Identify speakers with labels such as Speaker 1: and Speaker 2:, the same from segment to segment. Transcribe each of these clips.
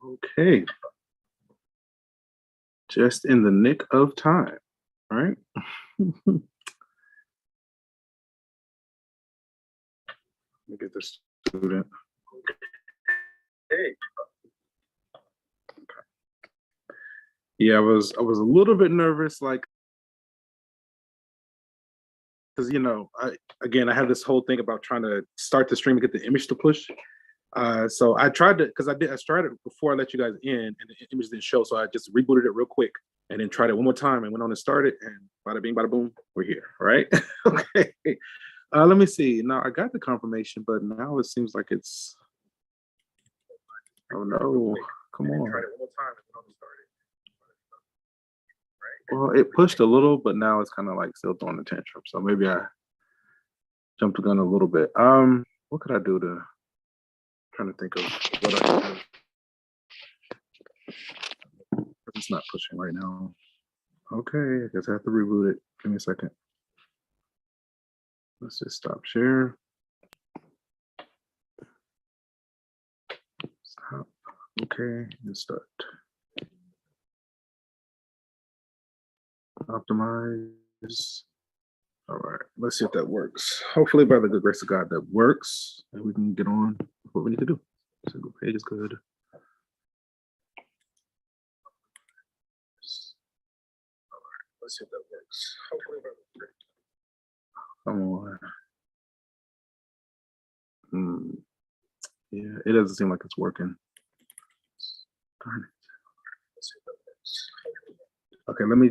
Speaker 1: Okay, just in the nick of time, right? Let me get this student. Hey. Yeah, I was a little bit nervous, like, because I had this whole thing about trying to start the stream and get the image to push. So I tried to, because I started before I let you guys in, and the image didn't show, so I just rebooted it real quick and then tried it one more time and went on and started, and bada bing, bada boom, we're here. All right. Okay. Let me see. Now I got the confirmation, but now it seems like it's. Oh no! Come on. Well, it pushed a little, but now it's kind of like still throwing a tantrum. So maybe I jumped the gun a little bit. What could I do to? Trying to think of what I can do. It's not pushing right now. Okay, I guess I have to reboot it. Give me a second. Let's just stop share. Stop. Okay, and start. Optimize. All right, let's see if that works. Hopefully, by the good grace of God, that works, and we can get on with what we need to do. Single page is good. All right, let's see if that works. Hopefully, by the grace. Come on. Yeah, it doesn't seem like it's working. Darn it. Let's see if that works. Okay, let me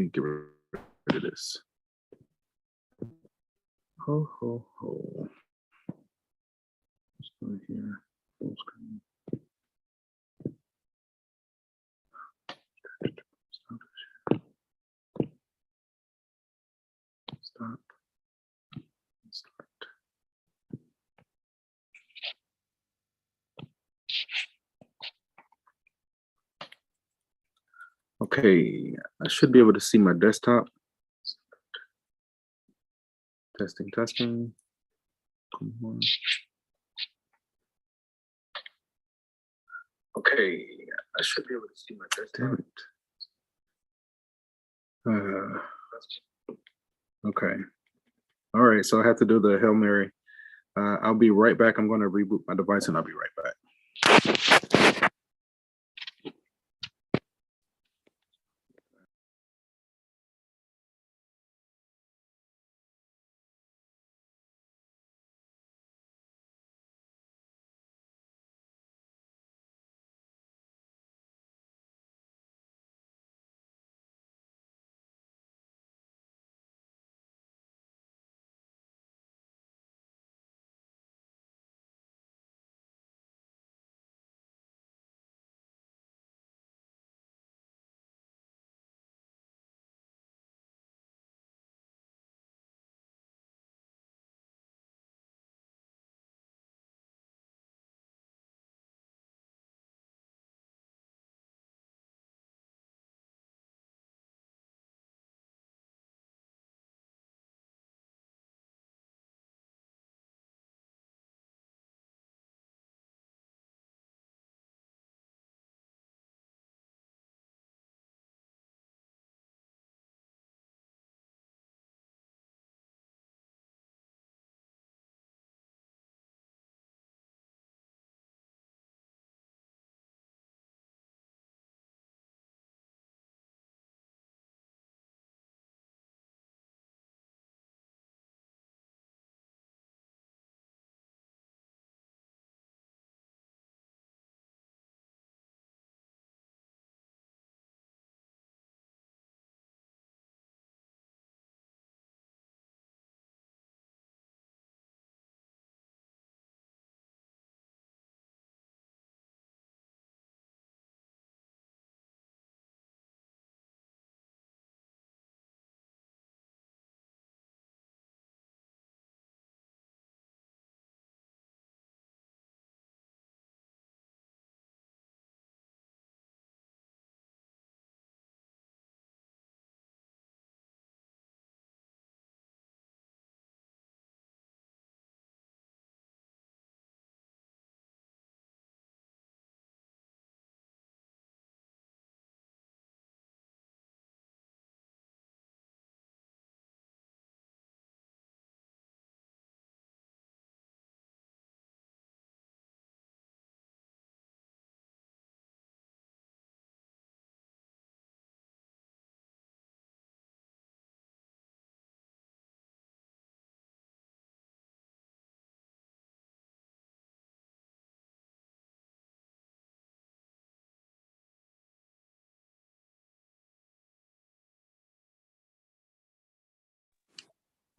Speaker 1: get rid of this. Ho ho ho. Let's go here. Full screen. Stop. Start. Okay, I should be able to see my desktop. Testing, testing. Come on. Okay, I should be able to see my desktop. Damn it. Okay. All right, so I have to do the Hail Mary. I'll be right back. I'm going to reboot my device and I'll be right back.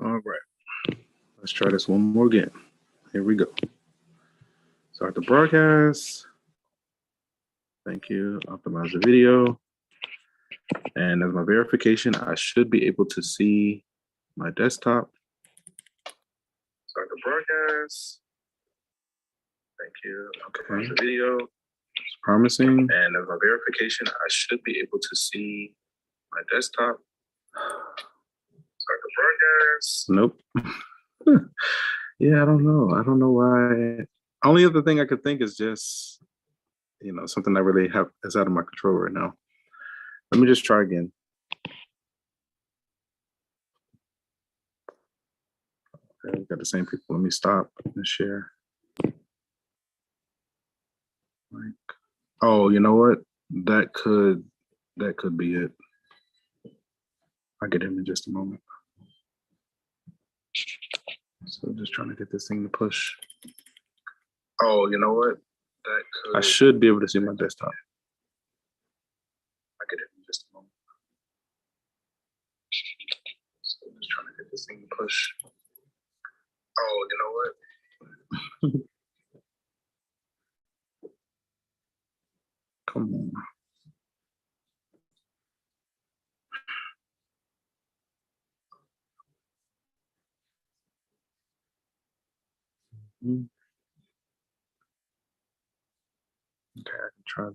Speaker 1: All right, let's try this one more again. Here we go. Start the broadcast. Thank you. Optimize the video. And as my verification, I should be able to see my desktop. Start the broadcast. Thank you. Optimize the video. It's promising. And as my verification, I should be able to see my desktop. Start the broadcast. Nope. Yeah, I don't know. I don't know why. Only other thing I could think is just, something I really have is out of my control right now. Let me just try again. Okay, we got the same people. Let me stop and share. Oh, you know what? That could be it. I'll get him in just a moment. So just trying to get this thing to push. Oh, you know what? I should be able to see my desktop. I'll get him in just a moment. So just trying to get this thing to push. Oh, you know what? Come on. Okay, I can try that.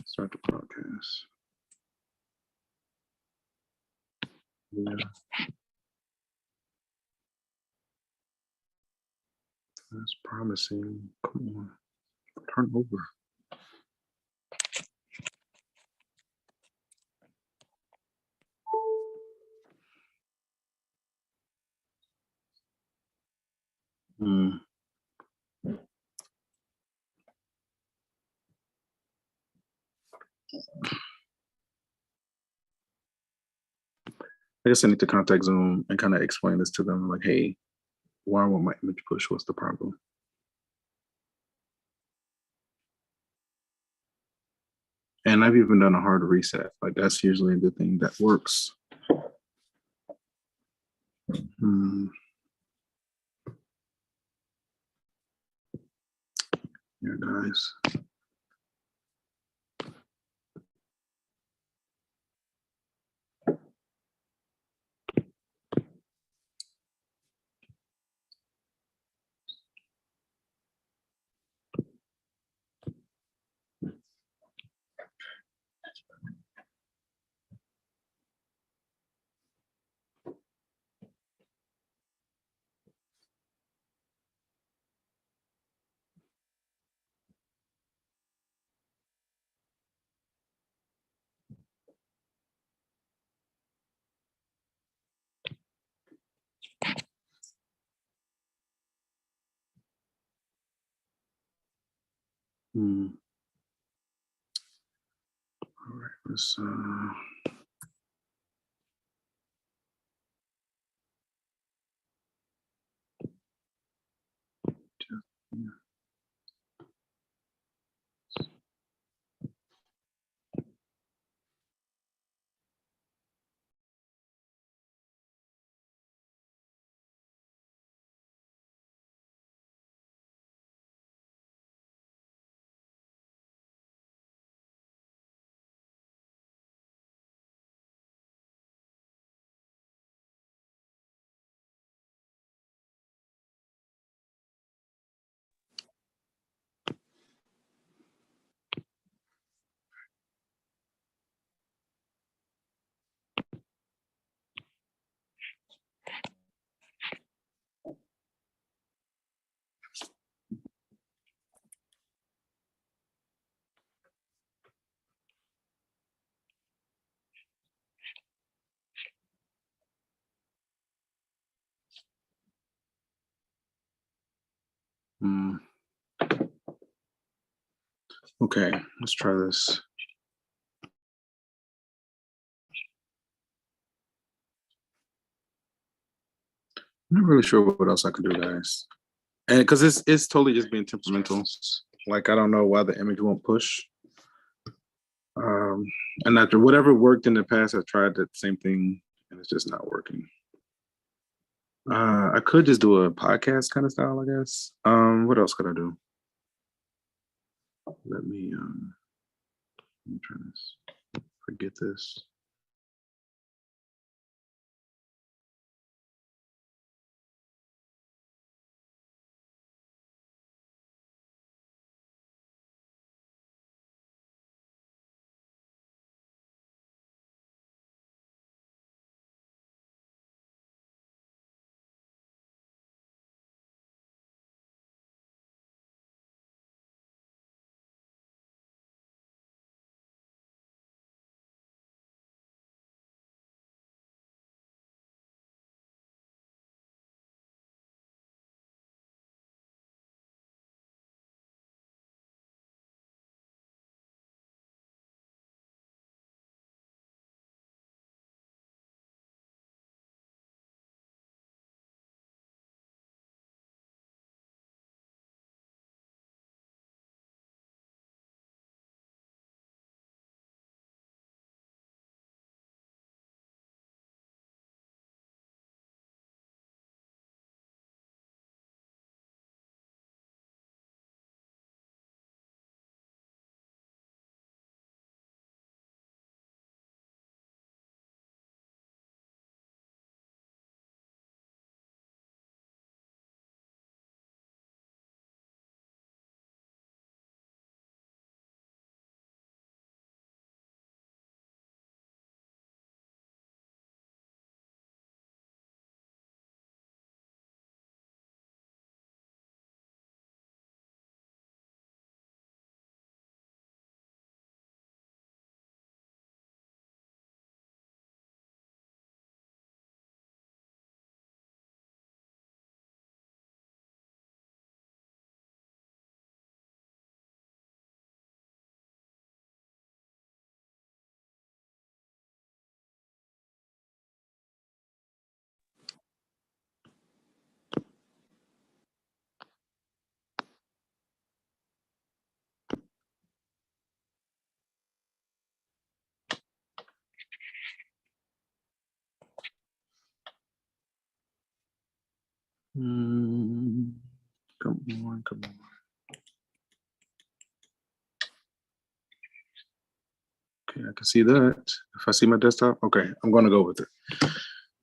Speaker 1: Start the broadcast. Yeah. That's promising. Come on. Turn over. I guess I need to contact Zoom and kind of explain this to them, like, hey, why won't my image push? What's the problem? And I've even done a hard reset. Like that's usually the thing that works. Yeah, guys. All right, let's okay, let's try this. I'm not really sure what else I could do, guys. And because it's totally just being temperamental. Like I don't know why the image won't push. Um, and after whatever worked in the past, I've tried the same thing, and it's just not working. I could just do a podcast kind of style, I guess. What else could I do? Let me try this. Forget this. Mm, come on, come on. Okay, I can see that. If I see my desktop, okay, I'm gonna go with it.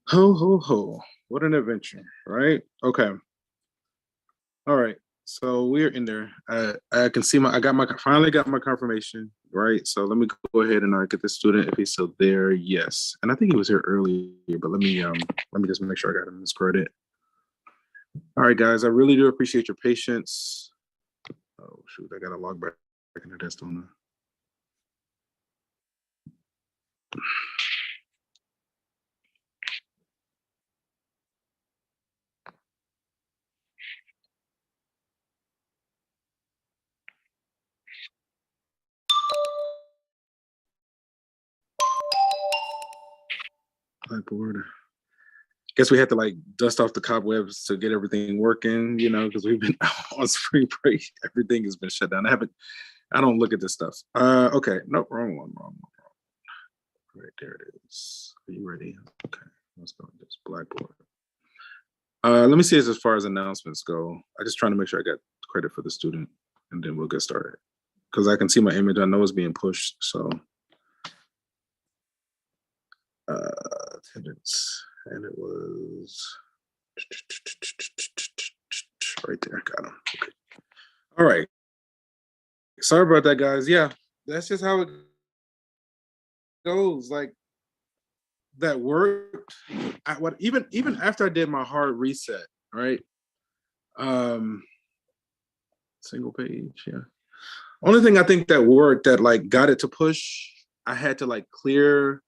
Speaker 1: Ho ho ho! What an adventure, right? Okay, all right. So we're in there. I can see my. I got my. Finally got my confirmation. Right. So let me go ahead and get the student if he's still there. Yes, and I think he was here earlier. But let me just make sure I got him in this credit. All right, guys. I really do appreciate your patience. Oh shoot! I gotta log back into this, don't I? Blackboard. Guess we had to like dust off the cobwebs to get everything working, because we've been on spring break. Everything has been shut down. I don't look at this stuff. Okay. Nope, wrong one. Right there it is. Are you ready? Okay. Let's go with this Blackboard. Let me see as far as announcements go. I just trying to make sure I got credit for the student, and then we'll get started. Because I can see my image. I know it's being pushed. So attendance. And it was right there. Got him. Okay. All right. Sorry about that, guys. Yeah, that's just how it goes. Like that worked. Even after I did my hard reset, right? Um, single page. Yeah. Only thing I think that worked that like got it to push. I had to like clear.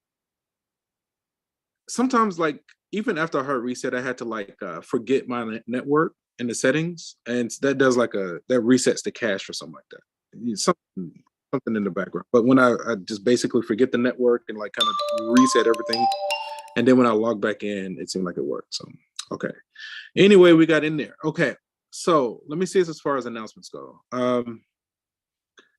Speaker 1: Sometimes like even after a hard reset, I had to like forget my network in the settings, and that does like that resets the cache or something like that. Something in the background. But when I just basically forget the network and like kind of reset everything, and then when I log back in, it seemed like it worked. So okay. Anyway, we got in there. Okay. So let me see as far as announcements go.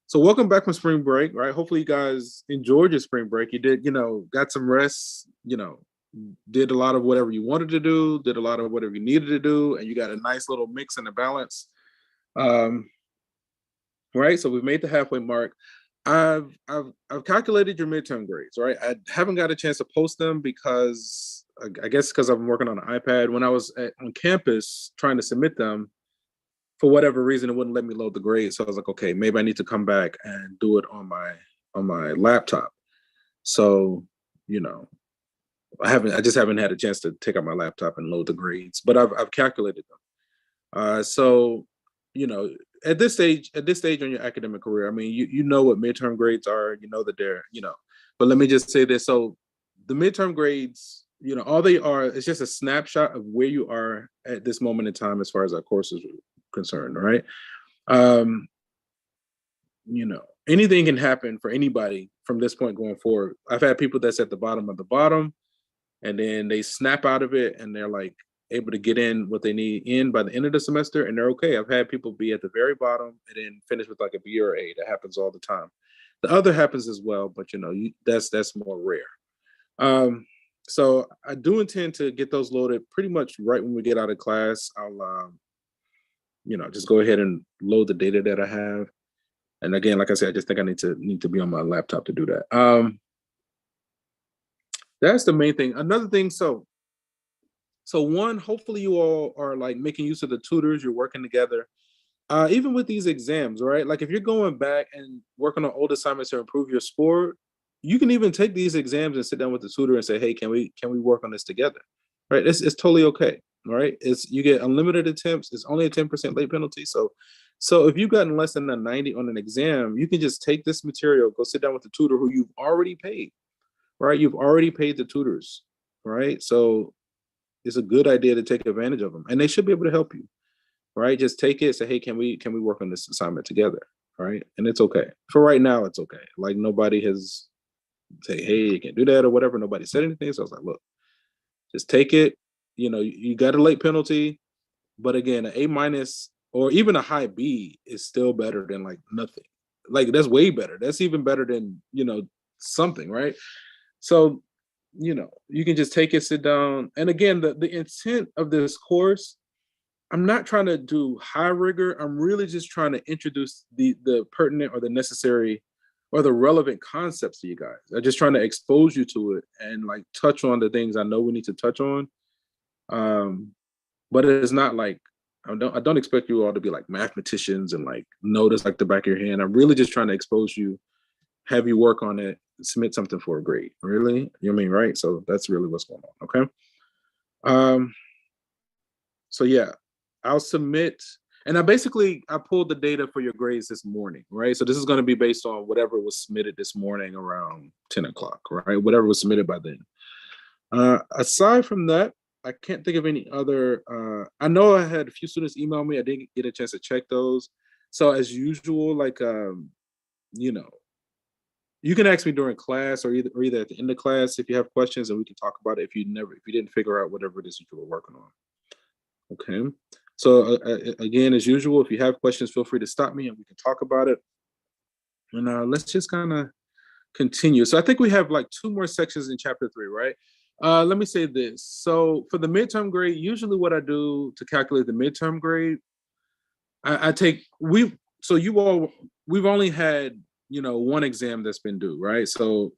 Speaker 1: So welcome back from spring break, right? Hopefully you guys enjoyed your spring break. You did, got some rest, did a lot of whatever you wanted to do, did a lot of whatever you needed to do, and you got a nice little mix and a balance. Right. So we've made the halfway mark. I've calculated your midterm grades, right? I haven't got a chance to post them because I guess because I'm working on an iPad. When I was on campus trying to submit them, for whatever reason, it wouldn't let me load the grades. So I was like, okay, maybe I need to come back and do it on my laptop. So, I just haven't had a chance to take out my laptop and load the grades, but I've calculated them. So, you know, at this stage on your academic career, I mean, you know what midterm grades are, you know that they're, but let me just say this. So the midterm grades, all they are, it's just a snapshot of where you are at this moment in time as far as our courses are concerned, right? Anything can happen for anybody from this point going forward. I've had people that's at the bottom of the bottom, and then they snap out of it and they're like able to get in what they need in by the end of the semester, and they're okay. I've had people be at the very bottom and then finish with like a B or A. That happens all the time. The other happens as well, but that's more rare. So I do intend to get those loaded pretty much right when we get out of class. I'll just go ahead and load the data that I have. And again, like I said, I just think I need to be on my laptop to do that. That's the main thing. Another thing, so one, hopefully you all are like making use of the tutors, you're working together. Even with these exams, right? Like if you're going back and working on old assignments to improve your score, you can even take these exams and sit down with the tutor and say, hey, can we work on this together? Right? It's totally okay. Right? You get unlimited attempts. It's only a 10% late penalty. So if you've gotten less than a 90 on an exam, you can just take this material, go sit down with the tutor who you've already paid. Right? You've already paid the tutors. Right? So it's a good idea to take advantage of them, and they should be able to help you. Right? Just take it, say, hey, can we work on this assignment together? Right? And it's okay. For right now, it's okay. Like nobody has say, hey, you can't do that or whatever. Nobody said anything. So I was like, look, just take it. You got a late penalty, but again, an A minus or even a high B is still better than like nothing. Like that's way better. That's even better than, something, right? So, you can just take it, sit down. And again, the intent of this course, I'm not trying to do high rigor. I'm really just trying to introduce the pertinent or the necessary or the relevant concepts to you guys. I'm just trying to expose you to it and like touch on the things I know we need to touch on. But it's not like I don't expect you all to be like mathematicians and like know this like the back of your hand. I'm really just trying to expose you, have you work on it, submit something for a grade. Really, you know what I mean, right? So that's really what's going on. Okay. So yeah, I'll submit, and I pulled the data for your grades this morning, right? So this is going to be based on whatever was submitted this morning around 10 o'clock, right? Whatever was submitted by then. Aside from that, I can't think of any other. I know I had a few students email me. I didn't get a chance to check those. So as usual, like you can ask me during class or either at the end of class if you have questions, and we can talk about it if you didn't figure out whatever it is that you were working on. Okay. So again, as usual, if you have questions, feel free to stop me and we can talk about it. And let's just kind of continue. So I think we have like 2 more sections in chapter 3, right? Let me say this. So for the midterm grade, usually what I do to calculate the midterm grade, we've only had, one exam that's been due, right? So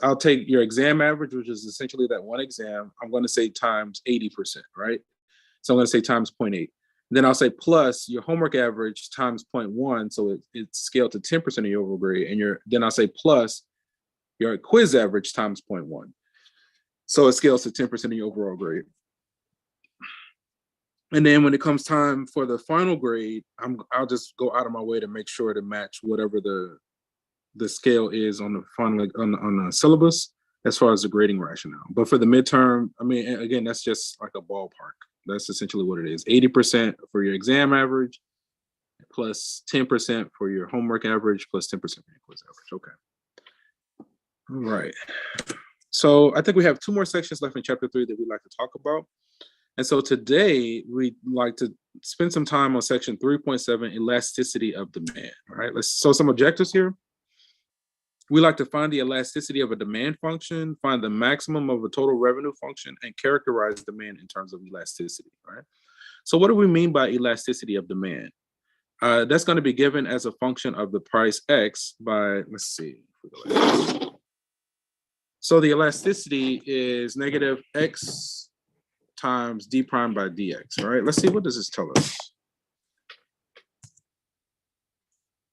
Speaker 1: I'll take your exam average, which is essentially that one exam. I'm going to say times 80%, right? So I'm going to say times 0.8. Then I'll say plus your homework average times 0.1. So it's scaled to 10% of your overall grade. And then I'll say plus your quiz average times 0.1. So it scales to 10% of your overall grade. And then when it comes time for the final grade, I'll just go out of my way to make sure to match whatever the scale is on the final on the syllabus as far as the grading rationale. But for the midterm, I mean, again, that's just like a ballpark. That's essentially what it is. 80% for your exam average, plus 10% for your homework average, plus 10% for your quiz average. Okay. All right. So I think we have 2 more sections left in chapter 3 that we'd like to talk about. And so today we'd like to spend some time on section 3.7, elasticity of demand. All right, so some objectives here. We like to find the elasticity of a demand function, find the maximum of a total revenue function, and characterize demand in terms of elasticity. Right. So what do we mean by elasticity of demand? That's going to be given as a function of the price X by, let's see. So the elasticity is negative X times d prime by dx, all right? Let's see, what does this tell us?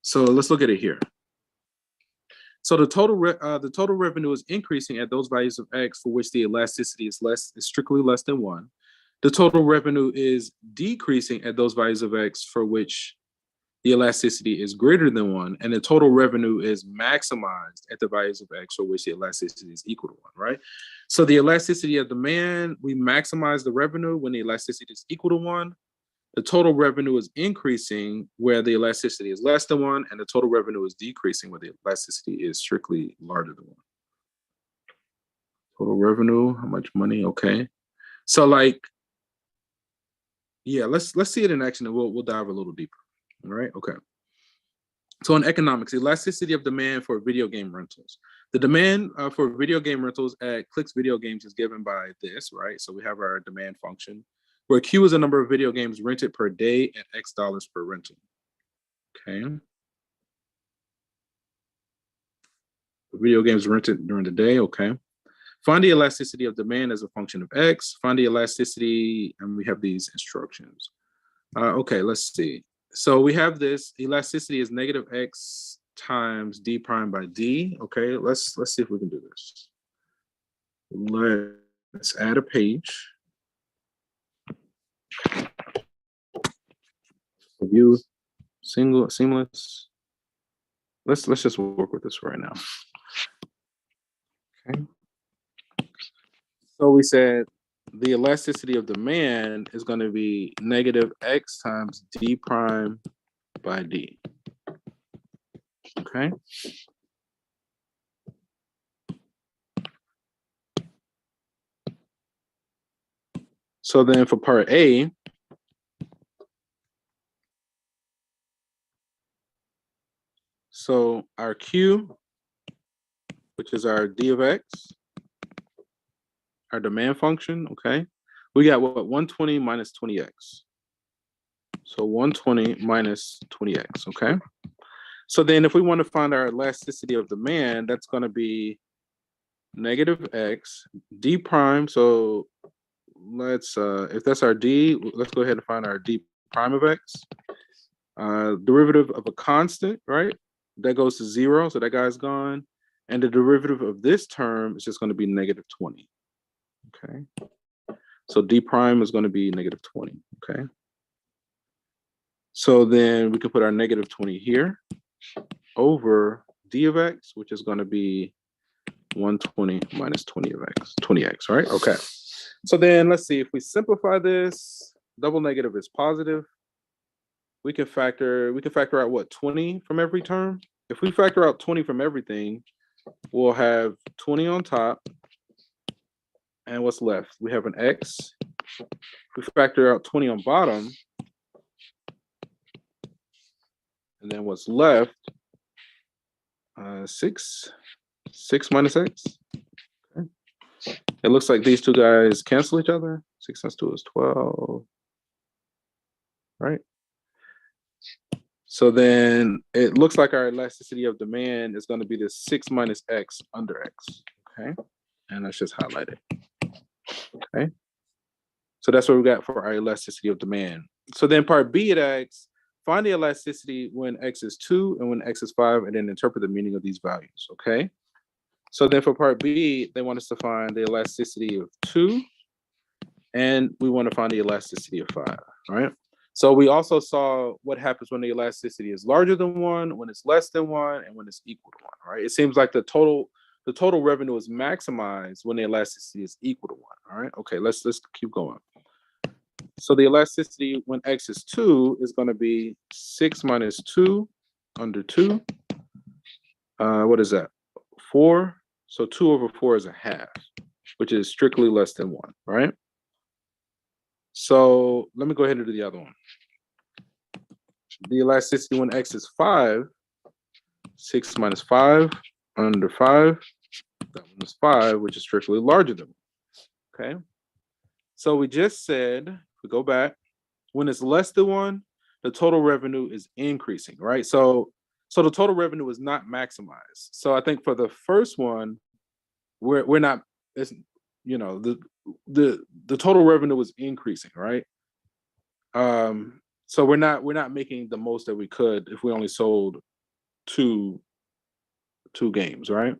Speaker 1: So let's look at it here. So the total revenue is increasing at those values of X for which the elasticity is strictly less than 1. The total revenue is decreasing at those values of X for which the elasticity is greater than 1, and the total revenue is maximized at the values of X for which the elasticity is equal to 1, right? So the elasticity of demand, we maximize the revenue when the elasticity is equal to 1. The total revenue is increasing where the elasticity is less than 1, and the total revenue is decreasing where the elasticity is strictly larger than 1. Total revenue, how much money? Okay. So like, yeah, let's see it in action, and we'll dive a little deeper. All right, okay. So in economics, elasticity of demand for video game rentals. The demand for video game rentals at Clicks Video Games is given by this, right? So we have our demand function, where Q is the number of video games rented per day and X dollars per rental. Okay. Video games rented during the day, okay. Find the elasticity of demand as a function of X. Find the elasticity, and we have these instructions. Okay, let's see. So we have this elasticity is negative X times d prime by d. Okay, let's see if we can do this. Let's add a page. View seamless. Let's just work with this right now. Okay. So we said the elasticity of demand is going to be negative X times d prime by d. Okay. So then for part A, so our Q, which is our d of X, our demand function, okay? We got what, 120 minus 20x. So 120 minus 20x, okay? So then if we want to find our elasticity of demand, that's going to be negative X, d prime. So let's, if that's our d, let's go ahead and find our d prime of X. Derivative of a constant, right? That goes to 0, so that guy's gone. And the derivative of this term is just going to be negative 20. Okay, so d prime is going to be negative 20. Okay, so then we can put our negative 20 here over d of X, which is going to be 120 minus 20 of X, 20x, right? Okay, so then let's see, if we simplify this, double negative is positive. We can factor out what, 20 from every term? If we factor out 20 from everything, we'll have 20 on top. And what's left? We have an X. We factor out 20 on bottom. And then what's left? 6 minus X. Okay. It looks like these two guys cancel each other. 6 times 2 is 12. Right? So then it looks like our elasticity of demand is going to be this 6 minus X under X. Okay? And let's just highlight it. Okay, so that's what we got for our elasticity of demand. So then part B, it asks, find the elasticity when X is 2 and when X is 5, and then interpret the meaning of these values. Okay, so then for part B, they want us to find the elasticity of 2, and we want to find the elasticity of 5. All right, so we also saw what happens when the elasticity is larger than 1, when it's less than 1, and when it's equal to 1. Right, it seems like the total revenue is maximized when the elasticity is equal to 1. All right. Okay, let's keep going. So the elasticity when X is 2 is going to be 6 minus 2 under 2. What is that? 4. So 2 over 4 is a half, which is strictly less than 1, right? So let me go ahead and do the other one. The elasticity when x is 5, 6 minus 5 under 5. That one is 5, which is strictly larger than 1. Okay. So we just said, if we go back, when it's less than 1, the total revenue is increasing, right? So the total revenue is not maximized. So I think for the first one, we're not, it's, the total revenue is increasing, right? So we're not making the most that we could if we only sold two games, right?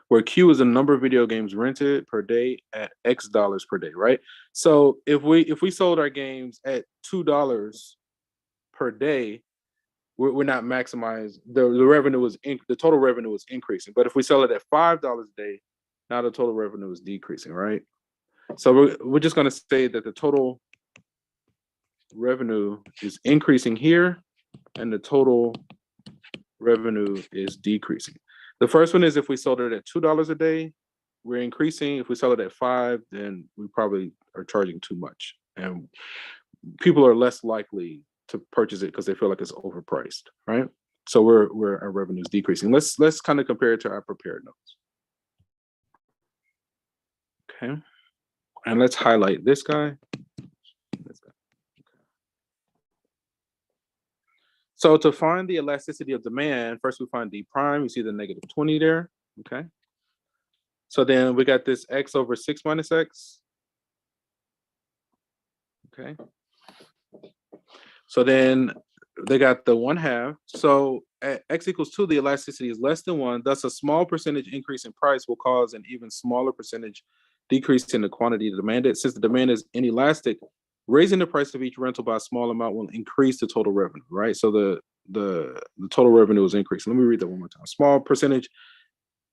Speaker 1: Where Q is the number of video games rented per day at X dollars per day, right? So if we sold our games at $2 per day, we're not maximized. The revenue is the total revenue is increasing. But if we sell it at $5 a day, now the total revenue is decreasing, right? So we're just going to say that the total revenue is increasing here, and the total revenue is decreasing. The first one is if we sold it at $2 a day, we're increasing. If we sell it at 5, then we probably are charging too much, and people are less likely to purchase it because they feel like it's overpriced, right? So our revenue is decreasing. Let's kind of compare it to our prepared notes. Okay, and let's highlight this guy. So to find the elasticity of demand, first we find d prime. You see the negative 20 there. Okay. So then we got this x over 6 minus x. Okay. So then they got the 1/2. So at x equals 2, the elasticity is less than 1. Thus, a small percentage increase in price will cause an even smaller percentage decrease in the quantity demanded. Since the demand is inelastic, raising the price of each rental by a small amount will increase the total revenue, right? So the total revenue is increasing. Let me read that one more time. Small percentage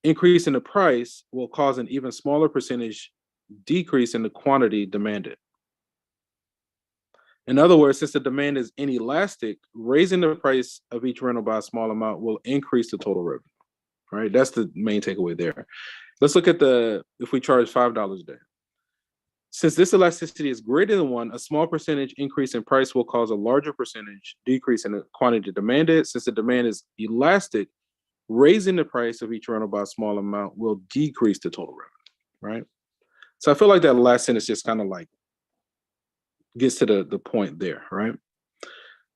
Speaker 1: increase in the price will cause an even smaller percentage decrease in the quantity demanded. In other words, since the demand is inelastic, raising the price of each rental by a small amount will increase the total revenue, right? That's the main takeaway there. Let's look at if we charge $5 a day. Since this elasticity is greater than 1, a small percentage increase in price will cause a larger percentage decrease in the quantity demanded. Since the demand is elastic, raising the price of each rental by a small amount will decrease the total revenue, right? So I feel like that last sentence just kind of like gets to the point there, right?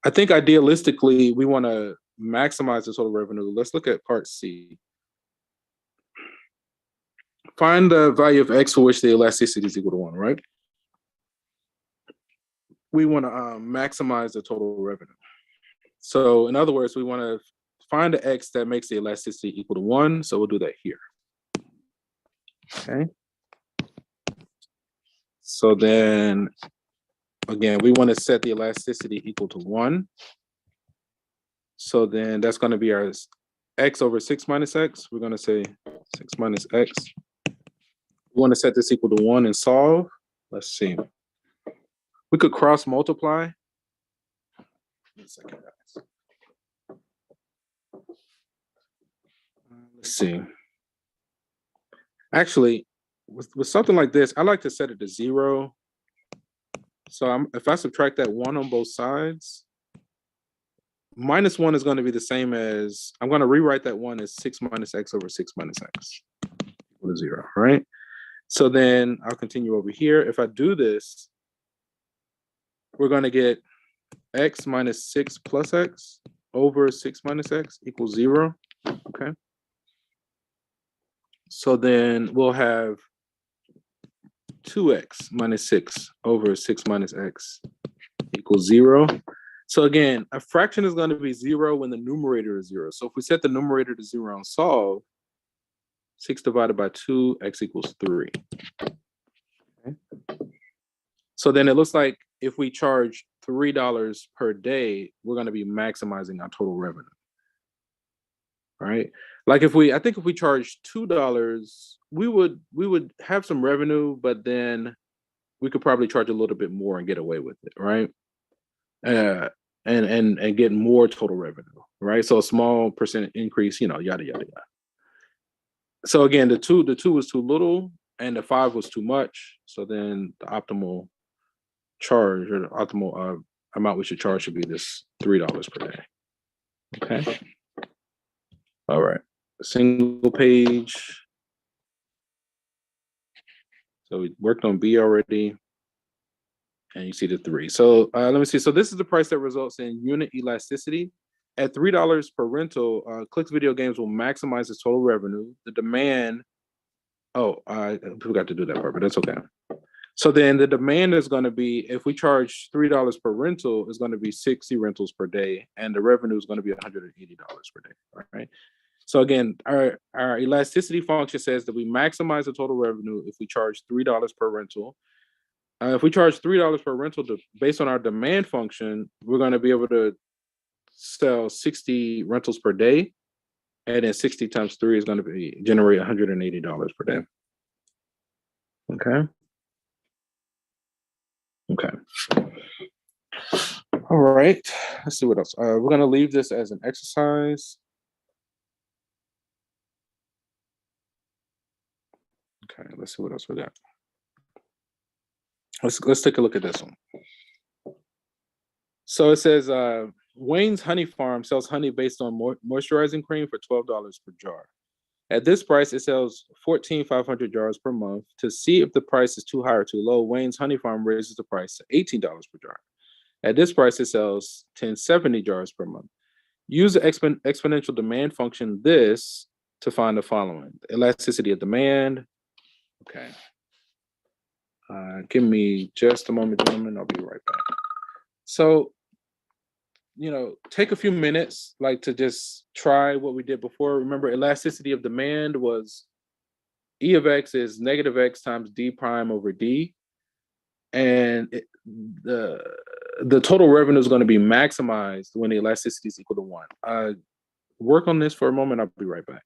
Speaker 1: I think idealistically, we want to maximize the total revenue. Let's look at part C. Find the value of x for which the elasticity is equal to 1, right? We want to maximize the total revenue. So in other words, we want to find the x that makes the elasticity equal to 1. So we'll do that here. Okay. So then, again, we want to set the elasticity equal to 1. So then that's going to be our x over 6 minus x. We're going to say 6 minus x. We want to set this equal to 1 and solve. Let's see. We could cross multiply. One second, guys. Let's see. Actually, with something like this, I like to set it to 0. So if I subtract that 1 on both sides, minus 1 is going to be the same as, I'm going to rewrite that 1 as 6 minus x over 6 minus x equal to 0, right? So then I'll continue over here. If I do this, we're going to get x minus 6 plus x over 6 minus x equals 0, okay? So then we'll have 2x minus 6 over 6 minus x equals 0. So again, a fraction is going to be 0 when the numerator is 0. So if we set the numerator to 0 and solve, 6 divided by 2, x equals 3. Okay. So then it looks like if we charge $3 per day, we're going to be maximizing our total revenue. Right? Like I think if we charge $2, we would have some revenue, but then we could probably charge a little bit more and get away with it, right? And get more total revenue, right? So a small percent increase, yada yada yada. So again, the two was too little and the 5 was too much. So then the optimal charge or the optimal amount we should charge should be this $3 per day. Okay. All right. Single page. So we worked on B already. And you see the 3. So let me see. So this is the price that results in unit elasticity. At $3 per rental, Clicks Video Games will maximize its total revenue. The demand. Oh, I forgot to do that part, but that's okay. So then the demand is going to be, if we charge $3 per rental, is going to be 60 rentals per day, and the revenue is going to be $180 per day. All right. So again, our elasticity function says that we maximize the total revenue if we charge $3 per rental. If we charge $3 per rental based on our demand function, we're going to be able to sell 60 rentals per day, and then 60 times 3 is going to generate $180 per day. Okay. Okay. All right. Let's see what else. We're going to leave this as an exercise. Okay. Let's see what else we got. Let's take a look at this one. So it says Wayne's Honey Farm sells honey based on moisturizing cream for $12 per jar. At this price, it sells 14,500 jars per month. To see if the price is too high or too low, Wayne's Honey Farm raises the price to $18 per jar. At this price, it sells 1070 jars per month. Use the exponential demand function this to find the following. Elasticity of demand. Okay. Give me just a moment, gentlemen. I'll be right back. So, take a few minutes, like to just try what we did before. Remember, elasticity of demand was E of X is negative X times D prime over D. And the total revenue is going to be maximized when the elasticity is equal to 1. Work on this for a moment. I'll be right back.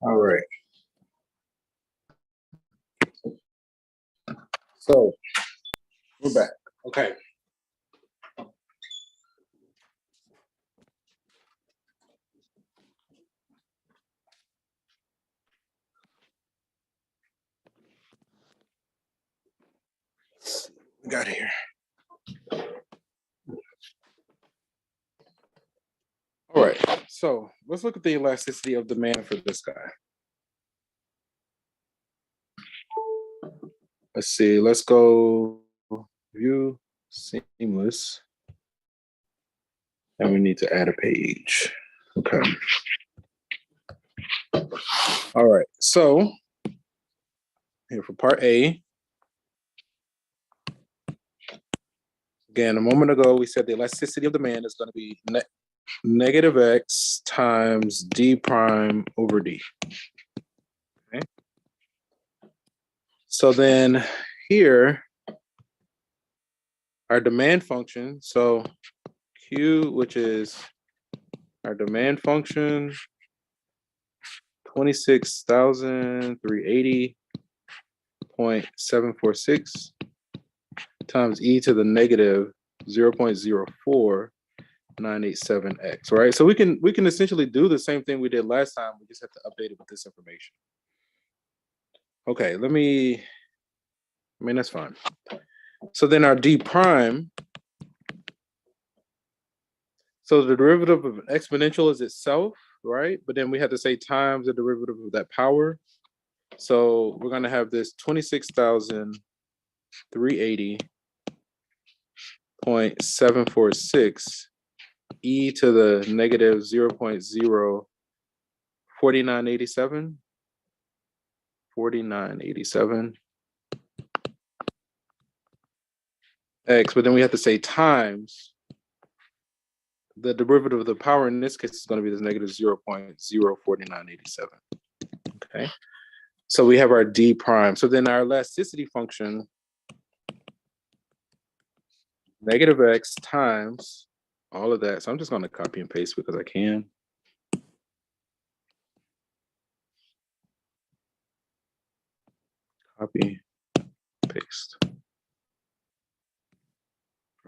Speaker 1: All right. So we're back. Okay. We got here. All right. So let's look at the elasticity of demand for this guy. Let's see. Let's go view seamless. And we need to add a page. Okay. All right. So here for part A. Again, a moment ago, we said the elasticity of demand is going to be negative x times d prime over d. Okay. So then here, our demand function, so Q, which is our demand function, 26,380.746 times e to the negative 0.04987x, right? So we can essentially do the same thing we did last time. We just have to update it with this information. Okay, that's fine. So then our d prime, so the derivative of an exponential is itself, right? But then we have to say times the derivative of that power. So we're going to have this 26,380.746 e to the negative 0.04987. 4987 x, but then we have to say times the derivative of the power in this case is going to be this negative 0.04987. Okay, so we have our d prime. So then our elasticity function, negative x times all of that. So I'm just going to copy and paste because I can. Copy, paste.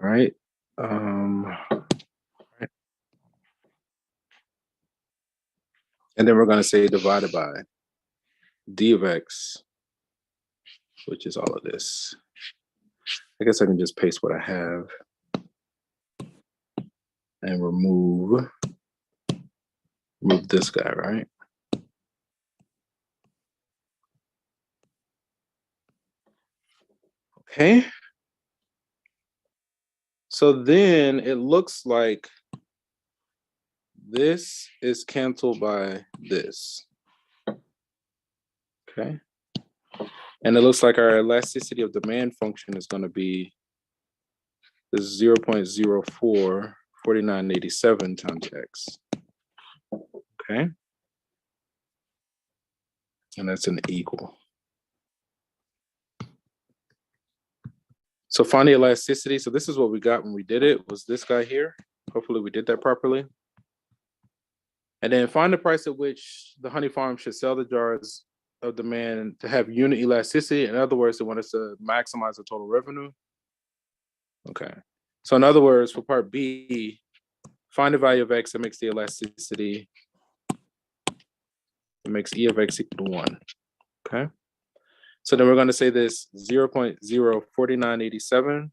Speaker 1: All right. And then we're going to say divided by d of x, which is all of this. I guess I can just paste what I have and remove this guy, right? Okay. So then it looks like this is canceled by this. Okay. And it looks like our elasticity of demand function is going to be this 0.044987 times x. Okay. And that's an equal. So find the elasticity. So this is what we got when we did it, was this guy here. Hopefully we did that properly. And then find the price at which the honey farm should sell the jars of demand to have unit elasticity. In other words, they want us to maximize the total revenue. Okay. So in other words, for part B, find the value of x that makes the elasticity. It makes E of x equal to 1. Okay. So then we're going to say this 0.04987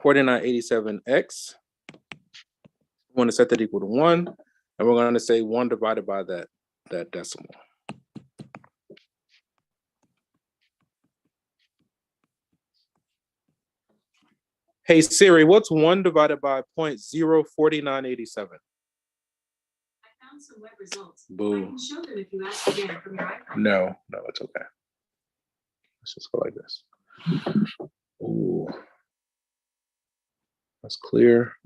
Speaker 1: 4987x. We want to set that equal to 1, and we're going to say 1 divided by that decimal. Hey Siri, what's 1 divided by 0.04987? Some web results. Boo. I can show them if you ask again from your iPhone. No, it's okay. Let's just go like this. Ooh. That's clear.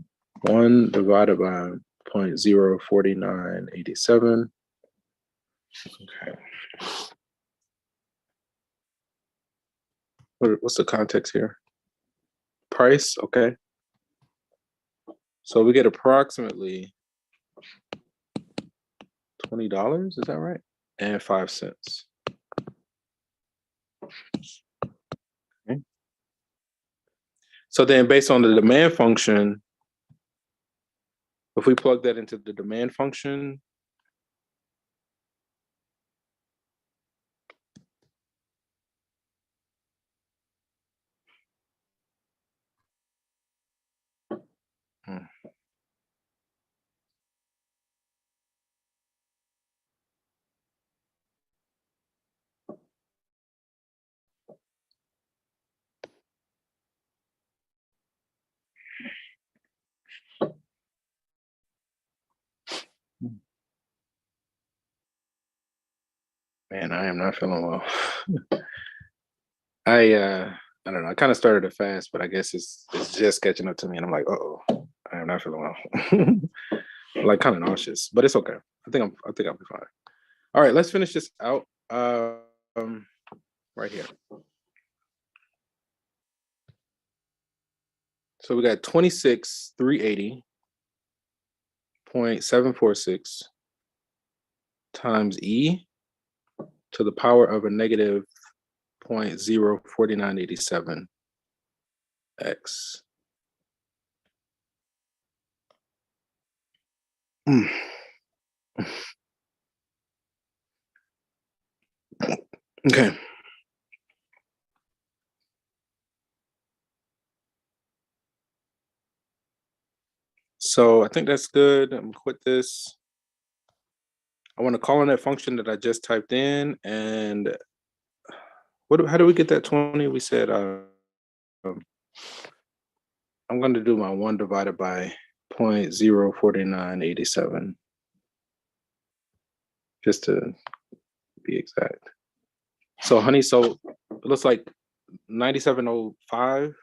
Speaker 1: 1 divided by 0.04987. Okay. What's the context here? Price, okay. So we get approximately $20, is that right? And 5 cents. Okay. So then based on the demand function, if we plug that into the demand function, man, I am not feeling well. I don't know. I kind of started it fast, but I guess it's just catching up to me, and I'm like, oh, I am not feeling well. Like kind of nauseous, but it's okay. I think I'll be fine. All right, let's finish this out. Right here. So we got 26,380.746 times E to the power of a negative 0.04987 X. Okay. So I think that's good. I'm gonna quit this. I want to call on that function that I just typed in, and how do we get that 20? We said I'm going to do my 1 divided by 0.04987, just to be exact. So honey, so it looks like 9705.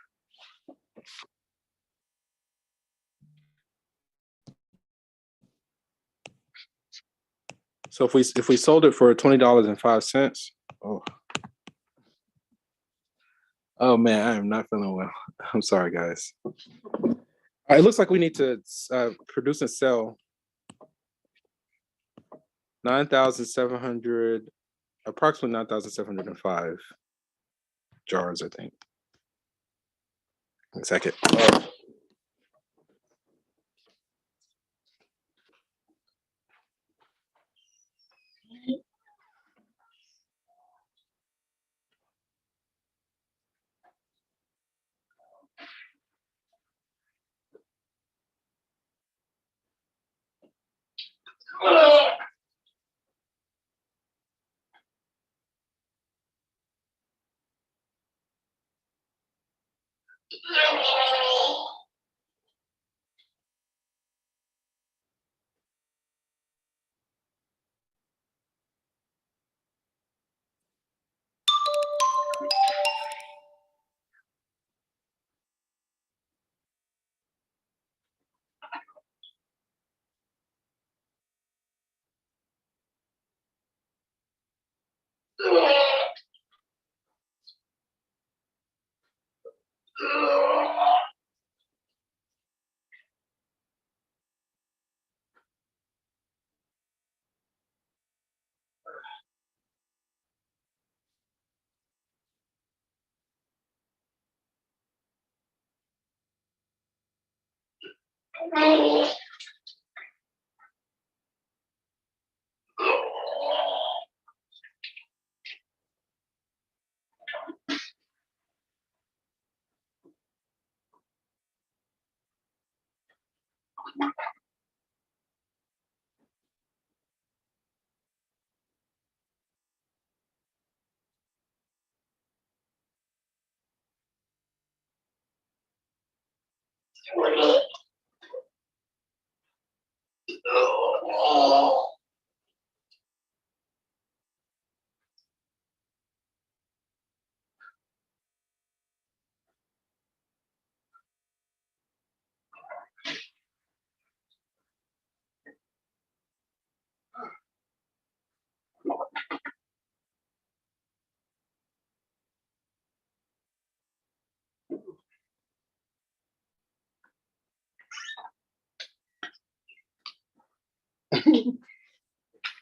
Speaker 1: So if we sold it for $20.05, oh man, I am not feeling well. I'm sorry, guys. All right, it looks like we need to produce and sell 9,700, approximately 9,705 jars, I think. One second.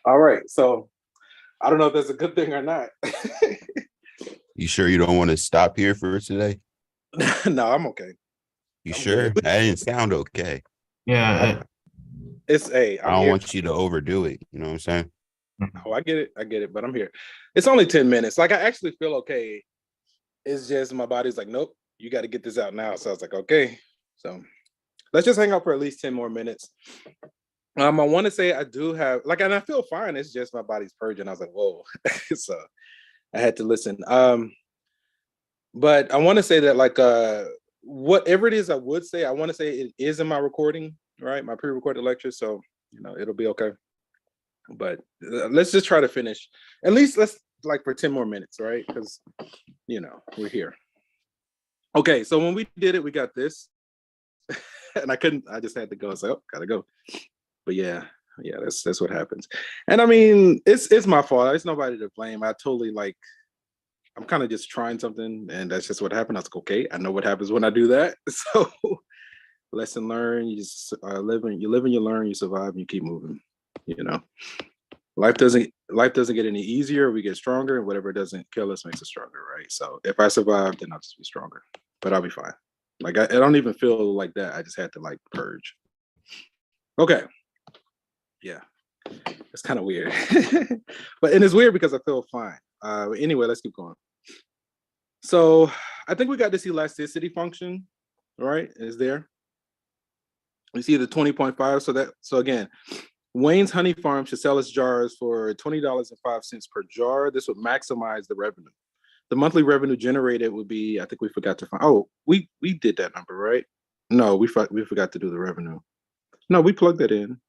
Speaker 1: All right. So I don't know if that's a good thing or not.
Speaker 2: You sure you don't want to stop here for today?
Speaker 1: No, I'm okay.
Speaker 2: You
Speaker 1: I'm
Speaker 2: sure?
Speaker 1: good.
Speaker 2: That didn't sound okay.
Speaker 3: Yeah.
Speaker 1: It's
Speaker 2: I
Speaker 1: I'm
Speaker 2: don't
Speaker 1: here.
Speaker 2: want you to overdo it. You know what I'm saying?
Speaker 1: Oh, I get it, but I'm here. It's only 10 minutes. Like I actually feel okay. It's just my body's like, nope, you got to get this out now. So I was like, okay. So let's just hang out for at least 10 more minutes. I want to say I do have like, and I feel fine. It's just my body's purging. I was like, whoa. So I had to listen. But I want to say that like whatever it is I would say, I want to say it is in my recording, right? My pre-recorded lecture. So, it'll be okay. But let's just try to finish. At least let's like for 10 more minutes, right? Because we're here. Okay, so when we did it, we got this. And I just had to go. So gotta go. But yeah, that's what happens. And I mean, it's my fault. It's nobody to blame. I totally I'm kind of just trying something, and that's just what happened. I was like, okay, I know what happens when I do that. So lesson learned. You just live and you learn, you survive, and you keep moving. Life doesn't get any easier. We get stronger, and whatever doesn't kill us makes us stronger, right? So if I survive, then I'll just be stronger, but I'll be fine. Like I don't even feel like that. I just had to like purge. Okay. Yeah. It's kind of weird. And it's weird because I feel fine. Anyway, let's keep going. So I think we got this elasticity function, right? Is there? You see the 20.5. So again, Wayne's Honey Farm should sell its jars for $20.05 per jar. This would maximize the revenue. The monthly revenue generated would be, I think we forgot to find. Oh, we did that number, right? No, we forgot to do the revenue. No, we plugged that in.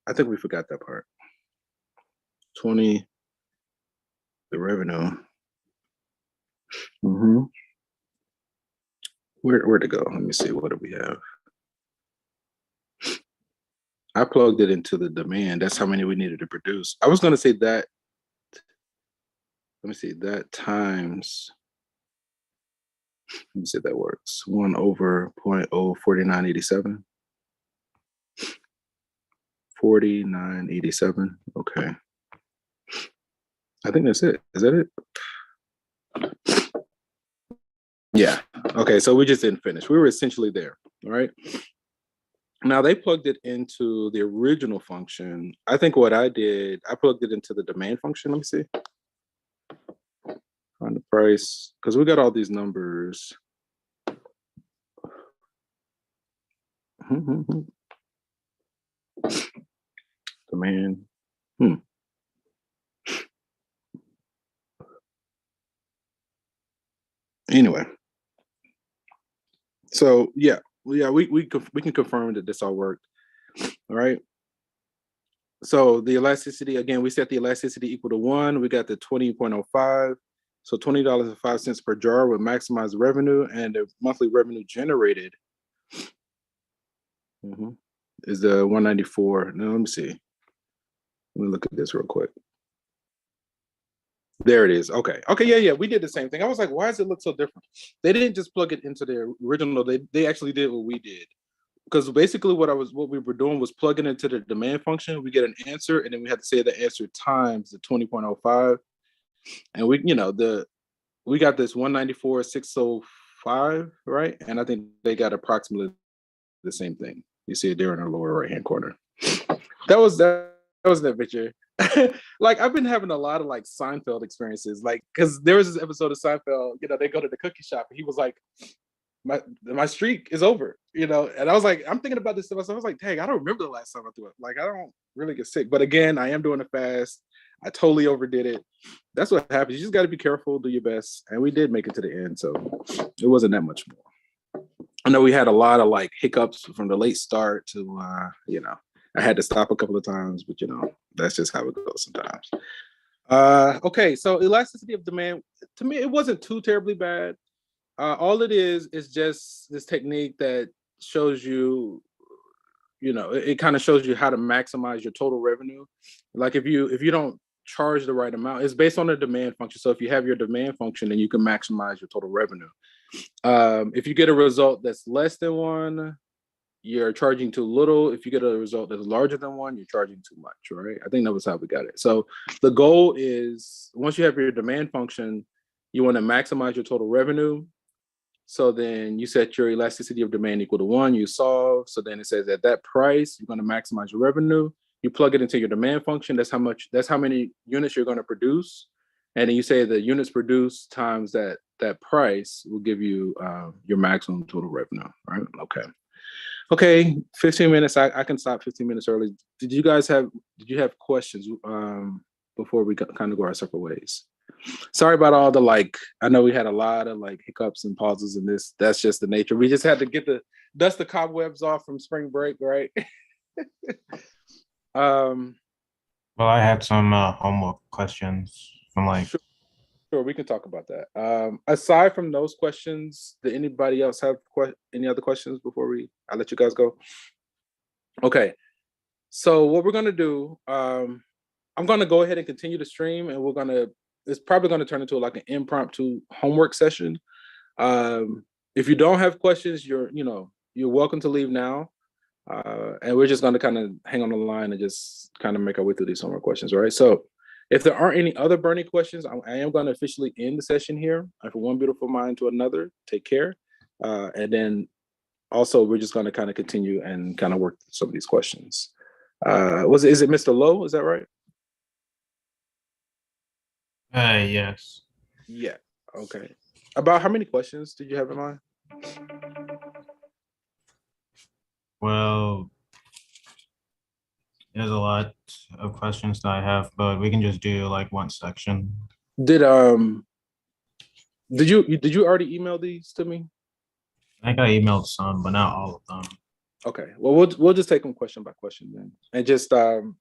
Speaker 1: I think we forgot that part. 20, the revenue. Where'd it go? Let me see. What do we have? I plugged it into the demand. That's how many we needed to produce. I was going to say that. Let me see. That times. Let me see if that works. 1 over 0.04987. 4987. Okay. I think that's it. Is that it? Yeah. Okay. So we just didn't finish. We were essentially there. All right. Now they plugged it into the original function. I think what I did, I plugged it into the demand function. Let me see. Find the price, because we got all these numbers. Demand. Anyway. So yeah, we can confirm that this all worked. All right. So the elasticity, again, we set the elasticity equal to 1. We got the 20.05. So $20.05 per jar would maximize revenue, and the monthly revenue generated is the 194. Now let me see. Let me look at this real quick. There it is. Okay. Yeah. We did the same thing. I was like, why does it look so different? They didn't just plug it into their original. They actually did what we did. Because basically what we were doing was plugging into the demand function. We get an answer, and then we had to say the answer times the 20.05. And we got this 194,605, right? And I think they got approximately the same thing. You see it there in the lower right-hand corner. That was that picture. Like I've been having a lot of like Seinfeld experiences, like because there was this episode of Seinfeld, they go to the cookie shop, and he was like, my streak is over, and I was like, I'm thinking about this stuff. I was like, dang, I don't remember the last time I threw it. Like I don't really get sick, but again, I am doing a fast. I totally overdid it. That's what happens. You just got to be careful, do your best, and we did make it to the end, so it wasn't that much more. I know we had a lot of like hiccups from the late start to I had to stop a couple of times, but that's just how it goes sometimes. Okay, so elasticity of demand, to me, it wasn't too terribly bad. All it is just this technique that shows you, it kind of shows you how to maximize your total revenue. Like if you don't charge the right amount, it's based on the demand function. So if you have your demand function, then you can maximize your total revenue. If you get a result that's less than 1, you're charging too little. If you get a result that's larger than one, you're charging too much, right? I think that was how we got it. So the goal is once you have your demand function, you want to maximize your total revenue. So then you set your elasticity of demand equal to 1, you solve. So then it says at that price, you're going to maximize your revenue. You plug it into your demand function. That's how many units you're going to produce. And then you say the units produced times that price will give you your maximum total revenue, right? Okay, 15 minutes. I can stop 15 minutes early. Did you have questions before we kind of go our separate ways? Sorry about all the I know we had a lot of hiccups and pauses in this. That's just the nature. We just had to dust the cobwebs off from spring break, right?
Speaker 3: Well, I had some homework questions from
Speaker 1: Sure, we can talk about that. Aside from those questions, did anybody else have any other questions before I let you guys go? Okay, so what we're gonna do, I'm gonna go ahead and continue the stream, and it's probably gonna turn into an impromptu homework session. If you don't have questions, you're welcome to leave now, and we're just gonna kind of hang on the line and just kind of make our way through these homework questions, all right? So if there aren't any other burning questions, I am going to officially end the session here. From one beautiful mind to another, take care. And then also, we're just going to kind of continue and kind of work through some of these questions. Is it Mr. Lowe? Is that right?
Speaker 3: yes.
Speaker 1: Yeah. Okay. About how many questions did you have in mind?
Speaker 3: Well, there's a lot of questions that I have, but we can just do one section.
Speaker 1: Did you already email these to me?
Speaker 3: I think I emailed some, but not all of them.
Speaker 1: Okay. Well, we'll just take them question by question then, and just the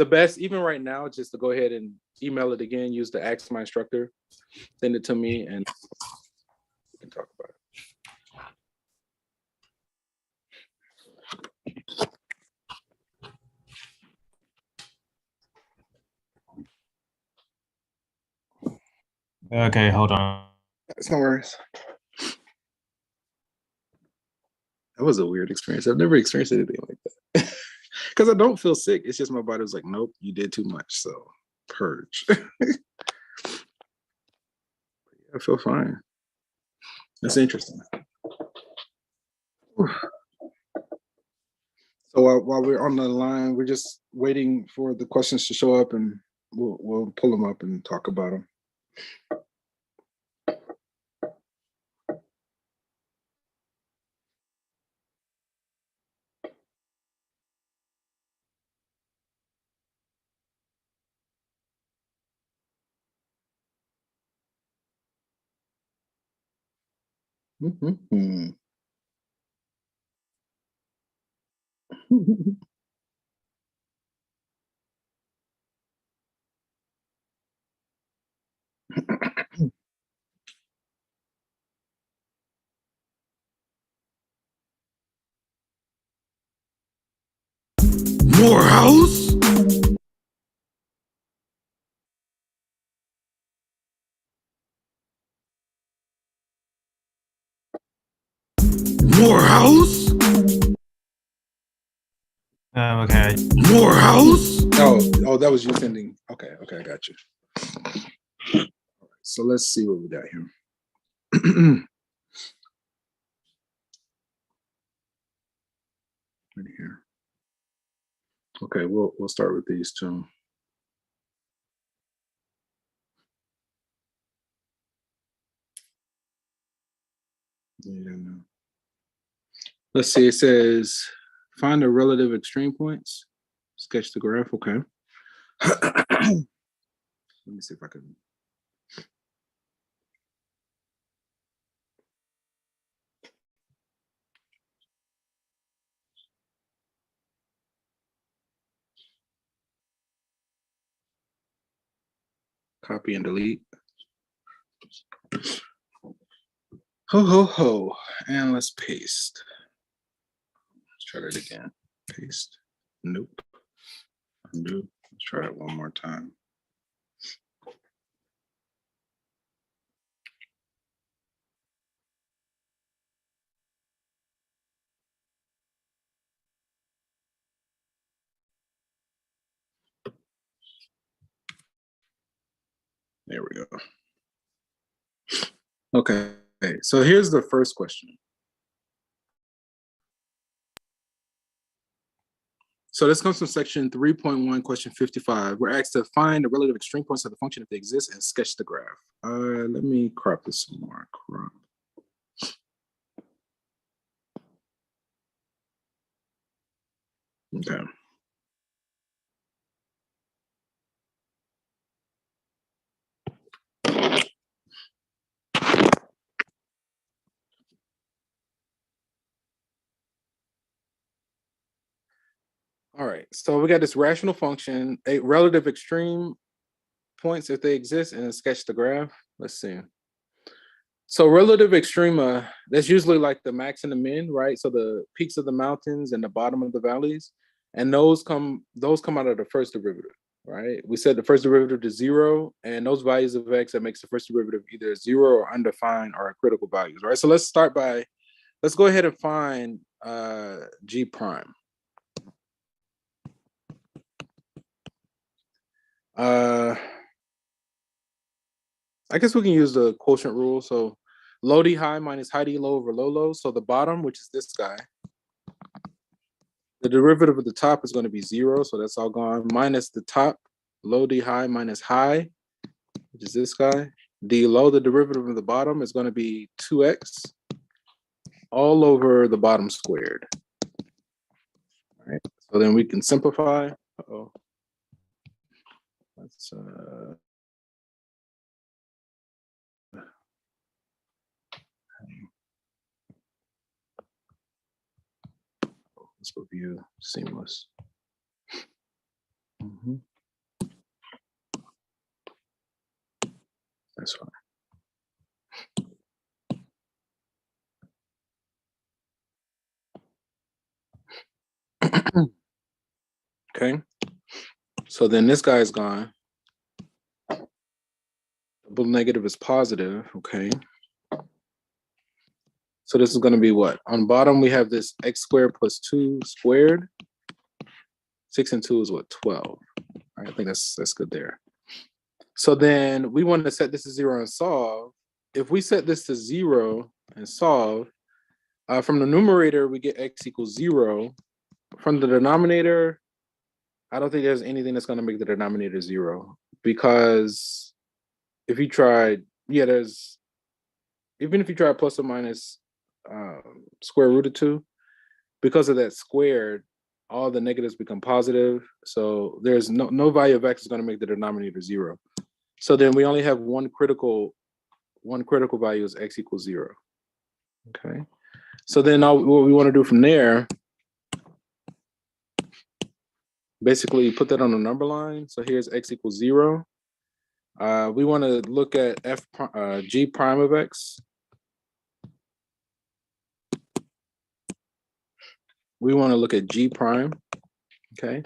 Speaker 1: best even right now, just to go ahead and email it again. Use the Ask My Instructor, send it to me, and we can talk about it.
Speaker 3: Okay, hold on.
Speaker 1: No worries. That was a weird experience. I've never experienced anything like that. Because I don't feel sick. It's just my body was like, nope, you did too much. So purge. I feel fine. That's interesting. So while we're on the line, we're just waiting for the questions to show up, and we'll pull them up and talk about them. Mm-hmm. Morehouse? Morehouse?
Speaker 3: Okay.
Speaker 1: Morehouse? Oh, that was you sending. Okay, I got you. All right, so let's see what we got here. Right here. Okay, we'll start with these two. Yeah. Let's see. It says find the relative extreme points. Sketch the graph. Okay. Let me see if I can. Copy and delete. Ho. And let's paste. Let's try that again. Paste. Nope. Undo. Let's try it one more time. There we go. Okay, so here's the first question. So this comes from section 3.1, question 55. We're asked to find the relative extreme points of the function if they exist and sketch the graph. Let me crop this some more. Crop. Okay. All right, so we got this rational function, a relative extreme points if they exist, and then sketch the graph. Let's see. So relative extrema, that's usually like the max and the min, right? So the peaks of the mountains and the bottom of the valleys, and those come out of the first derivative, right? We said the first derivative to 0, and those values of x that makes the first derivative either 0 or undefined are critical values, right? So let's go ahead and find g prime. I guess we can use the quotient rule. So low D high minus high D low over low low. So the bottom, which is this guy, the derivative of the top is going to be 0. So that's all gone. Minus the top, low D high minus high, which is this guy. D low, the derivative of the bottom is going to be 2x all over the bottom squared. All right. So then we can simplify. Uh-oh. Let's review seamless. That's fine. Okay. So then this guy is gone. Double negative is positive. Okay. So this is going to be what? On bottom, we have this x squared plus 2 squared. 6 and 2 is what? 12. All right, I think that's good there. So then we want to set this to 0 and solve. If we set this to 0 and solve, from the numerator, we get x equals 0. From the denominator, I don't think there's anything that's going to make the denominator 0, because if you tried, even if you try plus or minus square root of 2, because of that squared, all the negatives become positive. So there's no value of x is going to make the denominator 0. So then we only have one critical value is x equals 0. Okay. So then what we want to do from there, basically put that on the number line. So here's x equals 0. We want to look at g prime of x. We want to look at g prime. Okay.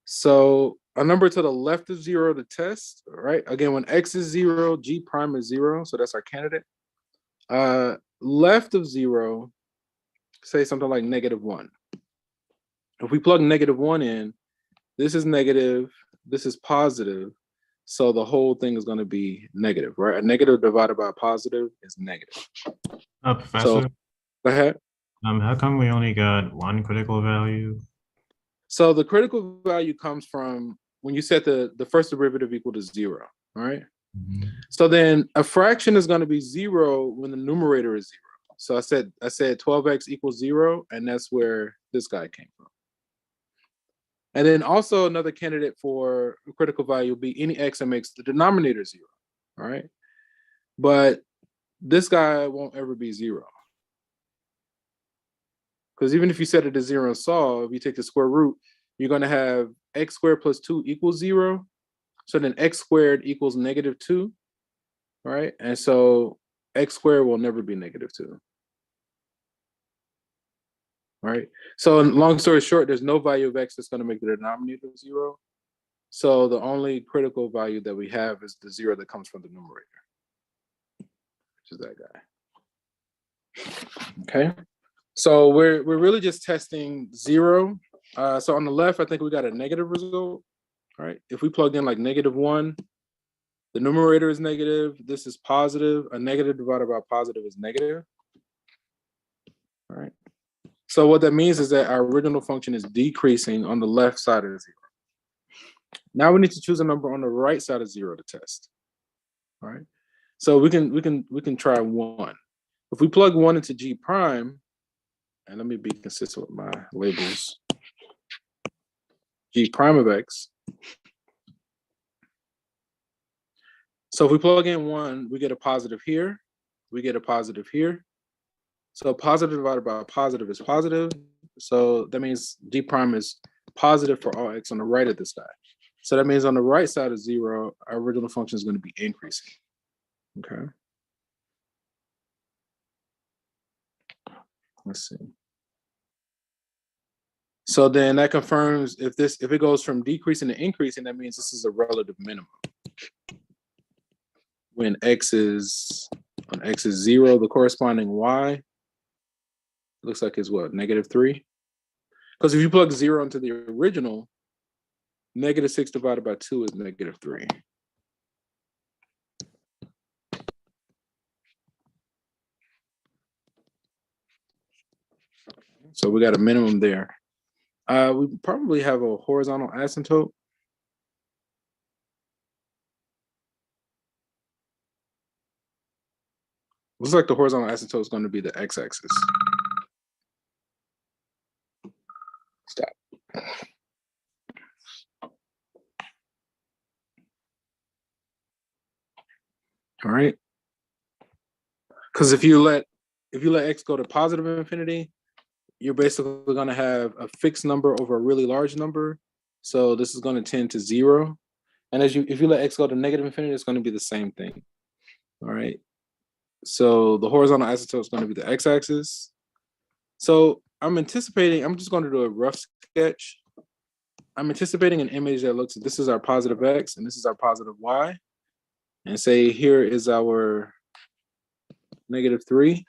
Speaker 1: So a number to the left of 0 to test, right? Again, when x is 0, g prime is 0. So that's our candidate. Left of 0, say something like -1. If we plug -1 in, this is negative, this is positive. So the whole thing is going to be negative, right? A negative divided by a positive is negative.
Speaker 3: Professor,
Speaker 1: So, go ahead.
Speaker 3: how come we only got one critical value?
Speaker 1: So the critical value comes from when you set the first derivative equal to 0, all right?
Speaker 3: Mm-hmm.
Speaker 1: So then a fraction is going to be 0 when the numerator is 0. So I said 12x equals 0, and that's where this guy came from. And then also another candidate for a critical value will be any x that makes the denominator 0, all right? But this guy won't ever be 0. Because even if you set it to 0 and solve, you take the square root, you're going to have x squared plus 2 equals 0. So then x squared equals -2, right? And so x squared will never be -2. Right? So long story short, there's no value of x that's going to make the denominator 0. So the only critical value that we have is the 0 that comes from the numerator, which is that guy. Okay. So we're really just testing 0. So on the left, I think we got a negative result. Right? If we plugged in like -1, The numerator is negative. This is positive. A negative divided by a positive is negative. All right. So what that means is that our original function is decreasing on the left side of 0. Now we need to choose a number on the right side of 0 to test. All right. So we can try 1. If we plug 1 into G prime, and let me be consistent with my labels. G prime of X. So if we plug in 1, we get a positive here. We get a positive here. So positive divided by a positive is positive. So that means G prime is positive for all X on the right of this guy. So that means on the right side of 0, our original function is going to be increasing. Okay. Let's see. So then that confirms if it goes from decreasing to increasing, that means this is a relative minimum. When X is 0, the corresponding Y looks like it's what, -3? Because if you plug 0 into the original, -6 divided by 2 is -3. So we got a minimum there. We probably have a horizontal asymptote. Looks like the horizontal asymptote is going to be the x-axis. Stop. All right. Because if you let x go to positive infinity, you're basically going to have a fixed number over a really large number. So this is going to tend to 0. And if you let x go to negative infinity, it's going to be the same thing. All right. So the horizontal asymptote is going to be the x-axis. So I'm just going to do a rough sketch. I'm anticipating an image that looks, this is our positive x and this is our positive y. And say here is our -3.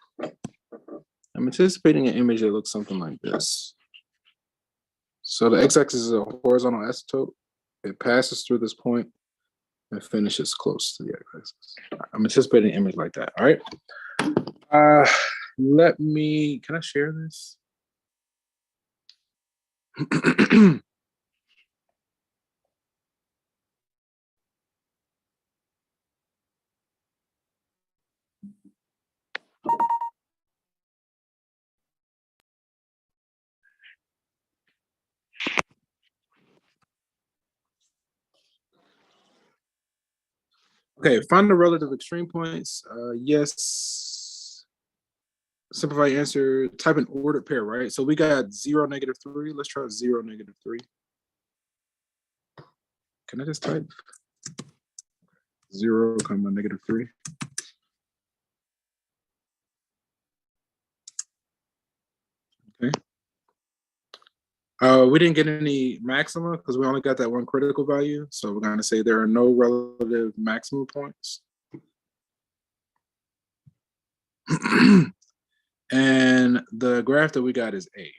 Speaker 1: I'm anticipating an image that looks something like this. So the x-axis is a horizontal asymptote. It passes through this point and finishes close to the x-axis. I'm anticipating an image like that. All right. Can I share this? Okay, find the relative extreme points. Yes. Simplify answer, type an ordered pair, right? So we got 0, -3. Let's try 0, -3. Can I just type 0, -3? Okay. We didn't get any maxima because we only got that one critical value. So we're going to say there are no relative maximum points. And the graph that we got is A.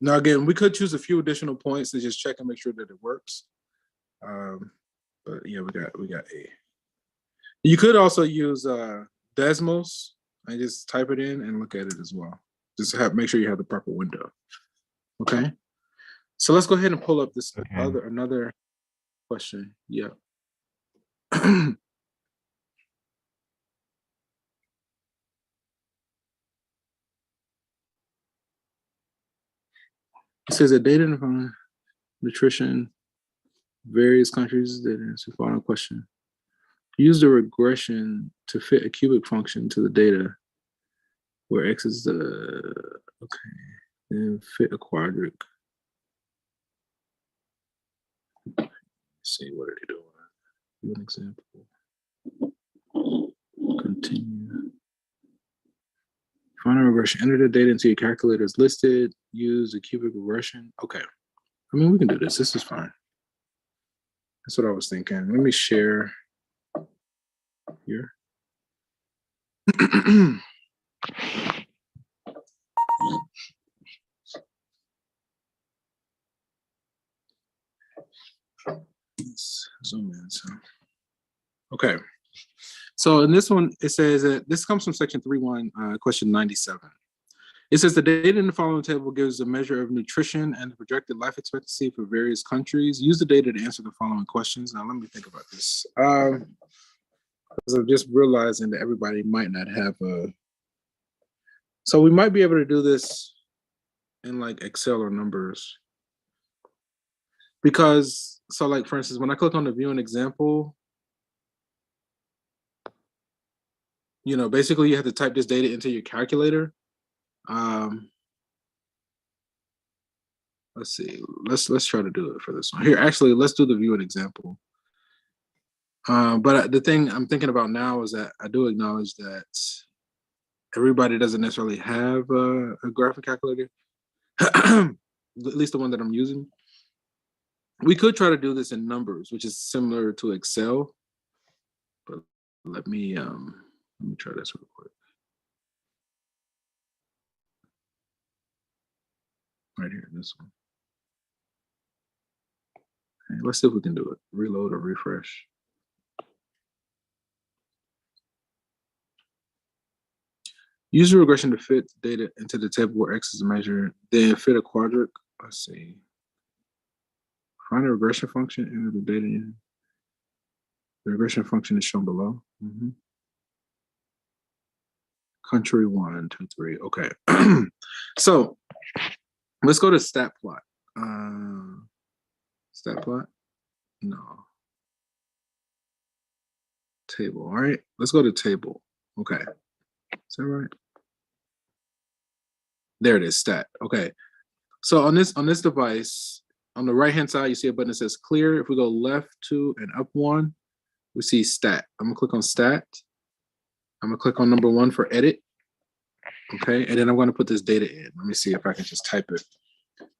Speaker 1: Now, again, we could choose a few additional points to just check and make sure that it works. But yeah, we got A. You could also use Desmos and just type it in and look at it as well. Just make sure you have the proper window. Okay. So let's go ahead and pull up this another question. Yeah. It says that data on nutrition, various countries. That's the final question. Use the regression to fit a cubic function to the data, where x is the okay, and fit a quadric. Let's see, what are they doing? Do an example. Continue. Find a regression. Enter the data into your calculator as listed. Use a cubic regression. Okay. I mean, we can do this. This is fine. That's what I was thinking. Let me share here. zoom in. So, okay. So in this one, it says that this comes from section 3.1, question 97. It says the data in the following table gives a measure of nutrition and the projected life expectancy for various countries. Use the data to answer the following questions. Now, let me think about this. Because I'm just realizing that everybody might not have a. So we might be able to do this in like Excel or numbers. Because, so like, for instance, when I click on the view an example, you know, basically you have to type this data into your calculator. Let's see, let's try to do it for this one. Here, actually, let's do the view an example. But the thing I'm thinking about now is that I do acknowledge that everybody doesn't necessarily have a graphic calculator, at least the one that I'm using. We could try to do this in numbers, which is similar to Excel. But let me try this real quick. Right here, this one. Okay, let's see if we can do it. Reload or refresh. Use the regression to fit data into the table where X is measured, then fit a quadratic. Let's see. Find a regression function, enter the data in. The regression function is shown below. Country 1, 2, 3. Okay. So let's go to stat plot. Stat plot? No. Table. All right. Let's go to table. Okay. Is that right? There it is, stat. Okay. So on this device, on the right hand side, you see a button that says clear. If we go left 2 and up 1, we see stat. I'm gonna click on stat. I'm gonna click on number 1 for edit. Okay, and then I'm gonna put this data in. Let me see if I can just type it.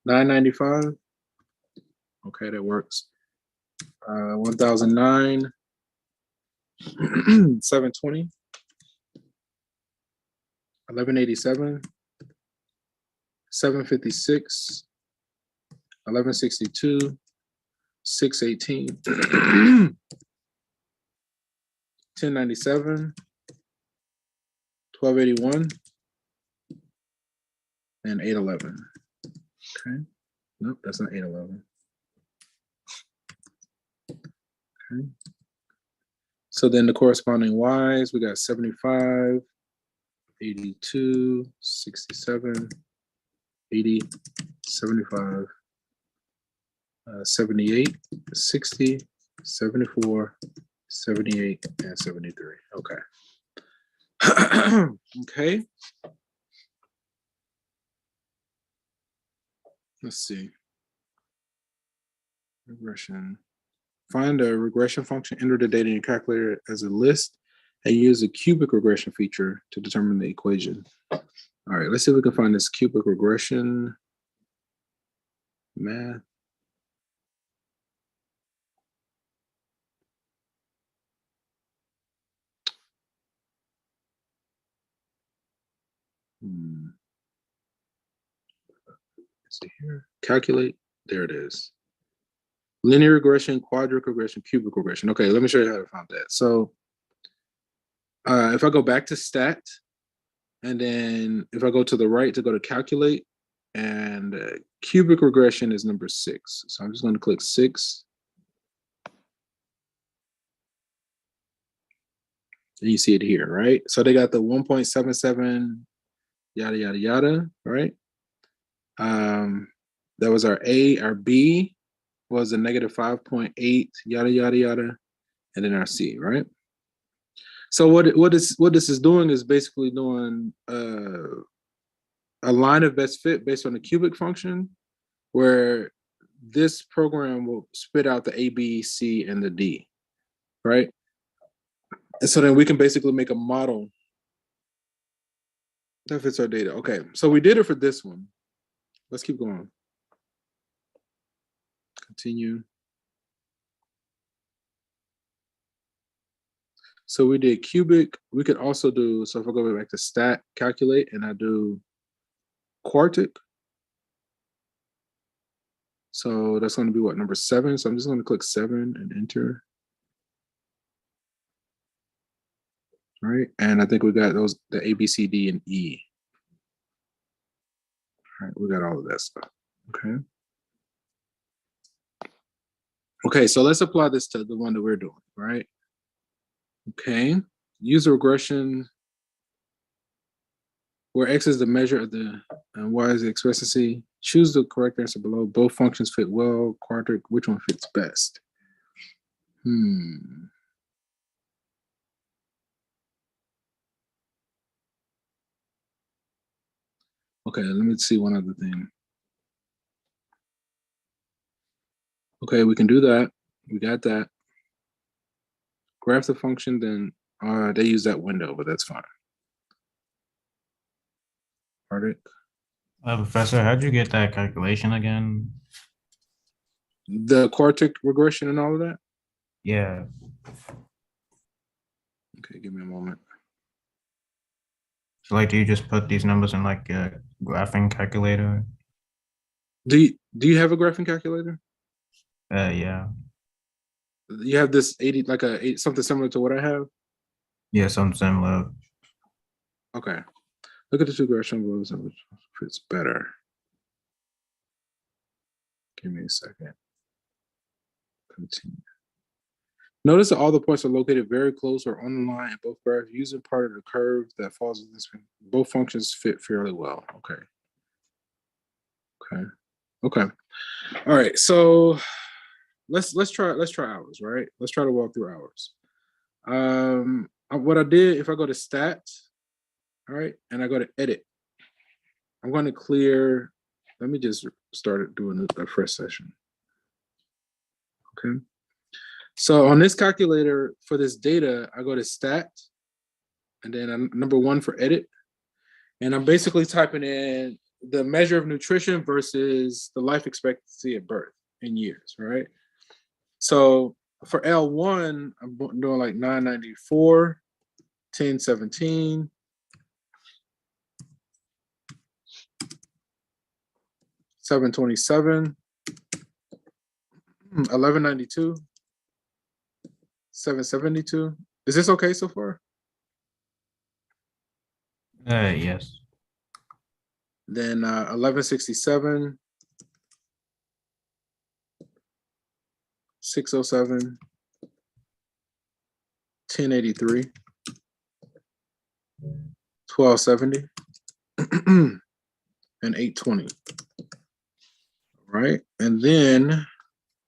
Speaker 1: 995. Okay, that works. 1009. 720. 1187. 756. 1162. 618. 1097. 1281. And 811. Okay. Nope, that's not 811. Okay. So then the corresponding Ys, we got 75, 82, 67, 80, 75, 78, 60, 74, 78, and 73. Okay. Okay. Let's see. Regression. Find a regression function, enter the data in your calculator as a list, and use the cubic regression feature to determine the equation. All right, let's see if we can find this cubic regression math. Let's see here. Calculate. There it is. Linear regression, quadratic regression, cubic regression. Okay, let me show you how to find that. So if I go back to stat, and then if I go to the right to go to calculate, and cubic regression is number 6. So I'm just going to click 6. And you see it here, right? So they got the 1.77, yada, yada, yada, right? That was our A. Our B was a negative 5.8, yada, yada, yada, and then our C, right? So what this is doing is basically doing a line of best fit based on the cubic function, where this program will spit out the A, B, C, and the D, right? And so then we can basically make a model that fits our data. Okay, so we did it for this one. Let's keep going. Continue. So we did cubic. We could also do, so if I go back to stat, calculate, and I do quartic. So that's going to be what, number 7? So I'm just going to click 7 and enter. All right, and I think we got those, the A, B, C, D, and E. All right, we got all of that stuff. Okay. Okay, so let's apply this to the one that we're doing, right? Okay, use regression where X is the measure of the and Y is the expectancy. Choose the correct answer below. Both functions fit well. Quadratic, which one fits best? Okay, let me see one other thing. Okay, we can do that. We got that. Graph the function, then they use that window, but that's fine. Quadratic.
Speaker 3: Professor, how'd you get that calculation again?
Speaker 1: The quartic regression and all of that?
Speaker 3: Yeah.
Speaker 1: Okay, give me a moment.
Speaker 3: So like, do you just put these numbers in like a graphing calculator?
Speaker 1: Do you have a graphing calculator?
Speaker 3: Yeah.
Speaker 1: You have this 80, like something similar to what I have?
Speaker 3: Yeah, something similar.
Speaker 1: Okay. Look at the two regression rules and which fits better. Give me a second. Continue. Notice that all the points are located very close or on the line in both graphs using part of the curve that falls in this. Both functions fit fairly well. Okay. Okay. Okay. All right. So let's try ours, right? Let's try to walk through ours. What I did, if I go to stats, all right, and I go to edit, I'm going to clear. Let me just start doing a fresh session. Okay. So on this calculator for this data, I go to stat, and then number 1 for edit, and I'm basically typing in the measure of nutrition versus the life expectancy at birth in years, right? So for L1, I'm doing like 994, 1017, 727, 1192, 772. Is this okay so far?
Speaker 3: Yes.
Speaker 1: Then 1167, 607, 1083, 1270, and 820. Right. And then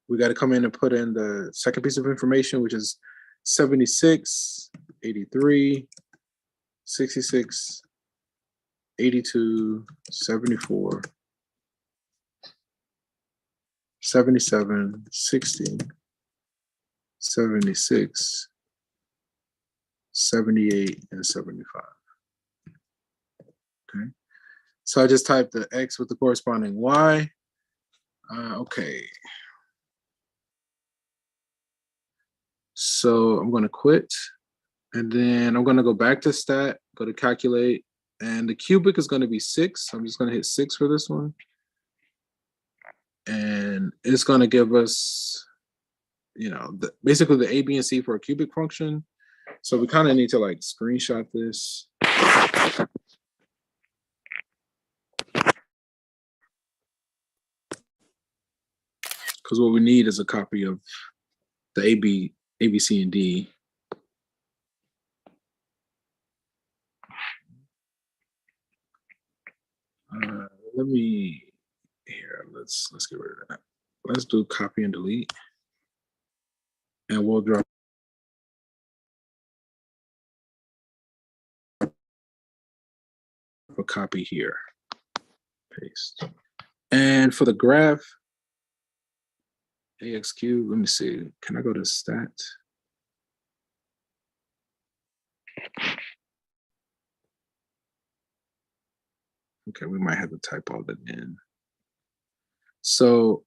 Speaker 1: we got to come in and put in the second piece of information, which is 76, 83, 66, 82, 74, 77, 60, 76, 78, and 75. Okay. So I just typed the X with the corresponding Y. Okay. So I'm going to quit. And then I'm going to go back to stat, go to calculate. And the cubic is going to be 6. So I'm just going to hit 6 for this one. And it's going to give us, basically the A, B, and C for a cubic function. So we kind of need to like screenshot this. Because what we need is a copy of the A, B, C, and D. Let me here. Let's get rid of that. Let's do copy and delete, and we'll drop a copy here. Paste. And for the graph, AX cube. Let me see. Can I go to stat? Okay, we might have to type all that in. So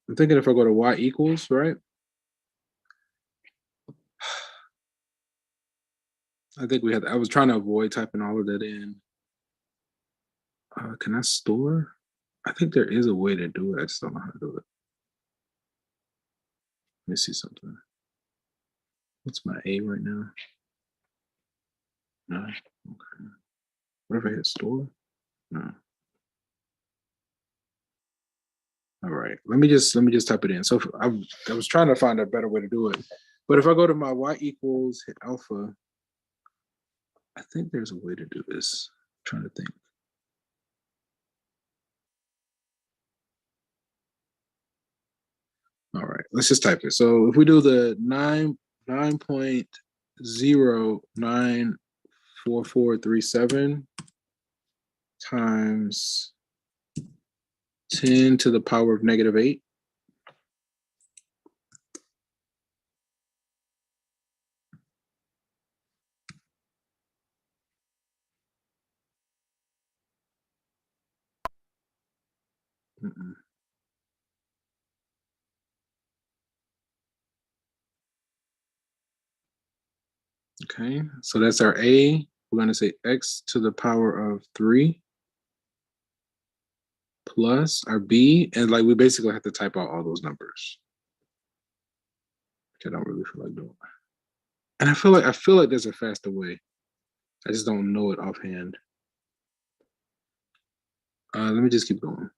Speaker 1: I'm thinking if I go to Y equals, right? I think I was trying to avoid typing all of that in. Can I store? I think there is a way to do it. I just don't know how to do it. Let me see something. What's my A right now? No. Okay. What if I hit store? No. All right. Let me just type it in. So I was trying to find a better way to do it. But if I go to my y equals hit alpha, I think there's a way to do this. I'm trying to think. All right, let's just type it. So if we do the 9.094437 times 10 to the power of -8. Okay, so that's our A. We're going to say x to the power of 3 plus our B. And like we basically have to type out all those numbers, which I don't really feel like doing. And I feel like there's a faster way. I just don't know it offhand. Let me just keep going.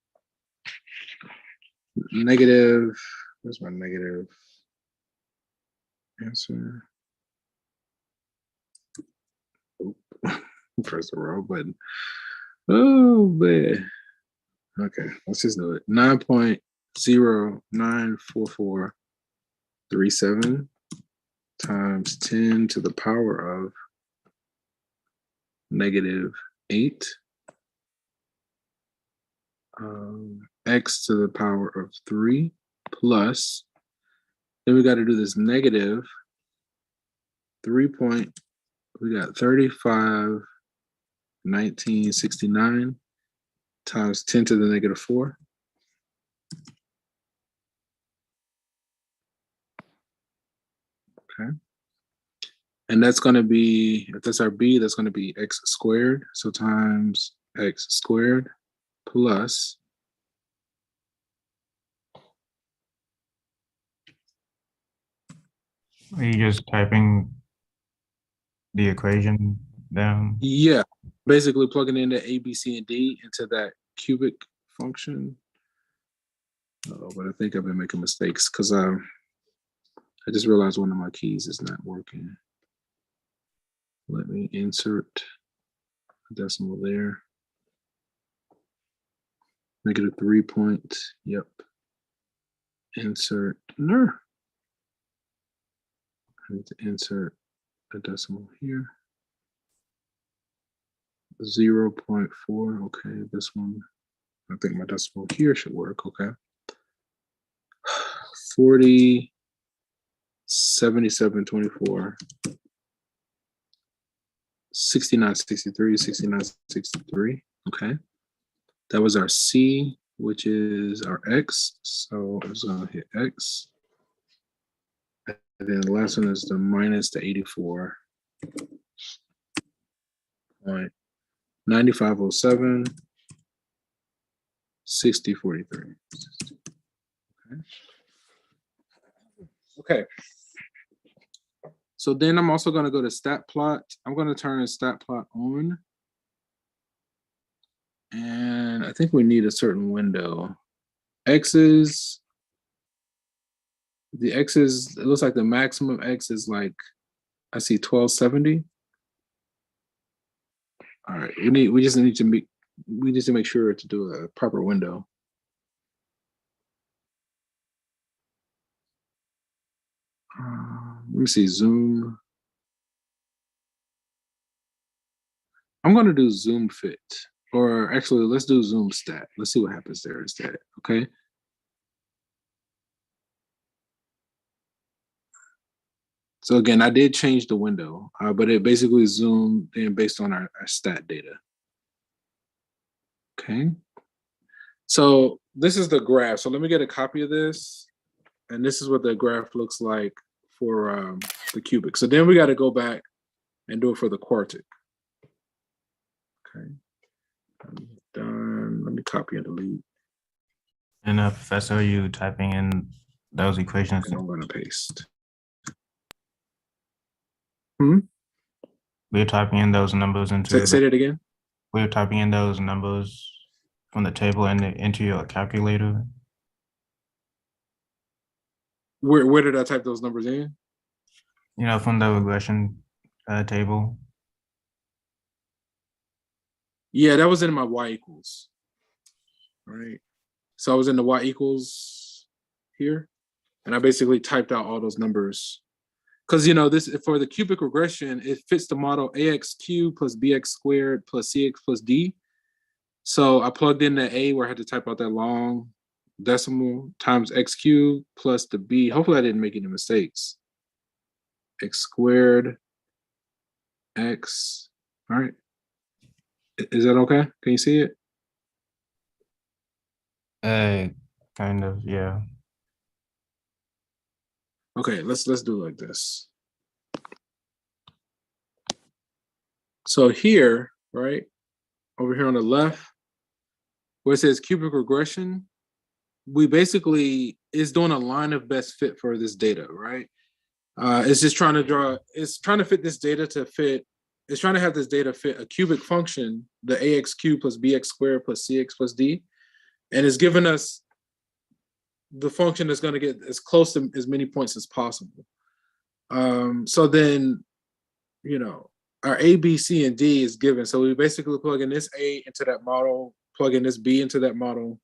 Speaker 1: Negative, where's my negative answer? Oh, press the wrong button. Oh man. Okay, let's just do it. 9.094437 times 10 to the power of -8. X to the power of 3 plus, then we got to do this negative 3 point, we got 351969 times 10 to the -4. Okay. And that's going to be, if that's our B, that's going to be x squared. So times x squared plus,
Speaker 3: Are you just typing the equation down?
Speaker 1: yeah, basically plugging in the A, B, C, and D into that cubic function. Oh, but I think I've been making mistakes because I just realized one of my keys is not working. Let me insert a decimal there. -3 point, yep. Insert, no. I need to insert a decimal here. 0.4, okay, this one. I think my decimal here should work, okay. 40, 77, 24, 69, 63, 69, 63, okay. That was our C, which is our X. So I'm just gonna hit X. And then the last one is the minus the 84.9507, 6043. Okay. Okay. So then I'm also gonna go to stat plot. I'm gonna turn stat plot on. And I think we need a certain window. X's, the X's, it looks like the maximum X is like, I see 1270. All right, we just need to make sure to do a proper window. Let me see, zoom. I'm gonna do zoom fit, or actually let's do zoom stat. Let's see what happens there instead, okay? So again, I did change the window, but it basically zoomed in based on our stat data. Okay. So this is the graph. So let me get a copy of this. And this is what the graph looks like for the cubic. So then we got to go back and do it for the quartic. Okay. I'm done. Let me copy and delete.
Speaker 3: And Professor, are you typing in those equations.
Speaker 1: And I'm going to paste.
Speaker 3: We're typing in those numbers into
Speaker 1: Say that again.
Speaker 3: we're typing in those numbers from the table and into your calculator.
Speaker 1: Where did I type those numbers in?
Speaker 3: You know, from the regression table.
Speaker 1: Yeah, that was in my y equals. All right. So I was in the y equals here, and I basically typed out all those numbers. Because, you know, this for the cubic regression, it fits the model ax cubed plus bx squared plus cx plus d. So I plugged in the a where I had to type out that long decimal times x cubed plus the b. Hopefully I didn't make any mistakes. X squared x. All right. Is that okay? Can you see it?
Speaker 3: Kind of, yeah.
Speaker 1: Okay, let's do it like this. So here, right, over here on the left, where it says cubic regression, we basically is doing a line of best fit for this data, right? It's just trying to fit this data to fit. It's trying to have this data fit a cubic function, the ax cubed plus bx squared plus cx plus d, and it's giving us the function that's going to get as close to as many points as possible. So then, you know, our A, B, C, and D is given. So we basically plug in this A into that model, plug in this B into that model,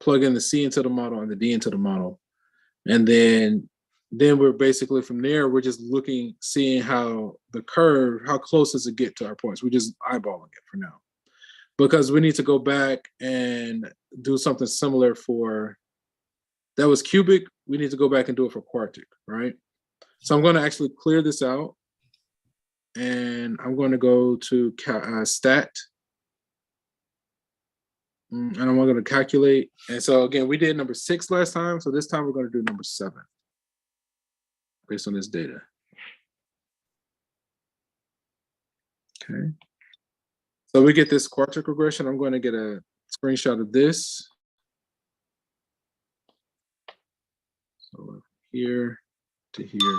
Speaker 1: plug in the C into the model and the D into the model. And then we're basically from there, we're just looking, seeing how the curve, how close does it get to our points? We're just eyeballing it for now. Because we need to go back and do something similar for, that was cubic, we need to go back and do it for quartic, right? So I'm going to actually clear this out, and I'm going to go to stat, and I'm going to calculate. And so again, we did number 6 last time, so this time we're going to do number 7 based on this data. Okay. So we get this quartic regression. I'm going to get a screenshot of this. So here to here.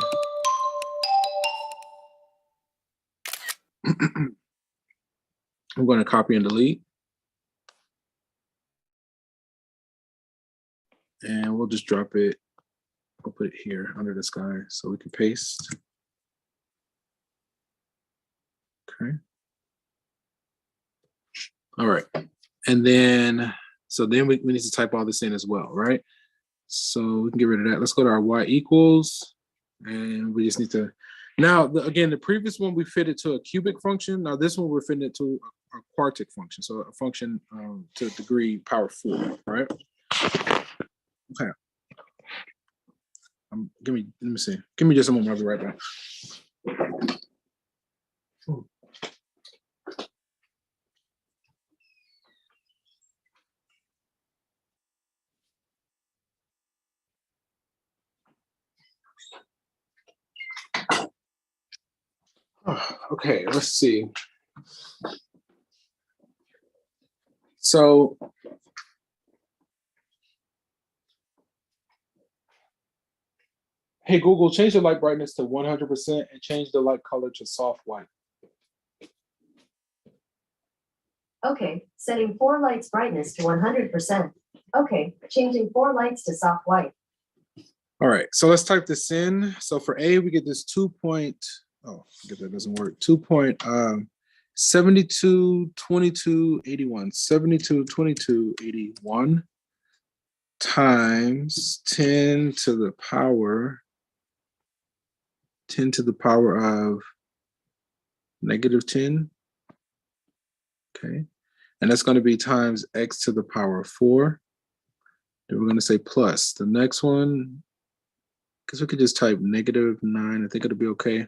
Speaker 1: I'm going to copy and delete. And we'll just drop it. We'll put it here under this guy so we can paste. Okay. All right. And then, so then we need to type all this in as well, right? So we can get rid of that. Let's go to our y equals. And we just need to, now, again, the previous one we fit it to a cubic function. Now this one we're fitting it to a quartic function. So a function to degree power 4, right? Okay. Let me see. Give me just a moment, I'll be right back. Okay, let's see. So hey, Google, change the light brightness to 100% and change the light color to soft white.
Speaker 4: Okay, setting 4 lights brightness to 100%. Okay, changing 4 lights to soft white.
Speaker 1: All right, so let's type this in. So for A, we get this 2 point, oh, forget that doesn't work. 722281, 722281 times 10 to the power of -10. Okay, and that's going to be times x to the power of 4. Then we're going to say plus. The next one, because we could just type -9. I think it'll be okay.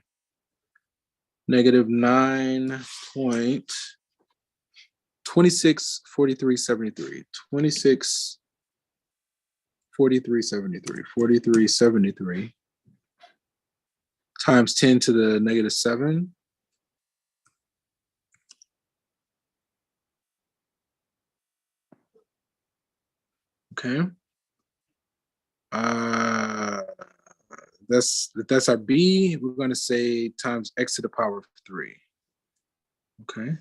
Speaker 1: -9.264373. 4373 times 10 to the -7. Okay. That's our B. We're going to say times x to the power of 3. Okay.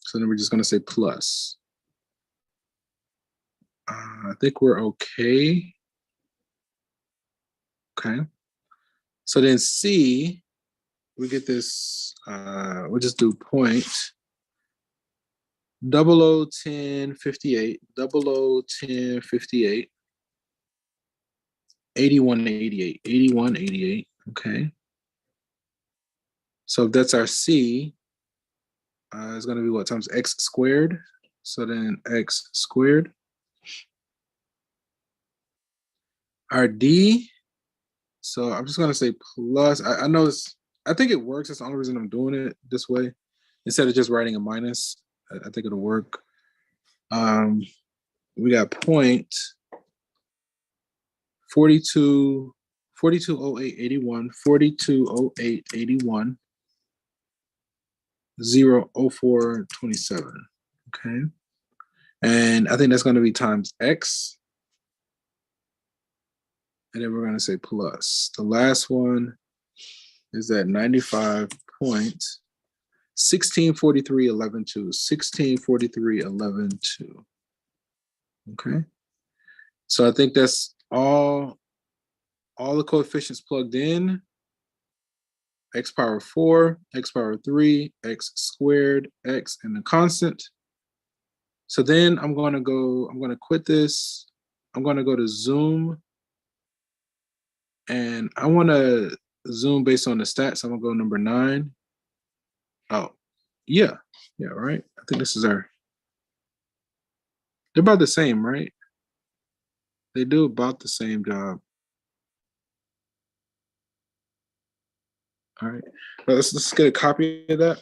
Speaker 1: So then we're just going to say plus. I think we're okay. Okay. So then C, we get this, we'll just do point 001058, 001058, 8188, 8188. Okay. So if that's our C, it's going to be what times x squared. So then x squared. Our D, so I'm just going to say plus. I know it's, I think it works. That's the only reason I'm doing it this way. Instead of just writing a minus, I think it'll work. We got point 42, 420881, 420881, 00427. Okay. And I think that's going to be times x. And then we're going to say plus. The last one is at 95.1643.11.2. 1643.11.2. Okay. So I think that's all the coefficients plugged in. X power 4, x power 3, x squared, x, and the constant. So then I'm going to quit this. I'm going to go to zoom. And I want to zoom based on the stats. I'm going to go number 9. Oh, yeah. Yeah, right. I think this is our, they're about the same, right? They do about the same job. All right. Well, let's get a copy of that.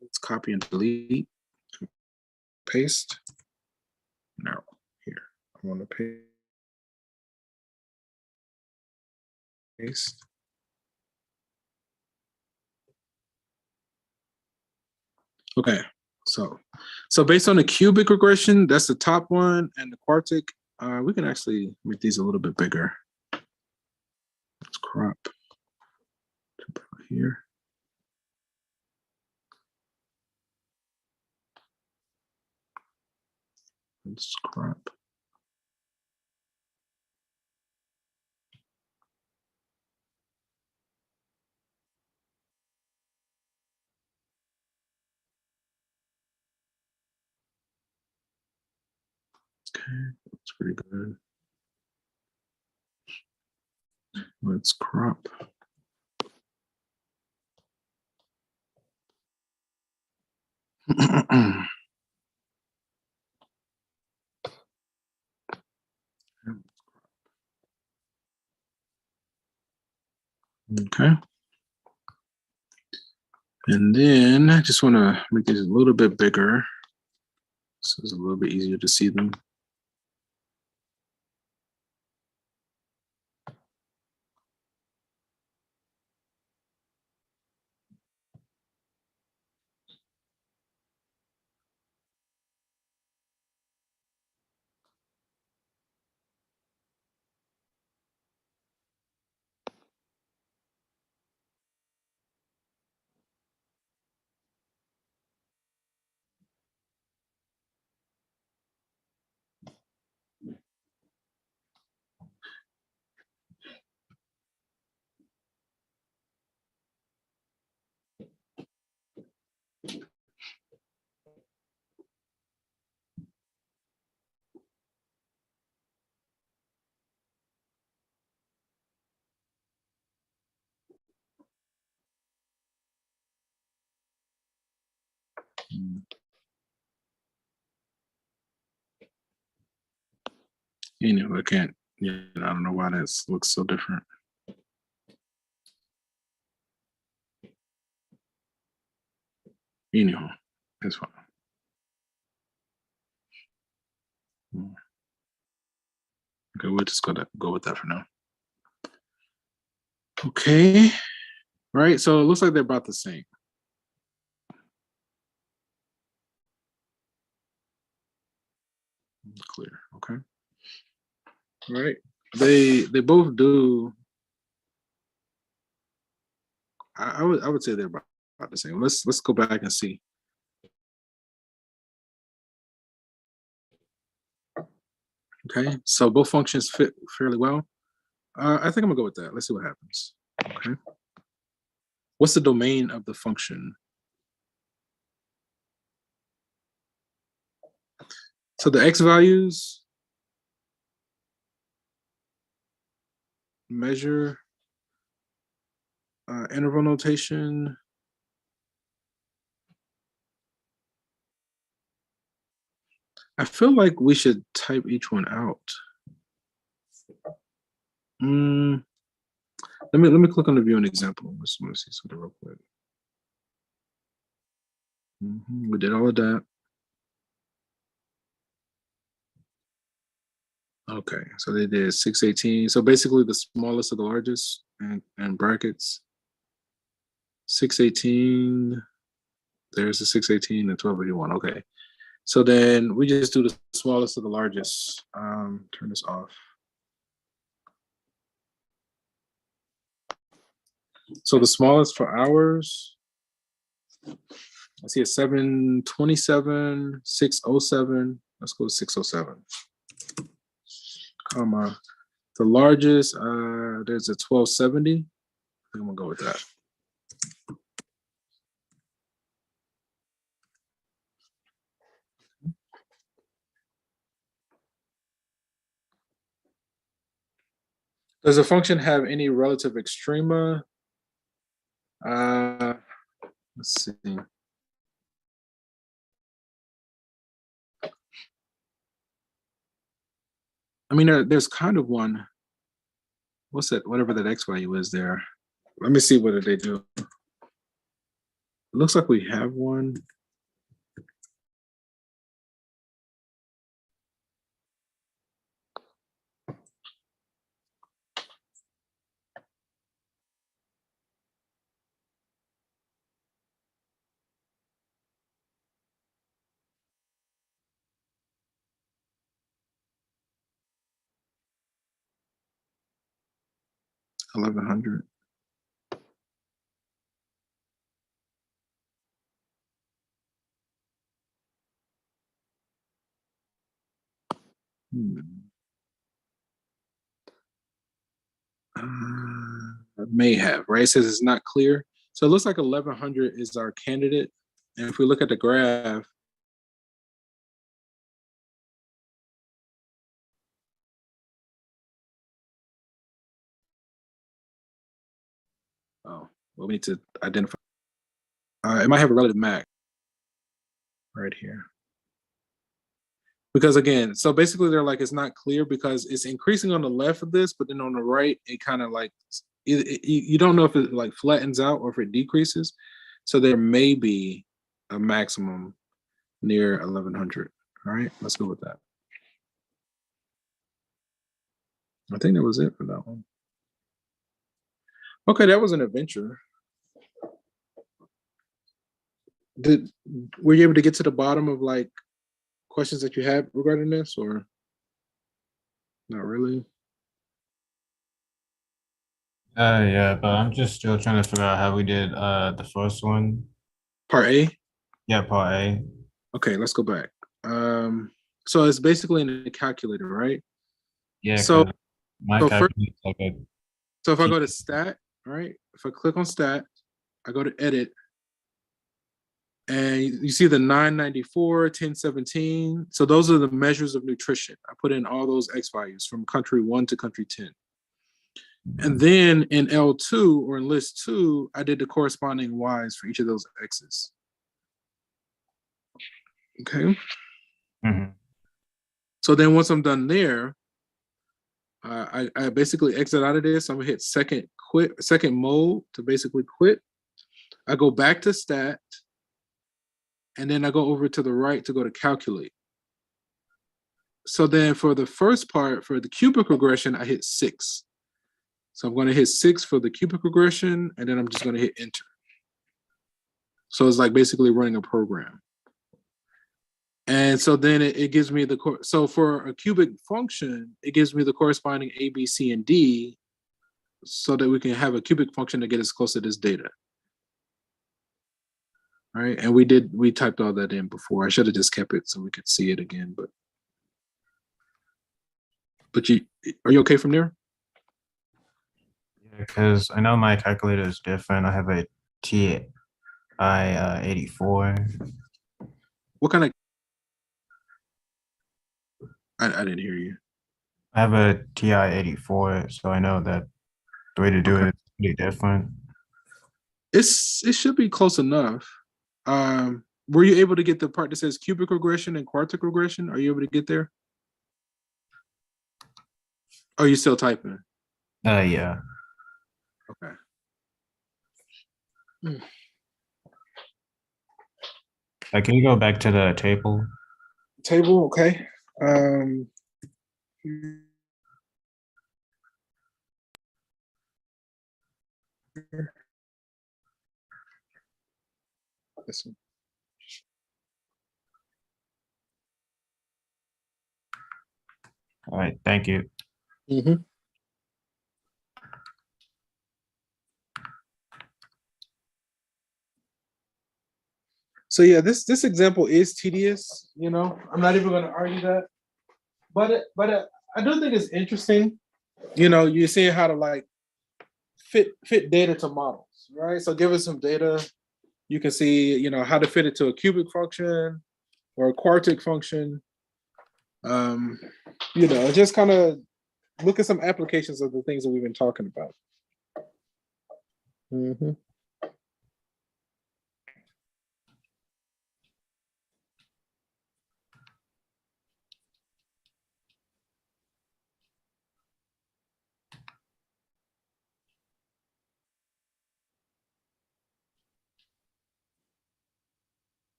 Speaker 1: Let's copy and delete. Paste. Now, here. I want to paste. Okay. So based on the cubic regression, that's the top one, and the quartic, we can actually make these a little bit bigger. Let's crop here. Let's crop. Okay, that's pretty good. Let's crop. Okay. And then I just want to make these a little bit bigger so it's a little bit easier to see them. You know, I can't, yeah, I don't know why that looks so different. Anyhow, that's fine. Okay, we'll just go with that for now. Okay, right. So it looks like they're about the same. Clear. Okay. All right. They both do. I would say they're about the same. Let's go back and see. Okay, so both functions fit fairly well. I think I'm gonna go with that. Let's see what happens. Okay. What's the domain of the function? So the x values measure interval notation. I feel like we should type each one out. Let me click on the view and example. Let's see something real quick. We did all of that. Okay, so they did 618. So basically the smallest of the largest and brackets. 618. There's a 618 and 1281. Okay. So then we just do the smallest of the largest. Turn this off. So the smallest for hours, I see a 727, 607. Let's go to 607. Comma. The largest, there's a 1270. I think I'm gonna go with that. Does a function have any relative extrema? Let's see. I mean, there's kind of one. What's that? Whatever that x value is there. Let me see what they do. It looks like we have one. $1,100. May have, right? It says it's not clear. So it looks like 1100 is our candidate. And if we look at the graph, oh, well, we need to identify. It might have a relative max right here. Because again, so basically they're like, it's not clear because it's increasing on the left of this, but then on the right, it kind of like, you don't know if it like flattens out or if it decreases. So there may be a maximum near 1100. All right, let's go with that. I think that was it for that one. Okay, that was an adventure. Were you able to get to the bottom of like questions that you had regarding this, or not really?
Speaker 3: Yeah, but I'm just still trying to figure out how we did the first one.
Speaker 1: Part A?
Speaker 3: Yeah, part A.
Speaker 1: Okay, let's go back. So it's basically in the calculator, right?
Speaker 3: Yeah,
Speaker 1: So,
Speaker 3: my
Speaker 1: so,
Speaker 3: calculator's like a
Speaker 1: so if I go to stat, right? If I click on stat, I go to edit, and you see the 994, 1017. So those are the measures of nutrition. I put in all those X values from country 1 to country 10. And then in L2 or in list 2, I did the corresponding Ys for each of those X's. Okay. So then once I'm done there, I basically exit out of this. I'm gonna hit second mode to basically quit. I go back to stat, and then I go over to the right to go to calculate. So then for the first part, for the cubic regression, I hit 6. So I'm going to hit 6 for the cubic regression, and then I'm just going to hit enter. So it's like basically running a program. And so then it gives me so for a cubic function, it gives me the corresponding A, B, C, and D so that we can have a cubic function to get us close to this data. All right, and we typed all that in before. I should have just kept it so we could see it again, but are you okay from there?
Speaker 3: Yeah, because I know my calculator is different. I have a TI 84.
Speaker 1: What kind of I didn't hear you.
Speaker 3: I have a TI 84, so I know that the way to do
Speaker 1: Okay.
Speaker 3: it is pretty different.
Speaker 1: It should be close enough. Were you able to get the part that says cubic regression and quartic regression? Are you able to get there? Are you still typing?
Speaker 3: Yeah.
Speaker 1: Okay.
Speaker 3: Can you go back to the table?
Speaker 1: Table, okay. This one.
Speaker 3: All right, thank you.
Speaker 1: Mm-hmm. So yeah, this example is tedious. You know, I'm not even going to argue that, but I do think it's interesting. You know, you're seeing how to like fit data to models, right? So give us some data. You can see, you know, how to fit it to a cubic function or a quartic function. You know, just kind of look at some applications of the things that we've been talking about. Mm-hmm.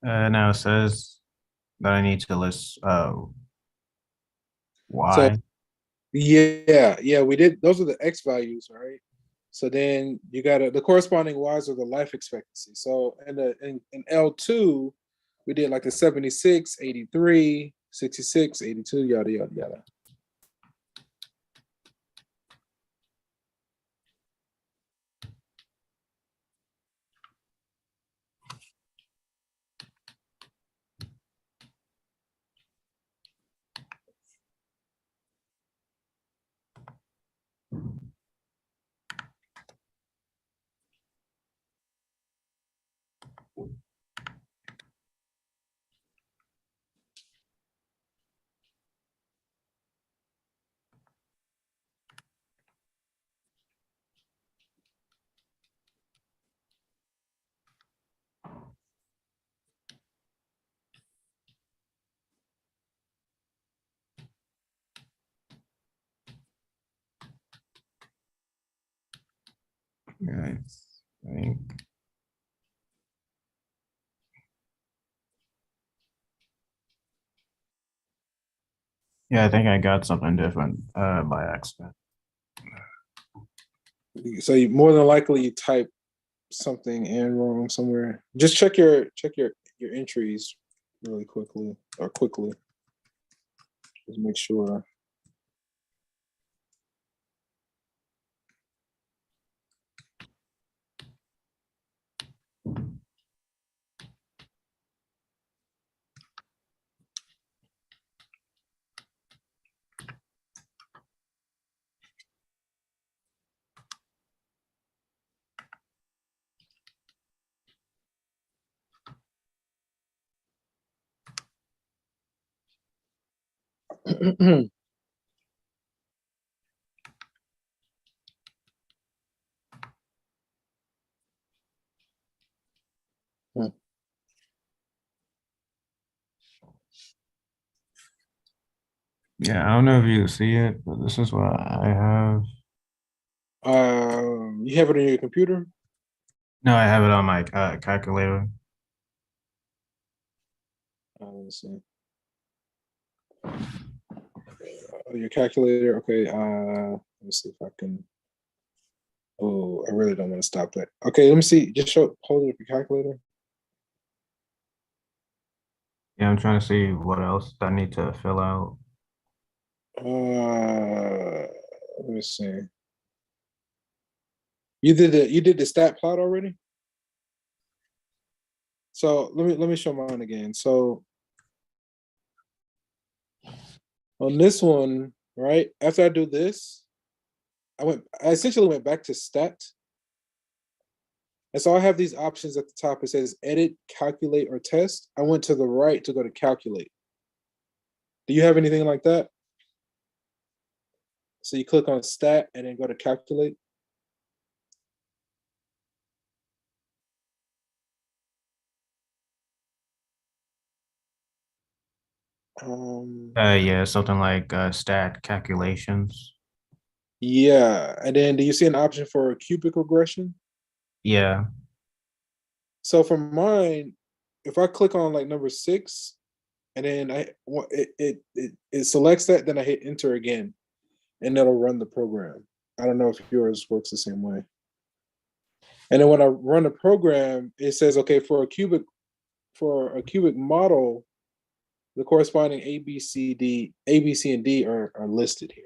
Speaker 3: Now it says that I need to list
Speaker 1: So
Speaker 3: Y.
Speaker 1: yeah, we did. Those are the X values, right? So then you got the corresponding Y's are the life expectancy. So in L2, we did like the 76, 83, 66, 82, yada yada yada.
Speaker 3: I think. Yeah, I think I got something different by accident.
Speaker 1: So more than likely you type something in wrong somewhere. Just check your entries really quickly. Just make sure.
Speaker 3: Yeah, I don't know if you can see it, but this is what I have.
Speaker 1: You have it on your computer?
Speaker 3: No, I have it on my calculator.
Speaker 1: Let me see. Your calculator. Okay. Let me see if I can. Oh, I really don't want to stop that. Okay, let me see. Just hold it up your calculator.
Speaker 3: Yeah, I'm trying to see what else I need to fill out.
Speaker 1: Let me see. You did the stat plot already? So let me show mine again. So on this one, right after I do this, I essentially went back to stat. And so I have these options at the top. It says edit, calculate, or test. I went to the right to go to calculate. Do you have anything like that? So you click on stat and then go to calculate. Um,
Speaker 3: Yeah, something like stat calculations.
Speaker 1: yeah. And then do you see an option for a cubic regression?
Speaker 3: Yeah,
Speaker 1: So for mine, if I click on like number 6 and then it selects that, then I hit enter again and that'll run the program. I don't know if yours works the same way. And then when I run the program, it says, okay, for a cubic model, the corresponding A, B, C, and D are listed here.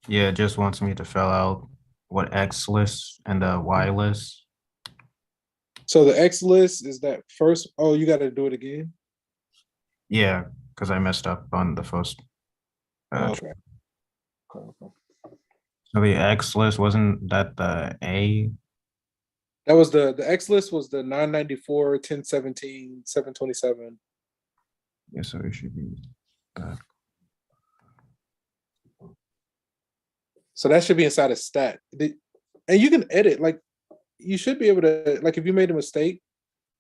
Speaker 3: yeah, it just wants me to fill out what X list and the Y list.
Speaker 1: So the X list is that first. Oh, you got to do it again.
Speaker 3: Yeah, because I messed up on the first.
Speaker 1: Oh,
Speaker 3: Uh,
Speaker 1: okay. Okay.
Speaker 3: so the X list wasn't that the A?
Speaker 1: That was the X list was the 994, 1017, 727.
Speaker 3: Yeah, so it should be that.
Speaker 1: So that should be inside a stat. And you can edit, like you should be able to, like if you made a mistake,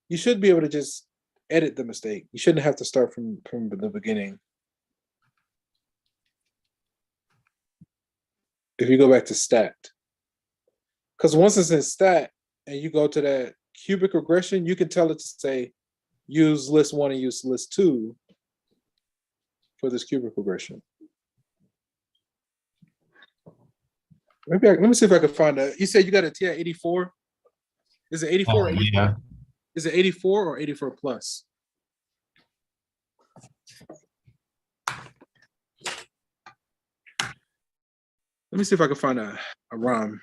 Speaker 1: you should be able to just edit the mistake. You shouldn't have to start from the beginning. If you go back to stat. Because once it's in stat and you go to that cubic regression, you can tell it to say use list 1 and use list 2 for this cubic regression. Let me see if I can find a. You said you got a TI 84. Is it 84 or 84?
Speaker 3: Yeah,
Speaker 1: Is it 84 or 84 plus? Let me see if I can find a ROM.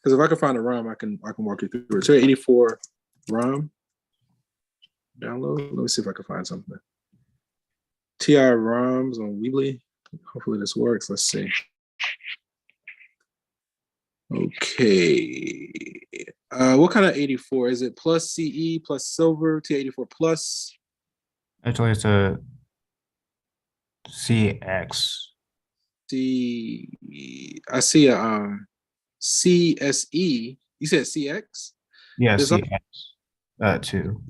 Speaker 1: Because if I can find a ROM, I can walk you through it. So 84 ROM download. Let me see if I can find something. TI ROMs on Weebly. Hopefully this works. Let's see. Okay. What kind of 84? Is it plus CE, plus silver, T84 plus?
Speaker 3: actually, it's a CX.
Speaker 1: I see a CSE. You said CX?
Speaker 3: Yeah,
Speaker 1: There's
Speaker 3: CX. Too.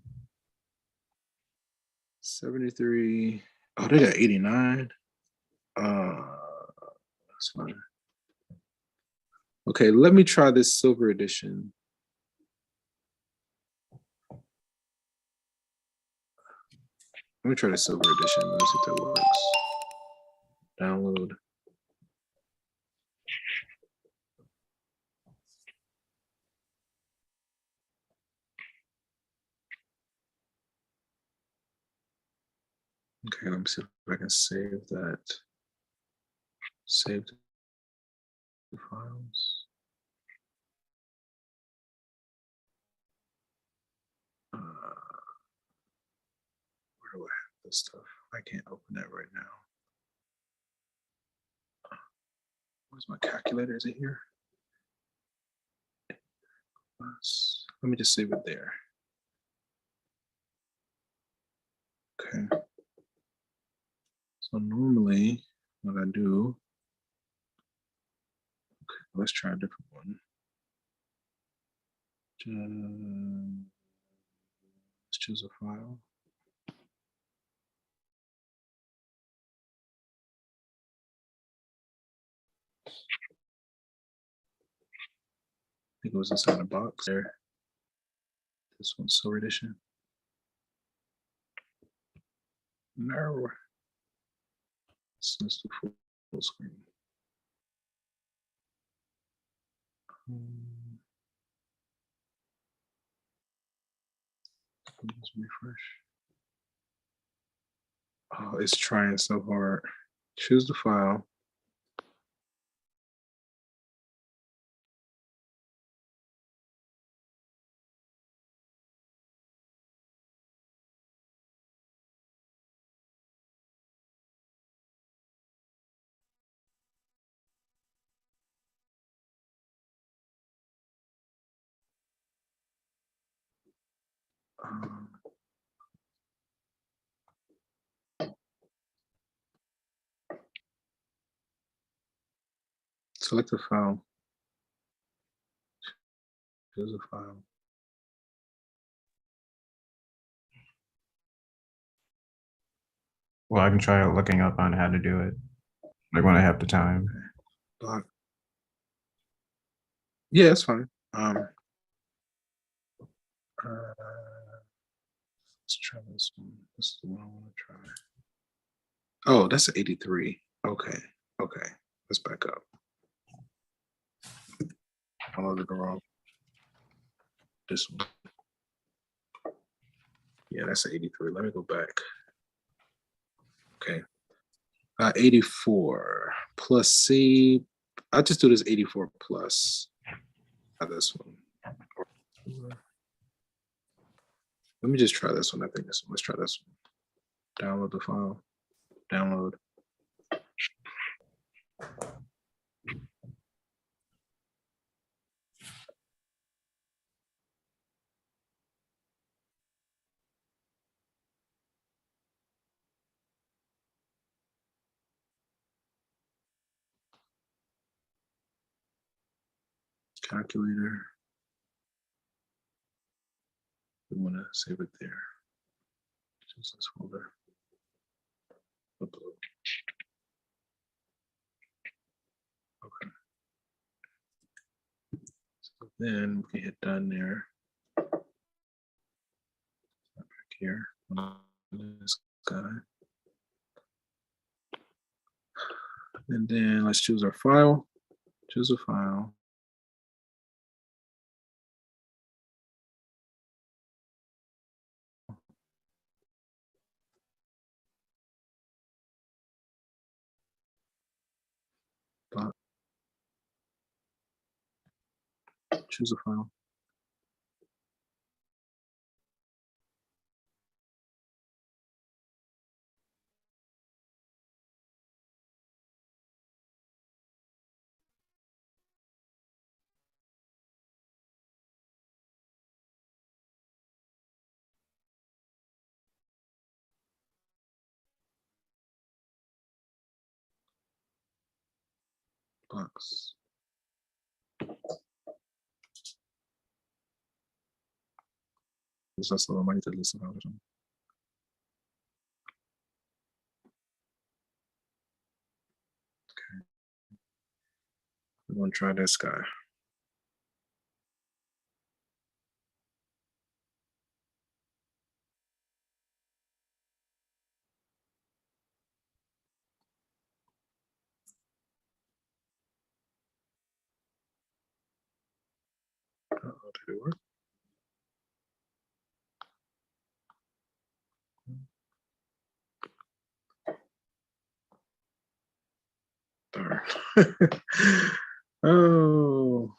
Speaker 1: 73. Oh, they got 89. That's fine. Okay, let me try this silver edition. Let me try the silver edition. Let me see if that works. Download. Okay, let me see if I can save that. Save the files. Where do I have this stuff? I can't open that right now. Where's my calculator? Is it here? Let me just save it there. Okay. So normally what I do, okay, let's try a different one. Let's choose a file. I think it was inside a box there. This one's Silver Edition. No. Let's do full screen. Let's refresh. Oh, it's trying so hard. Choose the file. Um, select the file. Choose a file.
Speaker 3: Well, I can try looking up on how to do it, like when I have the time.
Speaker 1: Block. Yeah, that's fine. Let's try this one. This is the one I want to try. Oh, that's 83. Okay. Okay. Let's back up. I loaded the wrong. This one. Yeah, that's 83. Let me go back. Okay. 84 plus C. I'll just do this 84 plus this one. Let me just try this one. I think this one. Let's try this one. Download the file. Download. Calculator. We want to save it there. Choose this folder. Upload. Okay. So then we can hit done there. Back here. This guy. And then let's choose our file. Choose a file. Choose a file. Box. Is that the money to listen out? Okay. We're going to try this guy. Did it work? Darn. Oh.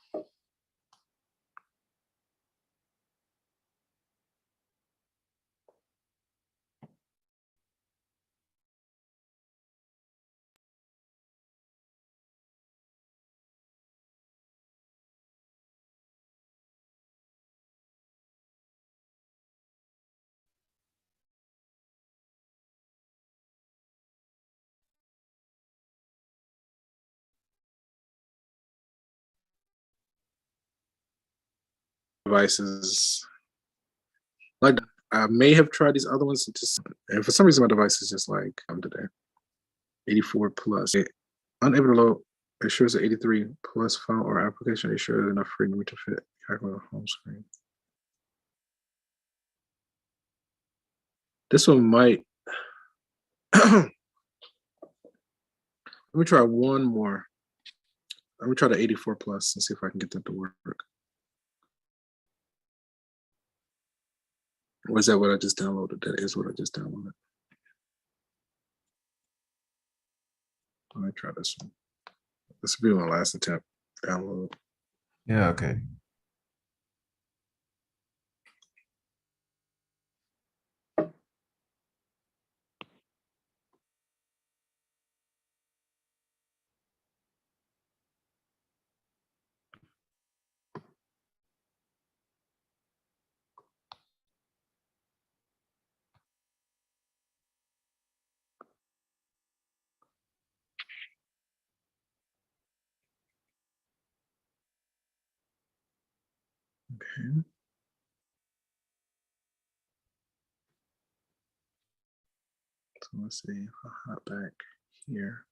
Speaker 1: Devices. Like I may have tried these other ones, and for some reason my device is just like today. 84 plus. Unable to load. It shows an 83 plus file or application. It shows enough free memory to fit calculator home screen. This one might. Let me try one more. Let me try the 84 plus and see if I can get that to work. Or is that what I just downloaded? That is what I just downloaded. Let me try this one. This will be my last attempt. Download.
Speaker 3: Yeah, okay.
Speaker 1: Okay. So let's see if I hop back here.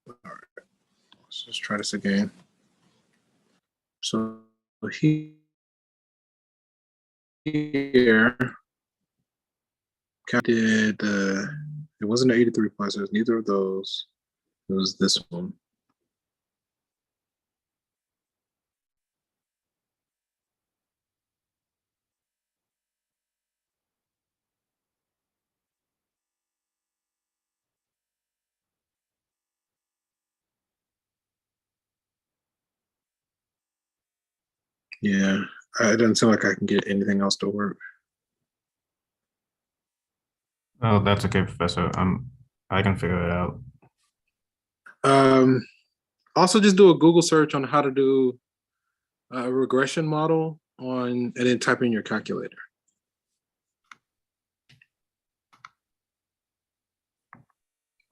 Speaker 1: All right. Let's just try this again. So here, I did it wasn't an 83 plus, it was neither of those. It was this one. Yeah, it doesn't seem like I can get anything else to work.
Speaker 3: Oh, that's okay, Professor. I can figure it out.
Speaker 1: Also, just do a Google search on how to do a regression model and then type in your calculator.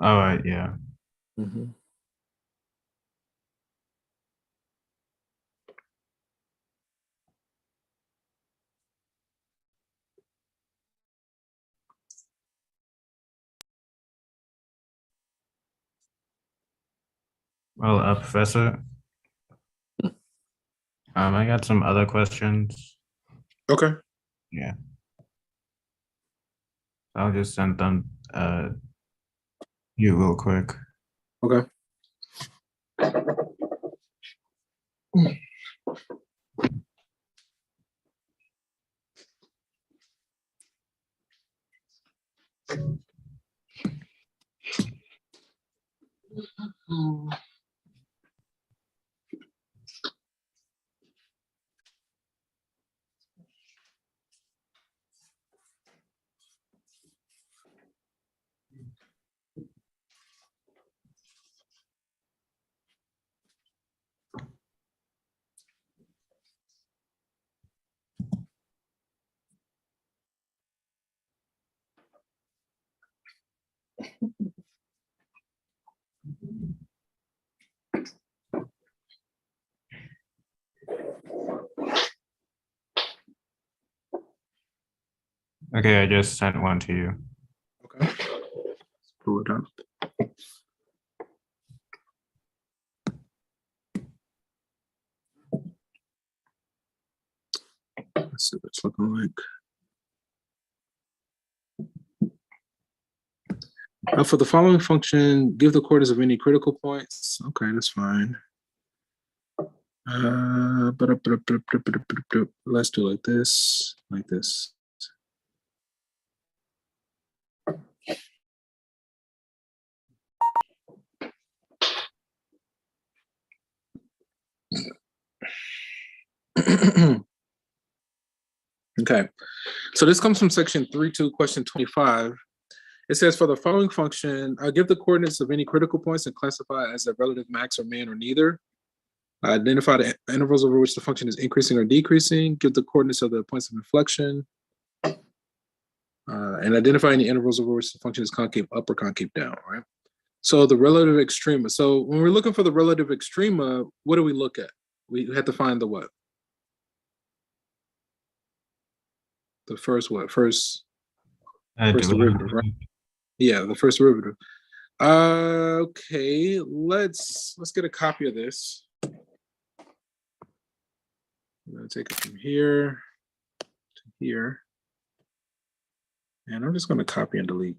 Speaker 3: All right, yeah.
Speaker 1: Mm-hmm.
Speaker 3: Well, Professor, I got some other questions.
Speaker 1: Okay.
Speaker 3: Yeah. I'll just send them you real quick.
Speaker 1: Okay.
Speaker 3: Okay, I just sent one to you.
Speaker 1: Okay. Pull it up. Let's see what it's looking like. For the following function, give the coordinates of any critical points. Okay, that's fine. Let's do like this, like this. Okay, so this comes from section 3.2, question 25. It says for the following function, give the coordinates of any critical points and classify as a relative max or min or neither. Identify the intervals over which the function is increasing or decreasing. Give the coordinates of the points of inflection. And identify any intervals over which the function is concave up or concave down, right? So the relative extrema. So when we're looking for the relative extrema, what do we look at? We have to find the what? The first what? First derivative, right? Yeah, the first derivative. Okay, let's get a copy of this. I'm gonna take it from here to here. And I'm just gonna copy and delete.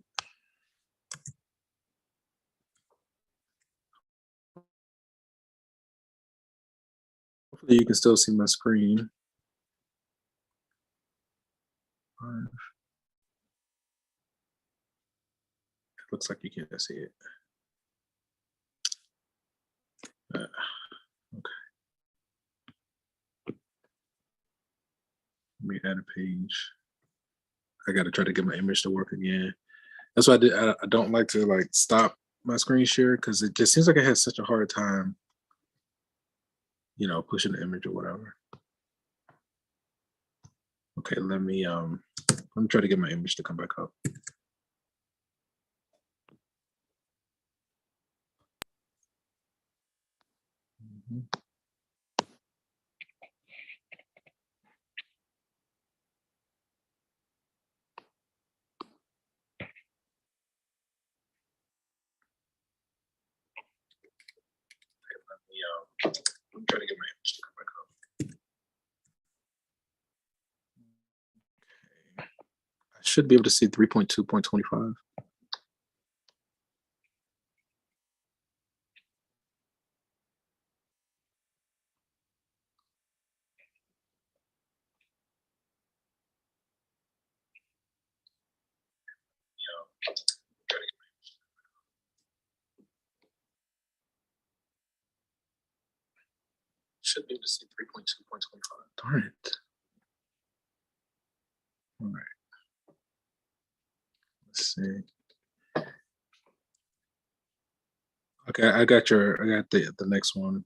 Speaker 1: Hopefully you can still see my screen. It looks like you can't see it. Okay. Let me add a page. I gotta try to get my image to work again. That's why I don't like to like stop my screen share because it just seems like I had such a hard time, you know, pushing the image or whatever. Okay, let me try to get my image to come back up. I'm trying to get my image to come back up. Okay. I should be able to see 3.2.25. Should be able to see 3.2.25. Darn it. All right. Let's see. Okay, I got the next one.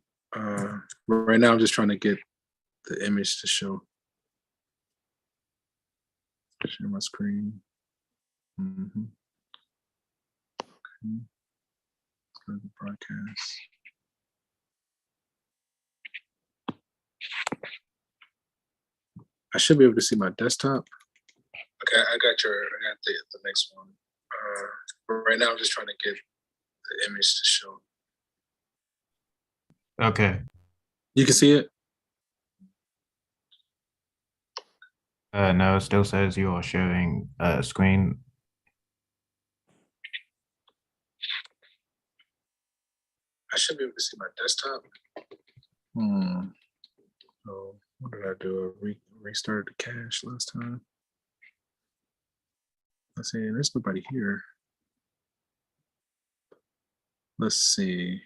Speaker 1: Right now I'm just trying to get the image to show. Share my screen. Okay. Let's go to the broadcast. I should be able to see my desktop. Okay, I got the next one. But right now I'm just trying to get the image to show.
Speaker 3: Okay.
Speaker 1: You can see it?
Speaker 3: No, it still says you are showing screen.
Speaker 1: I should be able to see my desktop. Oh, what did I do? I restarted the cache last time. Let's see, there's nobody here. Let's see.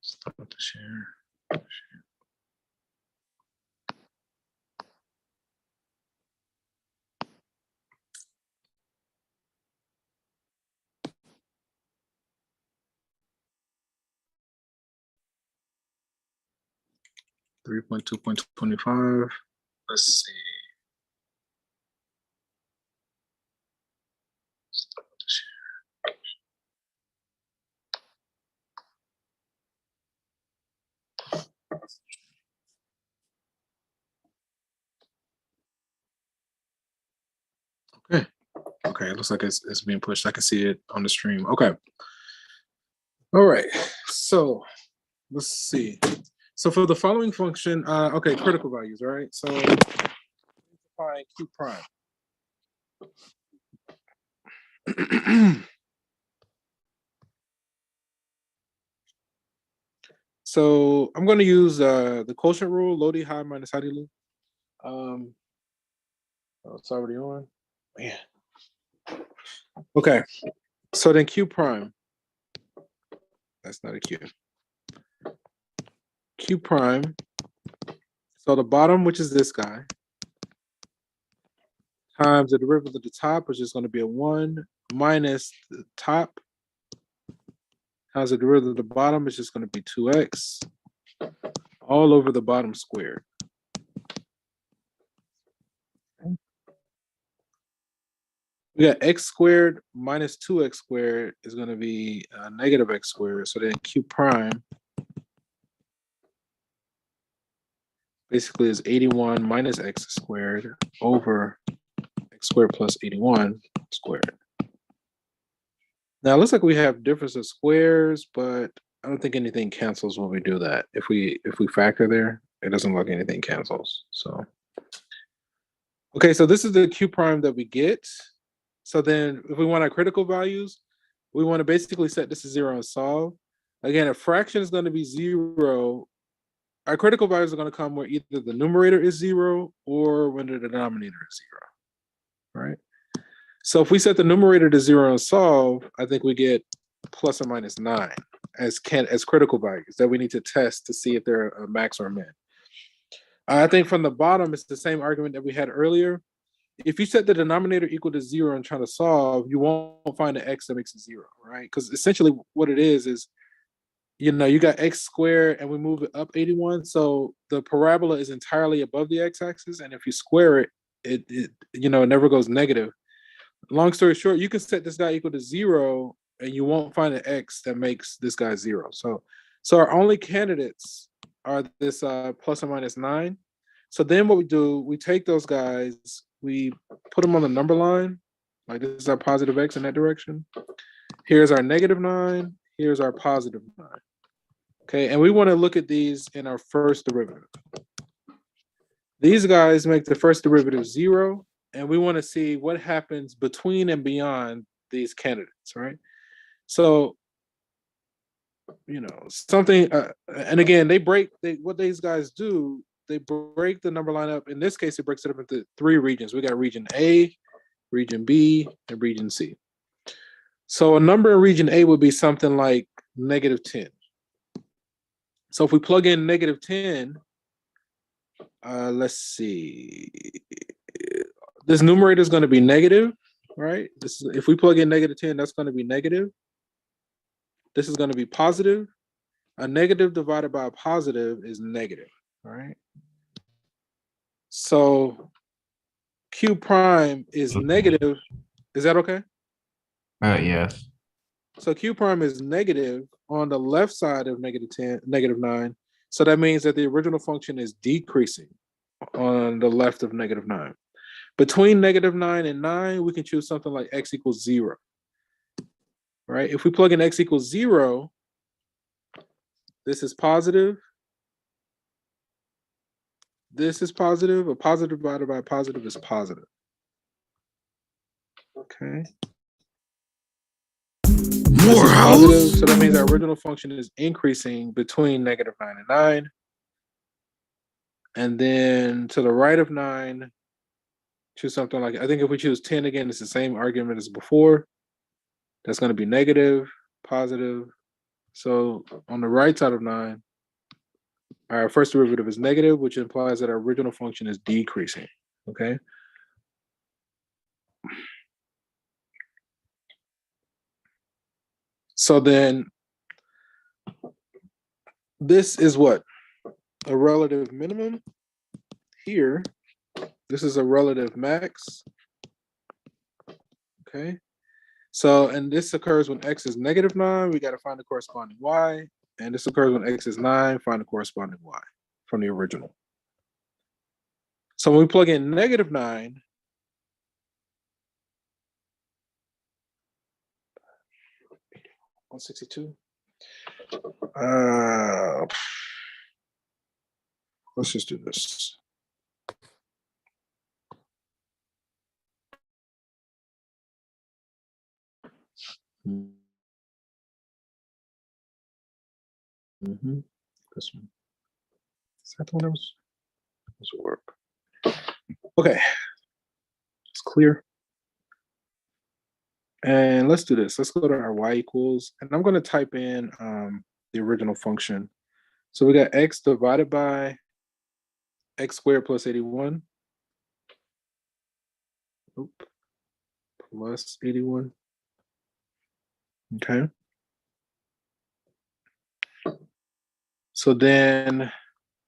Speaker 1: Stop the share. 3.2.25. Let's see. Stop the share. Okay. Okay, it looks like it's being pushed. I can see it on the stream. Okay. All right. So let's see. So for the following function, okay, critical values, right? So find Q prime. So I'm going to use the quotient rule, low D high minus high D low. Oh, it's already on. Man. Okay. So then Q prime. That's not a Q. Q prime. So the bottom, which is this guy, times the derivative of the top, which is going to be a 1, minus the top times the derivative of the bottom, which is going to be 2x, all over the bottom squared. We got x squared minus 2x squared is going to be negative x squared. So then Q prime basically is 81 minus x squared over x squared plus 81 squared. Now it looks like we have difference of squares, but I don't think anything cancels when we do that. If we factor there, it doesn't look like anything cancels. So okay, so this is the Q prime that we get. So then if we want our critical values, we want to basically set this to 0 and solve. Again, a fraction is going to be 0. Our critical values are going to come where either the numerator is 0 or when the denominator is 0, right? So if we set the numerator to 0 and solve, I think we get plus or minus 9 as critical values that we need to test to see if they're a max or a min. I think from the bottom, it's the same argument that we had earlier. If you set the denominator equal to 0 and try to solve, you won't find an x that makes it 0, right? Because essentially what it is, you know, you got x squared and we move it up 81. So the parabola is entirely above the x-axis. And if you square it, it never goes negative. Long story short, you can set this guy equal to 0 and you won't find an x that makes this guy 0. So our only candidates are this plus or minus 9. So then what we do, we take those guys, we put them on the number line, like this is our positive x in that direction. Here's our negative 9, here's our positive 9. Okay, and we want to look at these in our first derivative. These guys make the first derivative 0, and we want to see what happens between and beyond these candidates, right? So, you know, something, and again, what these guys do, they break the number line up. In this case, it breaks it up into 3 regions. We got region A, region B, and region C. So a number in region A would be something like negative 10. So if we plug in negative 10, let's see. This numerator is going to be negative, right? If we plug in negative 10, that's going to be negative. This is going to be positive. A negative divided by a positive is negative, right? So Q prime is negative. Is that okay?
Speaker 3: Yes.
Speaker 1: So Q prime is negative on the left side of negative 9. So that means that the original function is decreasing on the left of negative 9. Between negative 9 and 9, we can choose something like x equals 0. Right? If we plug in x equals 0, this is positive. This is positive. A positive divided by a positive is positive. Okay. This is positive, so that means our original function is increasing between negative 9 and 9. And then to the right of 9, choose something like, I think if we choose 10 again, it's the same argument as before. That's going to be negative, positive. So on the right side of 9, our first derivative is negative, which implies that our original function is decreasing, okay? So then this is what? A relative minimum. Here, this is a relative max, okay? So, and this occurs when x is negative 9, we got to find the corresponding y. And this occurs when x is 9, find the corresponding y from the original. So when we plug in negative 9, $162. let's just do this. This one. Is that the one that was? This will work. Okay. It's clear. And let's do this. Let's go to our y equals, and I'm going to type in the original function. So we got x divided by x squared plus 81. Oop. Plus 81. Okay. So then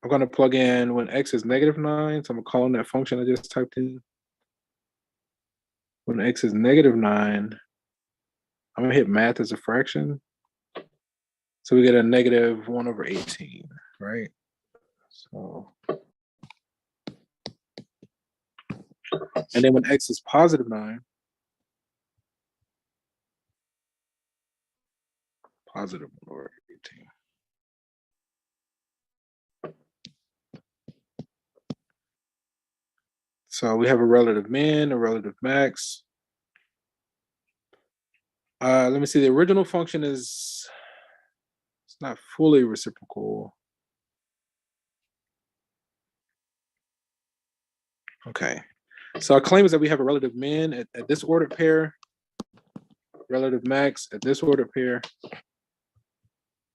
Speaker 1: I'm going to plug in when x is -9. So I'm going to call in that function I just typed in. When x is -9, I'm going to hit math as a fraction. So we get a -1/18, right? So, and then when x is +9, +1/18. So we have a relative min, a relative max. Let me see, the original function is, it's not fully reciprocal. Okay, so our claim is that we have a relative min at this ordered pair, relative max at this ordered pair.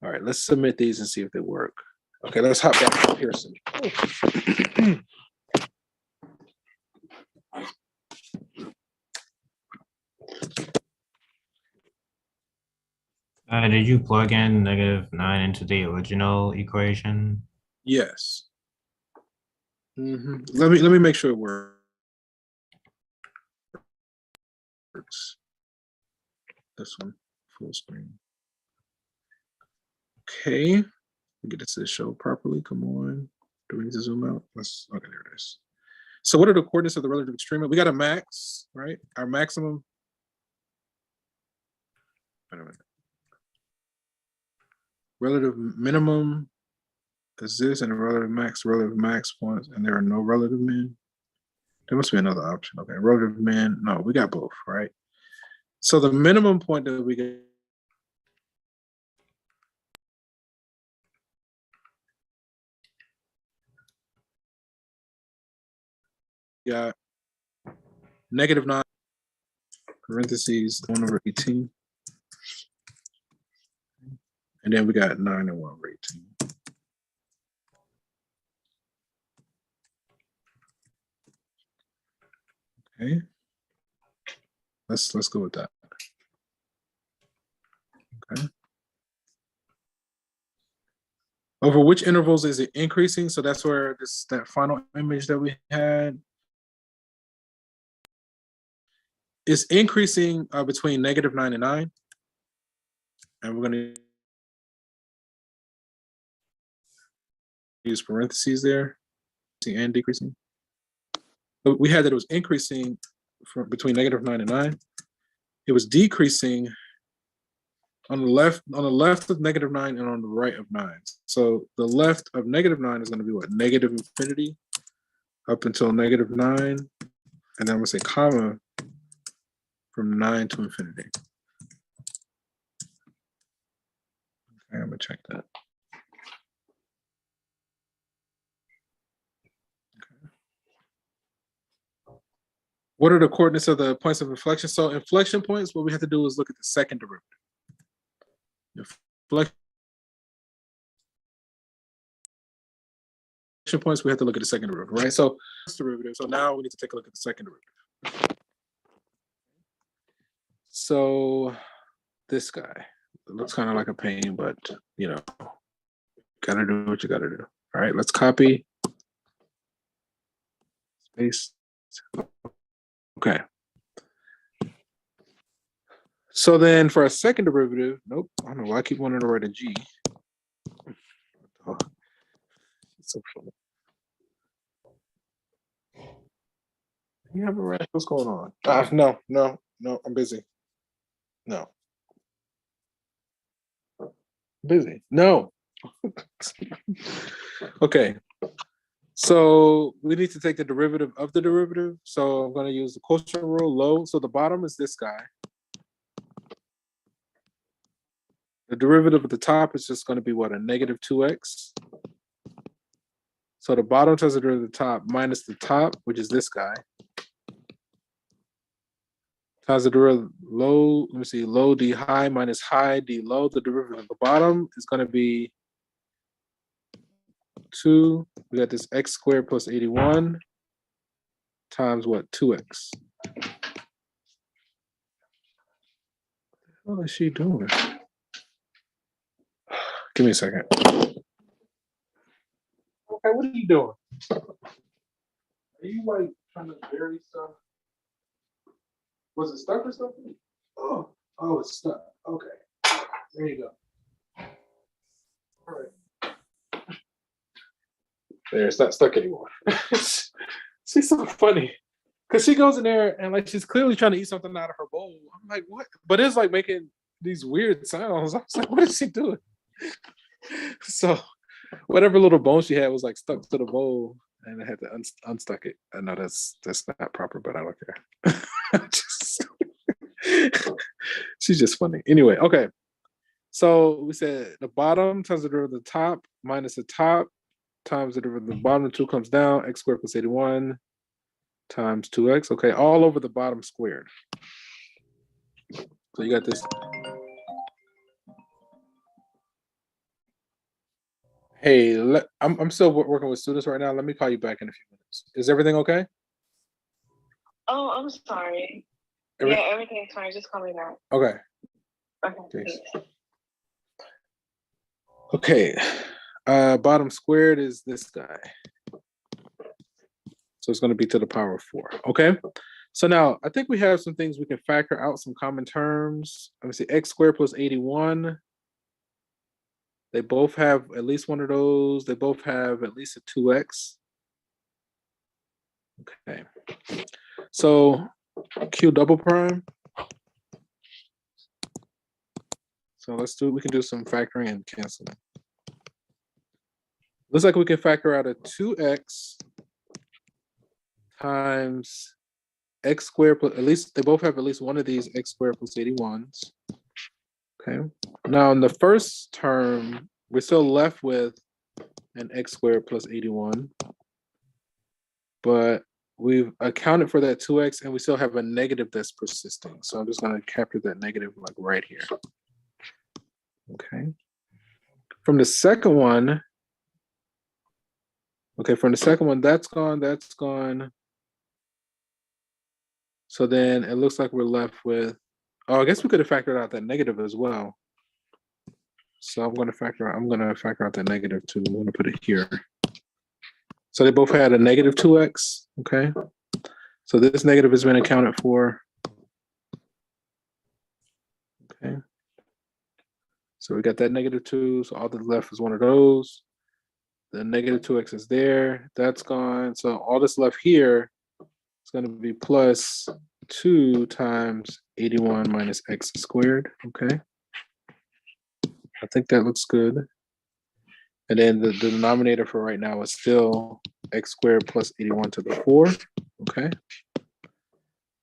Speaker 1: All right, let's submit these and see if they work. Okay, let's hop back to Pearson.
Speaker 3: Did you plug in -9 into the original equation?
Speaker 1: Yes. Let me make sure it works. This one, full screen. Okay, get this to show properly. Come on. Do we need to zoom out? Okay, there it is. So what are the coordinates of the relative extreme? We got a max, right? Our maximum. Wait a minute. Relative minimum is this, and the relative max points, and there are no relative min. There must be another option. Okay, relative min. No, we got both, right? So the minimum point that we get. Got -9 parentheses 1/18, and then we got 9 and 1/18. Okay, let's go with that. Okay. Over which intervals is it increasing? So that's where that final image that we had is increasing between -9 and 9. And we're going to use parentheses there, and decreasing. But we had that it was increasing from between -9 and 9. It was decreasing on the left of -9 and on the right of 9. So the left of -9 is going to be what? -infinity up until -9. And then I'm going to say comma from 9 to infinity. Okay, I'm going to check that. What are the coordinates of the points of inflection? So inflection points, what we have to do is look at the second derivative. Inflection points, we have to look at the second derivative, right? So derivative. So now we need to take a look at the second derivative. So this guy, it looks kind of like a pain, but you know, gotta do what you gotta do. All right, let's copy. Paste. Okay. So then for a second derivative, nope, I don't know why I keep wanting to write a G. Oh, it's so funny. You have a rash? What's going on? No, I'm busy. No. Busy. No. Okay. So we need to take the derivative of the derivative. So I'm going to use the quotient rule, low. So the bottom is this guy. The derivative at the top is just going to be what, a negative 2x. So the bottom times the derivative of the top minus the top, which is this guy, times the derivative low, let me see, low d high minus high d low. The derivative of the bottom is going to be 2. We got this x squared plus 81 times what, 2x. What is she doing? Give me a second. Okay, what are you doing? Are you like trying to bury stuff? Was it stuck or something? Oh, it's stuck. Okay, there you go. All right. There, it's not stuck anymore. She's so funny. Because she goes in there and like she's clearly trying to eat something out of her bowl. I'm like, what? But it's like making these weird sounds. I was like, what is she doing? So whatever little bone she had was like stuck to the bowl, and I had to unstuck it. I know that's not proper, but I don't care. She's just funny. Anyway, okay. So we said the bottom times the derivative of the top minus the top times the derivative of the bottom. 2 comes down. X squared plus 81 times 2x. Okay, all over the bottom squared. So you got this. Hey, I'm still working with students right now. Let me call you back in a few minutes. Is everything okay?
Speaker 5: Oh, I'm sorry. Yeah, everything's fine. Just call me back.
Speaker 1: Okay.
Speaker 5: Okay.
Speaker 1: Okay. Bottom squared is this guy. So it's going to be to the power of 4. Okay. So now I think we have some things we can factor out, some common terms. Let me see, x squared plus 81. They both have at least one of those. They both have at least a 2x. Okay. So Q double prime. So we can do some factoring and canceling. Looks like we can factor out a 2x times x squared plus, at least they both have at least one of these x squared plus 81s. Okay. Now in the first term, we're still left with an x squared plus 81, but we've accounted for that 2x and we still have a negative that's persisting. So I'm just going to capture that negative like right here. Okay. From the second one, that's gone. So then it looks like we're left with, I guess we could have factored out that negative as well. So I'm going to factor out that negative too. I'm going to put it here. So they both had a negative 2x, okay? So this negative has been accounted for. Okay. So we got that negative 2, so all that's left is one of those. The negative 2x is there, that's gone. So all that's left here is going to be plus 2 times 81 minus x squared, okay? I think that looks good. And then the denominator for right now is still x squared plus 81 to the 4, okay?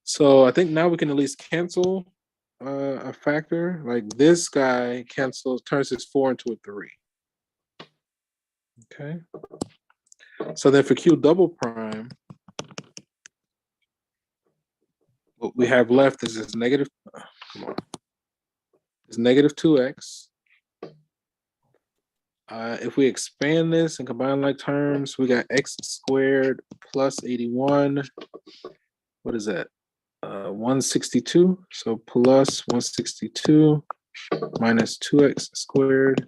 Speaker 1: So I think now we can at least cancel a factor. Like this guy turns his 4 into a 3. Okay. So then for Q double prime, what we have left is this negative, is negative 2x. If we expand this and combine like terms, we got x squared plus 81. What is that? 162. So plus 162 minus 2x squared.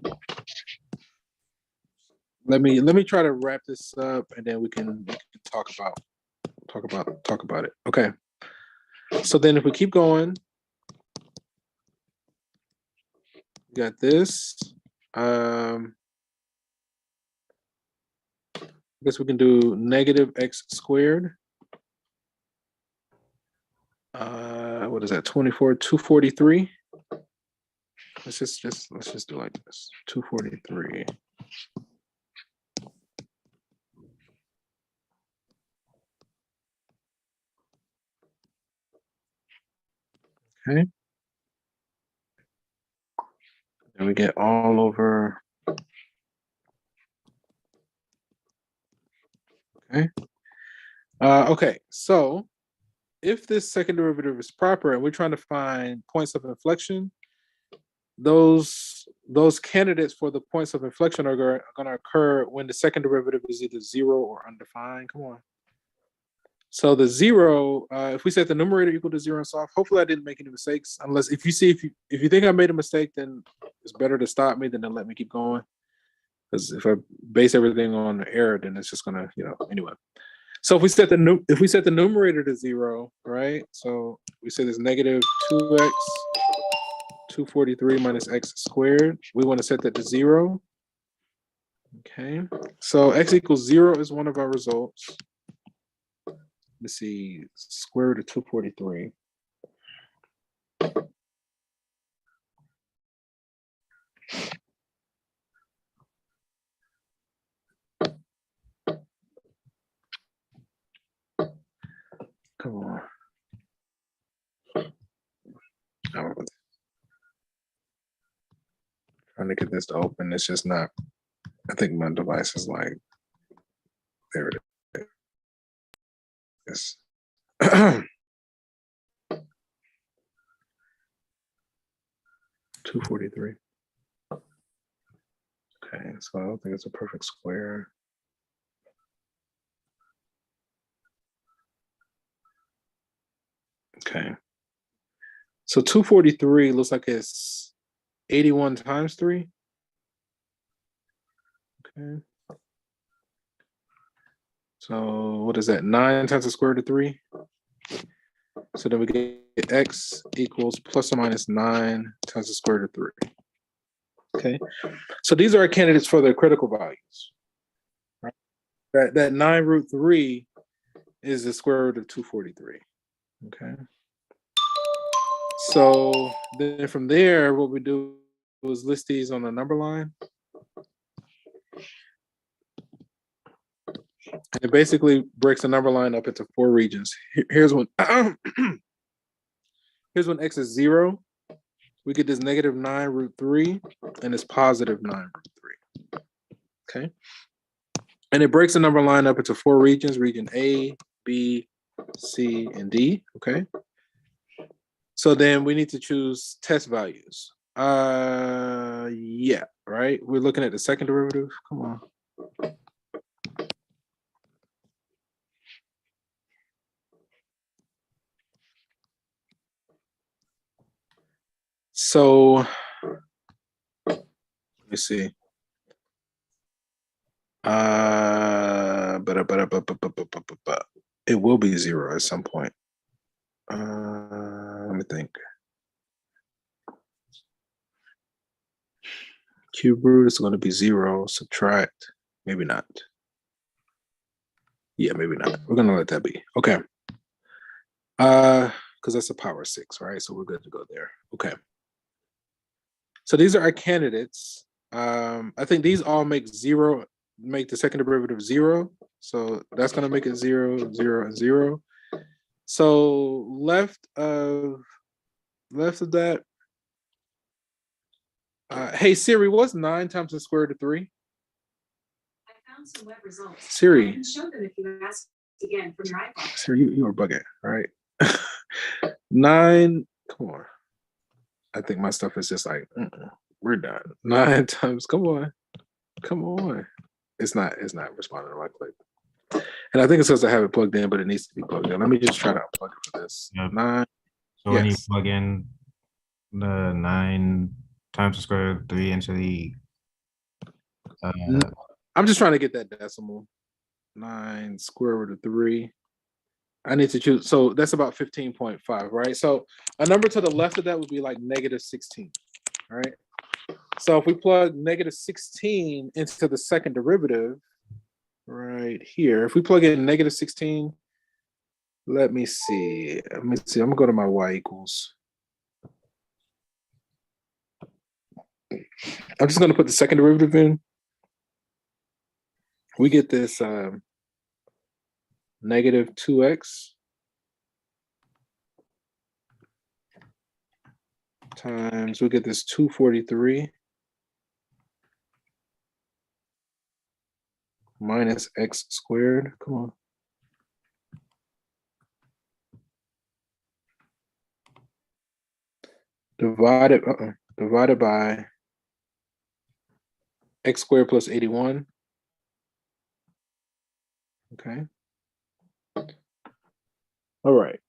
Speaker 1: Let me try to wrap this up and then we can talk about it. Okay. So then if we keep going, we got this. I guess we can do negative x squared. What is that? 243. Let's just do like this. 243. Okay. And we get all over. Okay. Okay, so if this second derivative is proper and we're trying to find points of inflection, those candidates for the points of inflection are going to occur when the second derivative is either 0 or undefined. Come on. So the 0, if we set the numerator equal to 0 and solve, hopefully I didn't make any mistakes. Unless if you think I made a mistake, then it's better to stop me than to let me keep going. Because if I base everything on the error, then it's just gonna, anyway. So if we set the numerator to 0, right? So we say there's negative 2x 243 minus x squared. We want to set that to 0. Okay. So x equals 0 is one of our results. Let's see, square root of 243. Come on. Trying to get this to open. It's just not. I think my device is like, there it is. 243. Okay, so I don't think it's a perfect square. Okay. So 243 looks like it's 81 times 3. Okay. So what is that? 9 times the square root of 3. So then we get x equals plus or minus 9 times the square root of 3. Okay. So these are our candidates for the critical values. Right? That 9 root 3 is the square root of 243. Okay. So then from there, what we do is list these on the number line. And it basically breaks the number line up into 4 regions. Here's when here's when x is 0. We get this negative 9 root 3 and this positive 9 root 3. Okay. And it breaks the number line up into 4 regions, region A, B, C, and D. Okay. So then we need to choose test values. Yeah, right. We're looking at the second derivative. Come on. So let me see. It will be 0 at some point. Let me think. Cube root is going to be 0. Subtract. Maybe not. Yeah, maybe not. We're going to let that be. Okay. Because that's a power 6, right? So we're good to go there. Okay. So these are our candidates. I think these all make the second derivative 0. So that's going to make it 0, 0, and 0. So left of that. Hey Siri, what's 9 times the square root of 3?
Speaker 6: I found some web results.
Speaker 1: Siri.
Speaker 6: I can show them if you ask again from your iPhone.
Speaker 1: Siri, you are bugging, all right? 9. Come on. I think my stuff is just like, we're done. 9 times. Come on. It's not responding to my click. And I think it's because I have it plugged in, but it needs to be plugged in. Let me just try to unplug it for this.
Speaker 3: Yep.
Speaker 1: 9.
Speaker 3: So when you plug in the 9 times the square root of 3 into the
Speaker 1: I'm just trying to get that decimal. 9 square root of 3. I need to choose. So that's about 15.5, right? So a number to the left of that would be like negative 16, all right? So if we plug negative 16 into the second derivative right here, if we plug in negative 16, let me see. I'm gonna go to my y equals. I'm just gonna put the second derivative in. We get this negative 2x times, we get this 243 minus x squared. Come on. Divided by x squared plus 81. Okay. All right.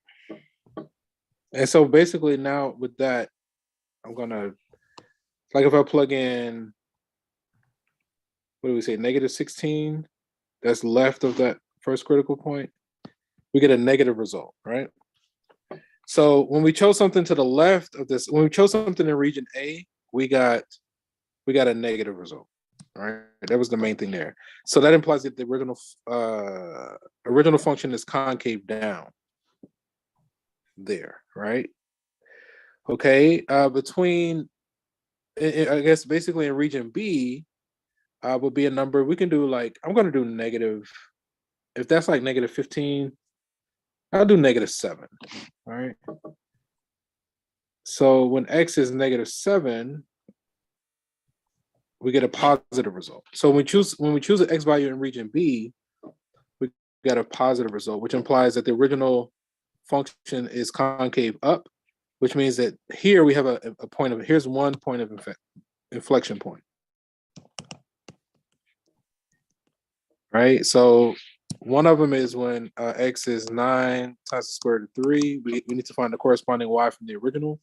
Speaker 1: And so basically now with that, I'm gonna, like if I plug in, what do we say, negative 16, that's left of that first critical point, we get a negative result, right? So when we chose something to the left of this, when we chose something in region A, we got a negative result, right? That was the main thing there. So that implies that the original function is concave down there, right? Okay, between, I guess basically in region B would be a number we can do, like, I'm going to do negative, if that's like negative 15, I'll do negative 7, all right? So when x is negative 7, we get a positive result. So when we choose an x value in region B, we get a positive result, which implies that the original function is concave up, which means that here we have a point of, here's one point of inflection point. Right, so one of them is when x is 9 times the square root of 3. We need to find the corresponding y from the original.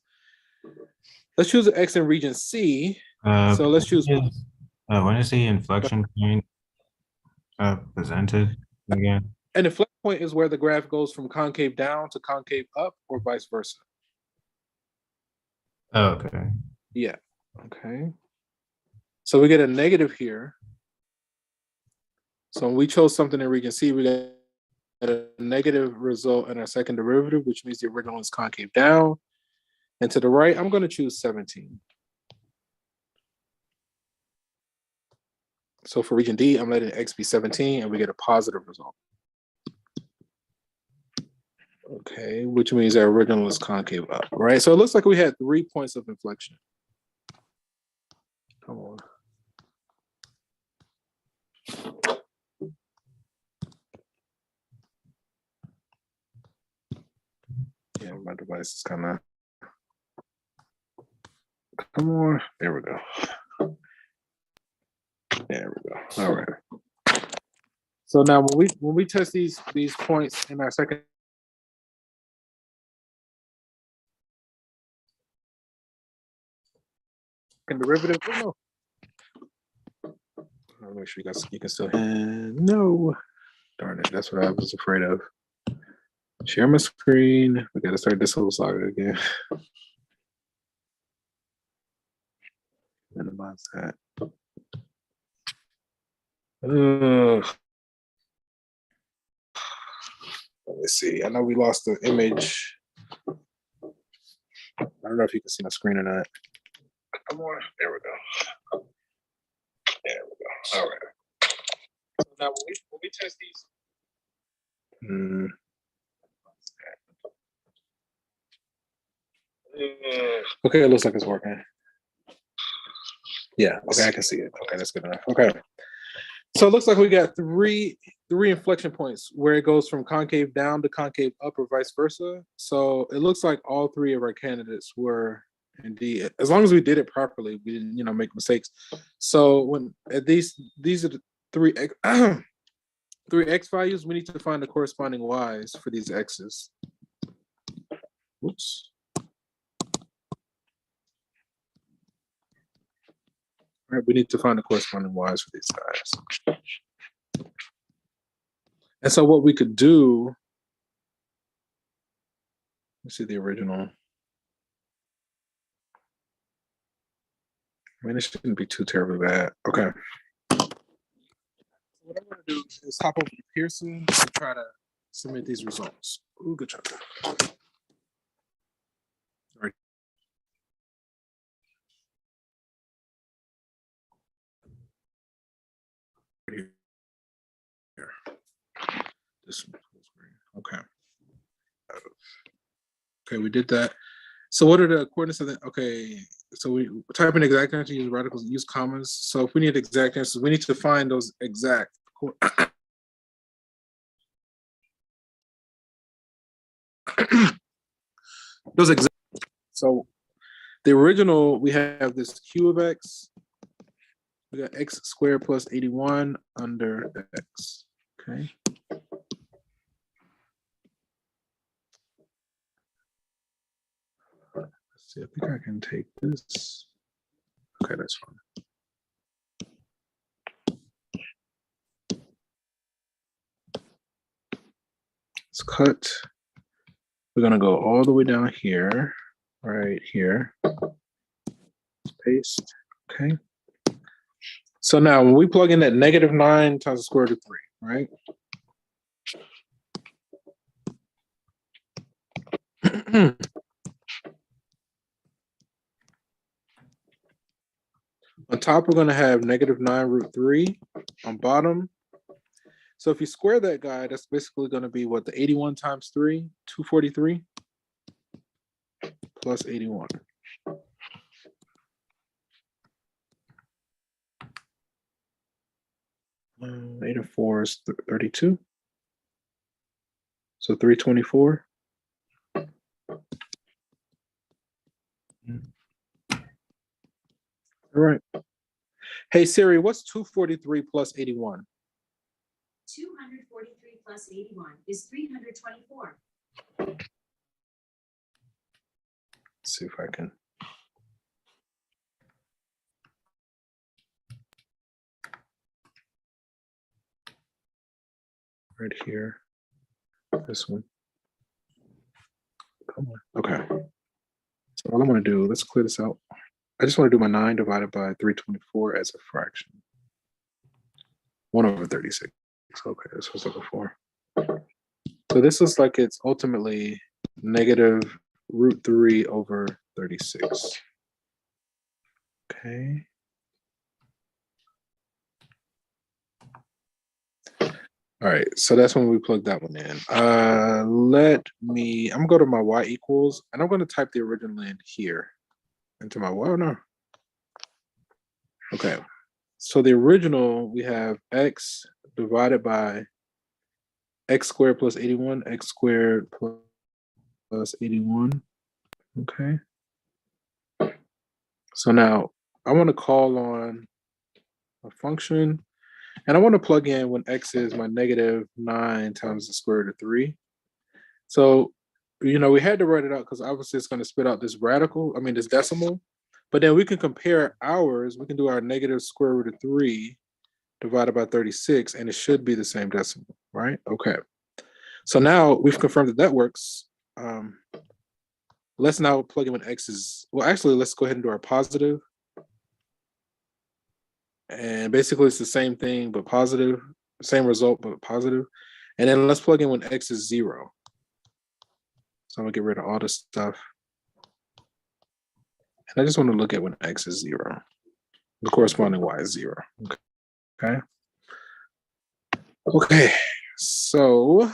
Speaker 1: Let's choose an x in region C. So let's choose.
Speaker 3: When is the inflection point presented again?
Speaker 1: An inflection point is where the graph goes from concave down to concave up, or vice versa.
Speaker 3: Oh, okay.
Speaker 1: Yeah. Okay. So we get a negative here. So when we chose something in region C, we got a negative result in our second derivative, which means the original is concave down. And to the right, I'm going to choose 17. So for region D, I'm letting x be 17, and we get a positive result. Okay, which means our original is concave up, right? So it looks like we had 3 points of inflection. Come on. Yeah, my device is kind of, come on, there we go. There we go. All right. So now when we test these points in our second derivative, oh, no. I'll make sure you can still, no, darn it, that's what I was afraid of. Share my screen. We got to start this whole saga again. Minimize that. Let me see. I know we lost the image. I don't know if you can see my screen or not. Come on. There we go. There we go. All right. So now when we test these. Okay, it looks like it's working. Yeah, okay, I can see it. Okay, that's good enough. Okay. So it looks like we got three inflection points where it goes from concave down to concave up, or vice versa. So it looks like all 3 of our candidates were indeed, as long as we did it properly, we didn't, make mistakes. So when these are the 3 x values, we need to find the corresponding y's for these x's. Oops. All right, we need to find the corresponding y's for these guys. And so what we could do, let's see the original. I mean, it shouldn't be too terribly bad. Okay. What I'm going to do is hop over to Pearson and try to submit these results. Ooh, good job. All right. Here. This full screen. Okay. Okay, we did that. So what are the coordinates of that? Okay, so we type in exact answer, use radicals, use commas. So if we need exact answers, we need to find those exact. Those exact. So the original, we have this q of x. We got x squared plus 81 under x. Okay. Let's see, I think I can take this. Okay, that's fine. Let's cut. We're gonna go all the way down here, right here. Let's paste. Okay. So now when we plug in that -9 times the square root of 3, right? On top, we're gonna have -9 root 3 on bottom. So if you square that guy, that's basically gonna be what, the 81 times 3, 243 plus 81. Eight and 4 is 32. So 324. All right. Hey Siri, what's 243 plus 81?
Speaker 6: 243 plus 81 is 324.
Speaker 1: Let's see if I can. Right here. This one. Come on. Okay. So all I'm going to do, let's clear this out. I just want to do my 9 divided by 324 as a fraction. 1/36. Okay, this was like a 4. So this is like it's ultimately -√3/36. Okay. All right, so that's when we plug that one in. I'm gonna go to my y equals, and I'm gonna type the original in here into my y. No. Okay, so the original, we have x divided by x squared plus 81, x squared plus 81. Okay. So now I want to call on a function, and I want to plug in when x is my -9 times the square root of 3. So, we had to write it out because obviously it's going to spit out this this decimal, but then we can compare ours. We can do our -√3 divided by 36, and it should be the same decimal, right? Okay. So now we've confirmed that that works. Let's now plug in when x is, well, actually, let's go ahead and do our positive. And basically it's the same thing, but positive, same result, but positive. And then let's plug in when x is 0. So I'm gonna get rid of all this stuff. And I just want to look at when x is 0. The corresponding y is 0. Okay. Okay. So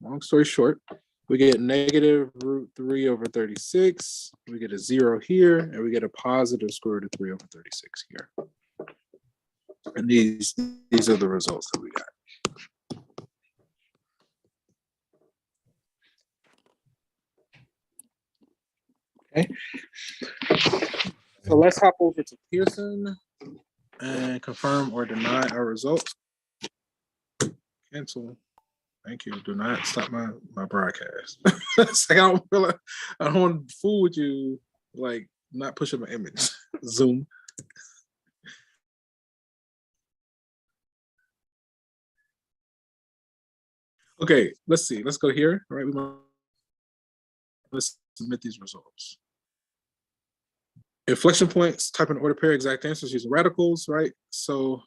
Speaker 1: long story short, we get -√3/36. We get a 0 here, and we get a positive square root of 3/36 here. And these are the results that we got. Okay. So let's hop over to Pearson and confirm or deny our results. Cancel. Thank you. Do not stop my broadcast. It's like I don't want to fool with you, like not pushing my image. Zoom. Okay, let's see. Let's go here. All right, let's submit these results. Inflection points, type in order pair, exact answers using radicals, right? So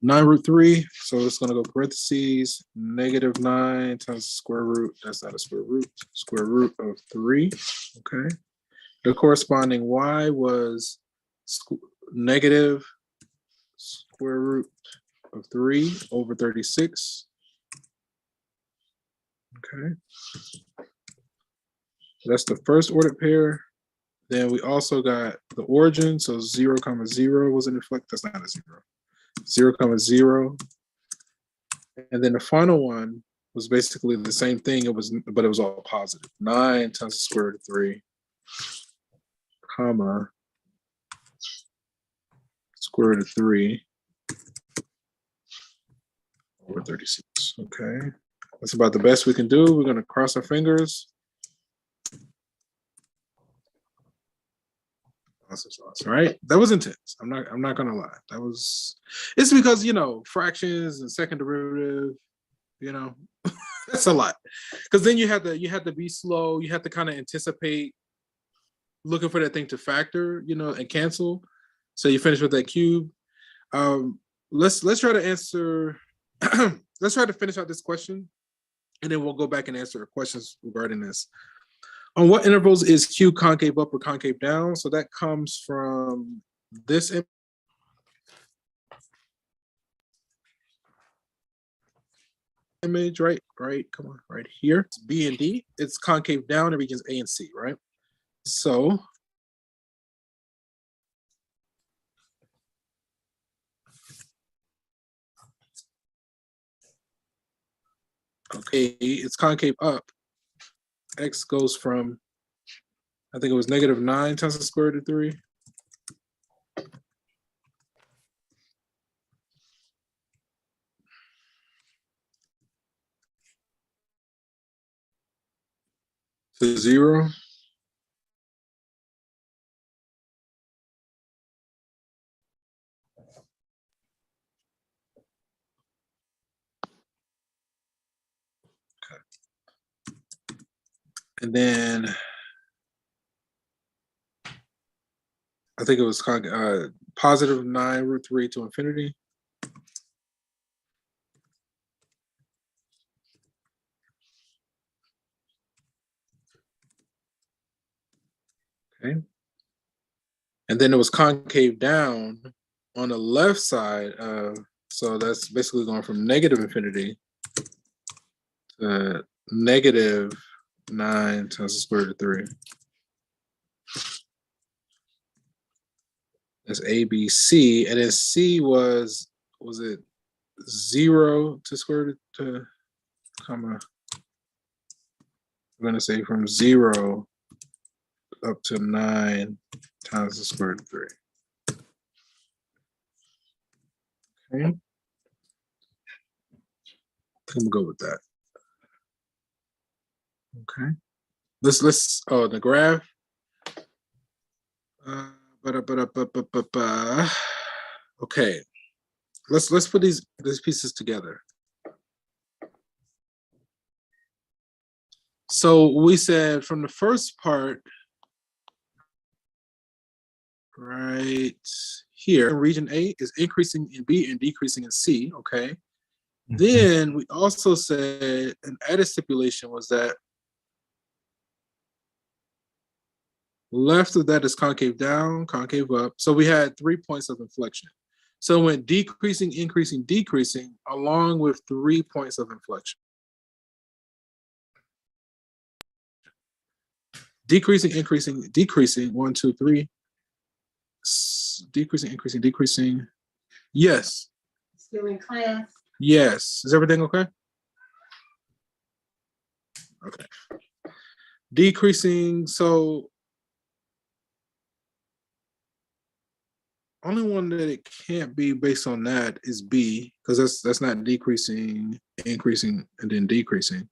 Speaker 1: 9√3. So it's going to go parentheses, -9 times the square root. That's not a square root of 3. Okay. The corresponding y was negative square root of 3/36. Okay. that's the first ordered pair. Then we also got the origin. So 0, 0 was an inflect. That's not a 0. 0, 0. And then the final one was basically the same thing. But it was all positive. 9 times the square root of 3, comma, square root of 3 over 36. Okay. That's about the best we can do. We're gonna cross our fingers. Awesome. Right? That was intense. I'm not gonna lie. It's because fractions and second derivative, that's a lot. Because then you had to be slow, you have to kind of anticipate looking for that thing to factor, and cancel. So you finish with that cube. Let's try to answer let's try to finish out this question, and then we'll go back and answer questions regarding this. On what intervals is Q concave up or concave down? So that comes from this image, right? Come on, right here. It's B and D. It's concave down in regions A and C, right? So okay, it's concave up. X goes from, I think it was -9 times the square root of 3. To 0. And then I think it was positive 9 root 3 to infinity. Okay. And then it was concave down on the left side. So that's basically going from negative infinity to -9 times the square root of 3. That's A, B, C. And then C was it 0 to square root to comma? I'm going to say from 0 up to 9 times the square root of 3. Okay. I'm gonna go with that. Okay. Let's the graph. Okay. Let's put these pieces together. So we said from the first part, right here, region A is increasing in B and decreasing in C, okay? Mm-hmm. Then we also said an added stipulation was that left of that is concave down, concave up. So we had 3 points of inflection. So it went decreasing, increasing, decreasing, along with 3 points of inflection. Decreasing, increasing, decreasing, 1, 2, 3. Decreasing, increasing, decreasing. Yes.
Speaker 6: Still in class.
Speaker 1: Yes. Is everything okay? Okay. Decreasing, so only one that it can't be based on that is B, because that's not decreasing, increasing, and then decreasing.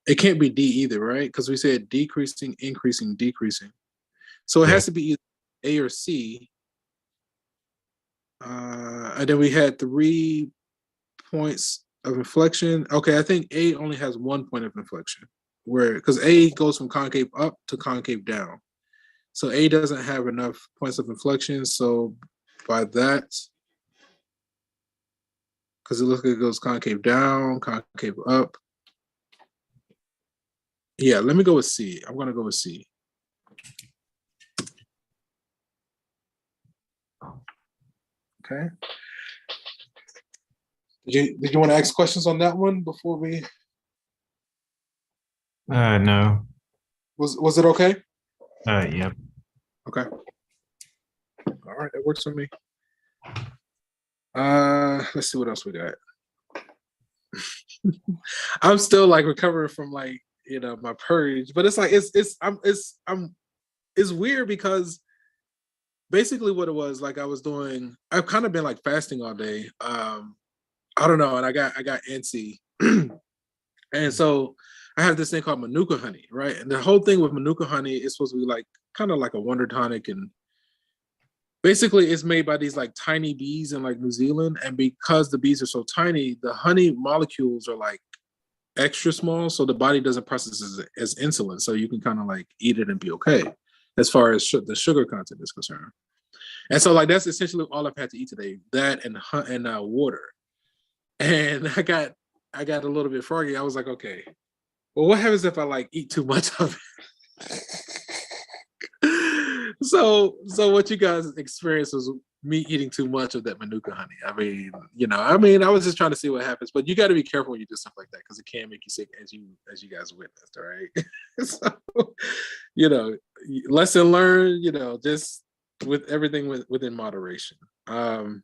Speaker 1: It can't be D either, right? Because we said decreasing, increasing, decreasing. So it has to be either A or C. And then we had 3 points of inflection. Okay, I think A only has 1 point of inflection, because A goes from concave up to concave down. So A doesn't have enough points of inflection. So by that, because it looks like it goes concave down, concave up. Yeah, let me go with C. I'm gonna go with C. Okay. Did you want to ask questions on that one before we?
Speaker 3: No.
Speaker 1: Was it okay?
Speaker 3: Yep.
Speaker 1: Okay. All right, that works for me. Let's see what else we got. I'm still like recovering from like my purge, but it's like it's weird because basically what it was like I've kind of been like fasting all day. I don't know, and I got antsy. And so I have this thing called Manuka honey, right? And the whole thing with Manuka honey is supposed to be like kind of like a wonder tonic, and basically it's made by these like tiny bees in like New Zealand, and because the bees are so tiny, the honey molecules are like extra small, so the body doesn't process as insulin, so you can kind of like eat it and be okay as far as the sugar content is concerned. And so like that's essentially all I've had to eat today, that and water. And I got a little bit froggy. I was like, okay, well, what happens if I like eat too much of it? So what you guys experienced was me eating too much of that Manuka honey. I mean, I was just trying to see what happens, but you got to be careful when you do stuff like that because it can make you sick, as you guys witnessed. All right, so lesson learned. Just with everything within moderation. That's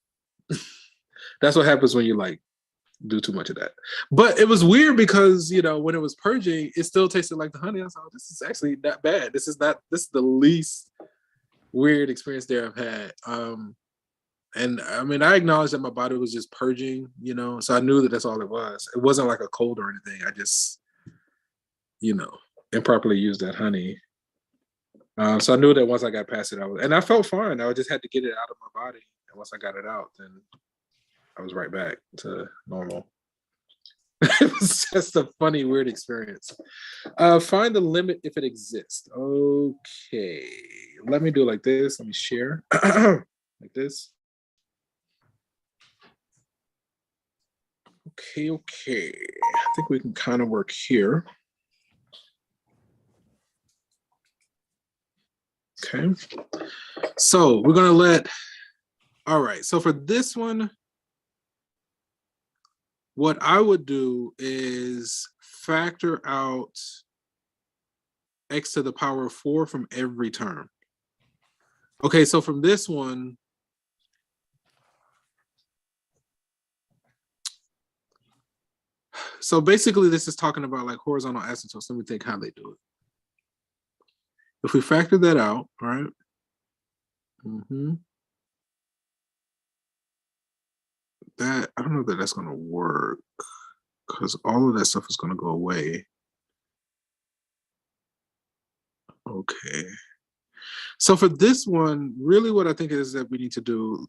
Speaker 1: what happens when you like do too much of that. But it was weird because when it was purging, it still tasted like the honey. I was like, oh, this is actually not bad. This is the least weird experience there I've had. And I mean, I acknowledged that my body was just purging, so I knew that that's all it was. It wasn't like a cold or anything. I just, improperly used that honey. So I knew that once I got past it, and I felt fine. I just had to get it out of my body. And once I got it out, then I was right back to normal. It was just a funny, weird experience. Find the limit if it exists. Okay. Let me do it like this. Let me share. Like this. Okay. I think we can kind of work here. Okay. So we're going to all right. So for this one, what I would do is factor out x to the power of 4 from every term. Okay, so from this one, so basically this is talking about like horizontal asymptotes. Let me think how they do it. If we factor that out, right? That, I don't know that that's going to work because all of that stuff is going to go away. Okay. So for this one, really what I think is that we need to do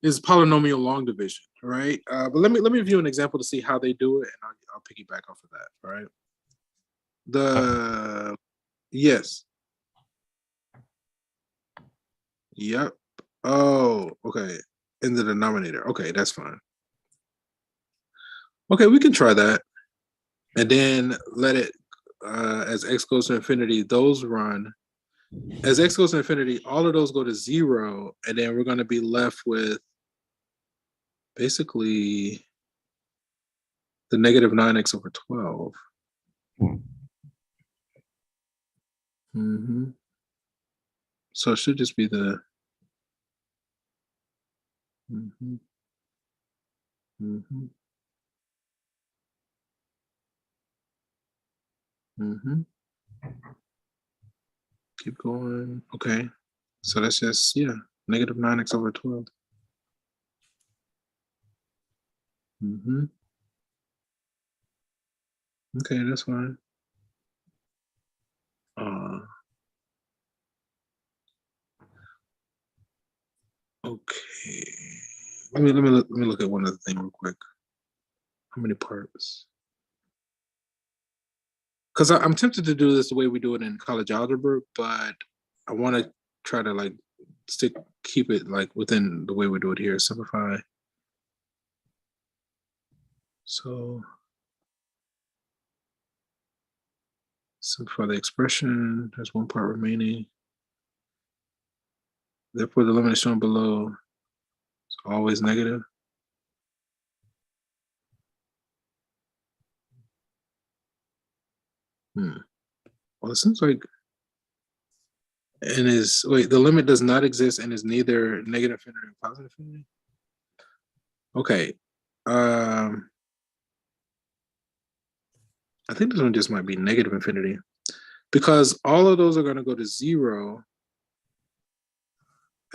Speaker 1: is polynomial long division, right? But let me view an example to see how they do it, and I'll piggyback off of that, right? Yes. Yep. Oh, okay. In the denominator. Okay, that's fine. Okay, we can try that. And then let it, as x goes to infinity, those run. As x goes to infinity, all of those go to 0. And then we're going to be left with basically the negative 9x over 12. So it should just be the Keep going. Okay. So that's just, negative 9x over 12. Okay, that's fine. Okay. Let me look at one other thing real quick. How many parts? Because I'm tempted to do this the way we do it in college algebra, but I want to try to like keep it like within the way we do it here. Simplify. So simplify the expression. There's one part remaining. Therefore, the limit is shown below. It's always negative. Well, it seems like and is wait, the limit does not exist and is neither negative infinity or positive infinity. Okay. I think this one just might be negative infinity because all of those are going to go to 0.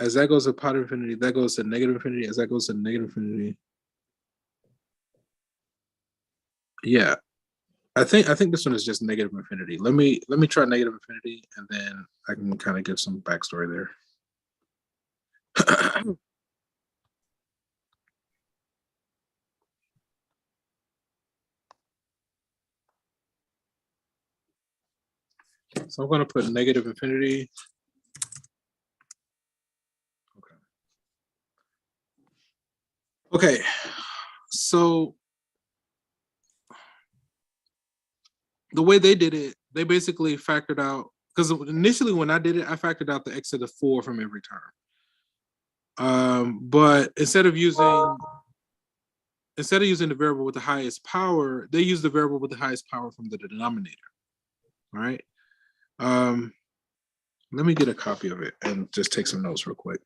Speaker 1: As that goes to positive infinity, that goes to negative infinity. As that goes to negative infinity. Yeah. I think this one is just negative infinity. Let me try negative infinity and then I can kind of give some backstory there. So I'm going to put negative infinity. Okay. So the way they did it, they basically factored out, because initially when I did it, I factored out the x to the 4 from every term. But instead of using the variable with the highest power, they use the variable with the highest power from the denominator. All right. Let me get a copy of it and just take some notes real quick.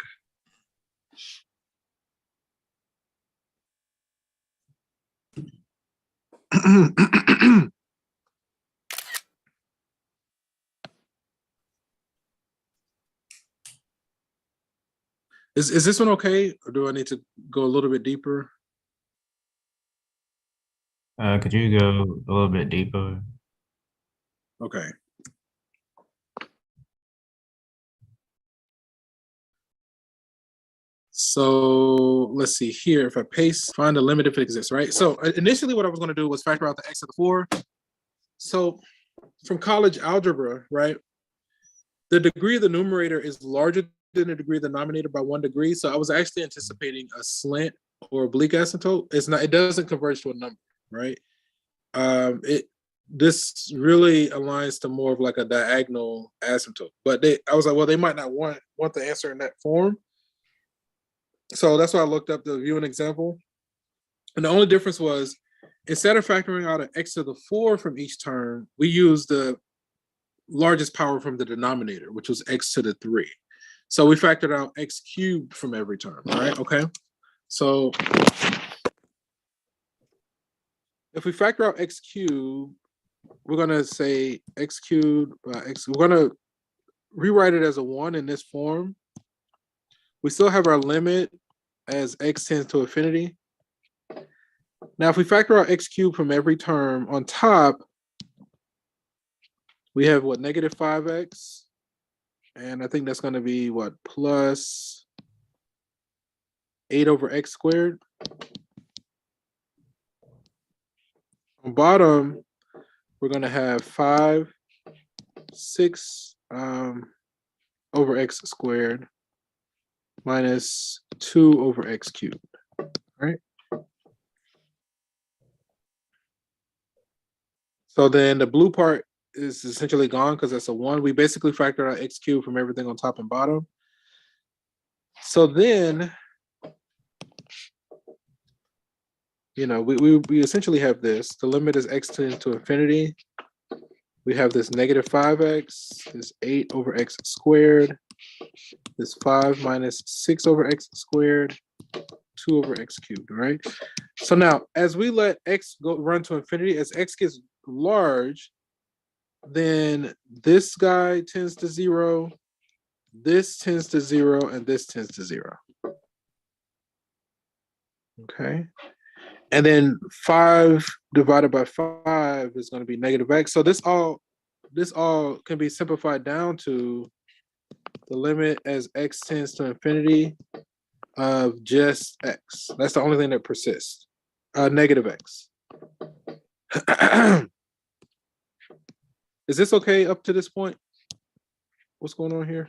Speaker 1: Is this one okay, or do I need to go a little bit deeper?
Speaker 3: Could you go a little bit deeper?
Speaker 1: Okay. So let's see here. If I paste, find the limit if it exists, right? So initially what I was going to do was factor out the x to the 4. So from college algebra, right? The degree of the numerator is larger than the degree of the denominator by 1 degree. So I was actually anticipating a slant or oblique asymptote. It's not, it doesn't converge to a number, right? This really aligns to more of like a diagonal asymptote. But I was like, well, they might not want the answer in that form. So that's why I looked up the view an example. And the only difference was instead of factoring out an x to the 4 from each term, we used the largest power from the denominator, which was x to the 3. So we factored out x cubed from every term, right? Okay. So if we factor out x cubed, we're going to say x cubed by x. We're going to rewrite it as a 1 in this form. We still have our limit as x tends to infinity. Now, if we factor out x cubed from every term on top, we have what, negative 5x. And I think that's going to be what, plus 8 over x squared. On bottom, we're going to have 5, 6 over x squared minus 2 over x cubed, right? So then the blue part is essentially gone because that's a 1. We basically factored out x cubed from everything on top and bottom. So then, you know, we essentially have this. The limit is x tends to infinity. We have this negative 5x, this 8 over x squared, this 5 minus 6 over x squared, 2 over x cubed, right? So now, as we let x run to infinity, as x gets large, then this guy tends to 0, this tends to 0, and this tends to 0. Okay. And then 5 divided by 5 is going to be negative x. So this all can be simplified down to the limit as x tends to infinity of just x. That's the only thing that persists. Negative x. Is this okay up to this point? What's going on here?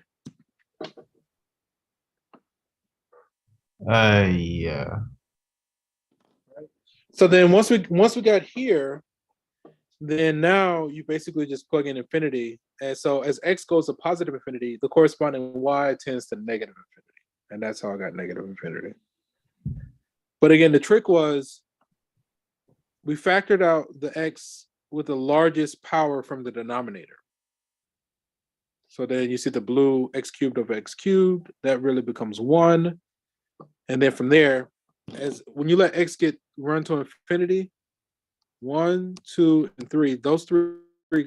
Speaker 3: Yeah.
Speaker 1: So then once we got here, then now you basically just plug in infinity. And so as x goes to positive infinity, the corresponding y tends to negative infinity. And that's how I got negative infinity. But again, the trick was we factored out the x with the largest power from the denominator. So then you see the blue x cubed over x cubed, that really becomes 1. And then from there, as when you let x get run to infinity, 1, 2, and 3, those three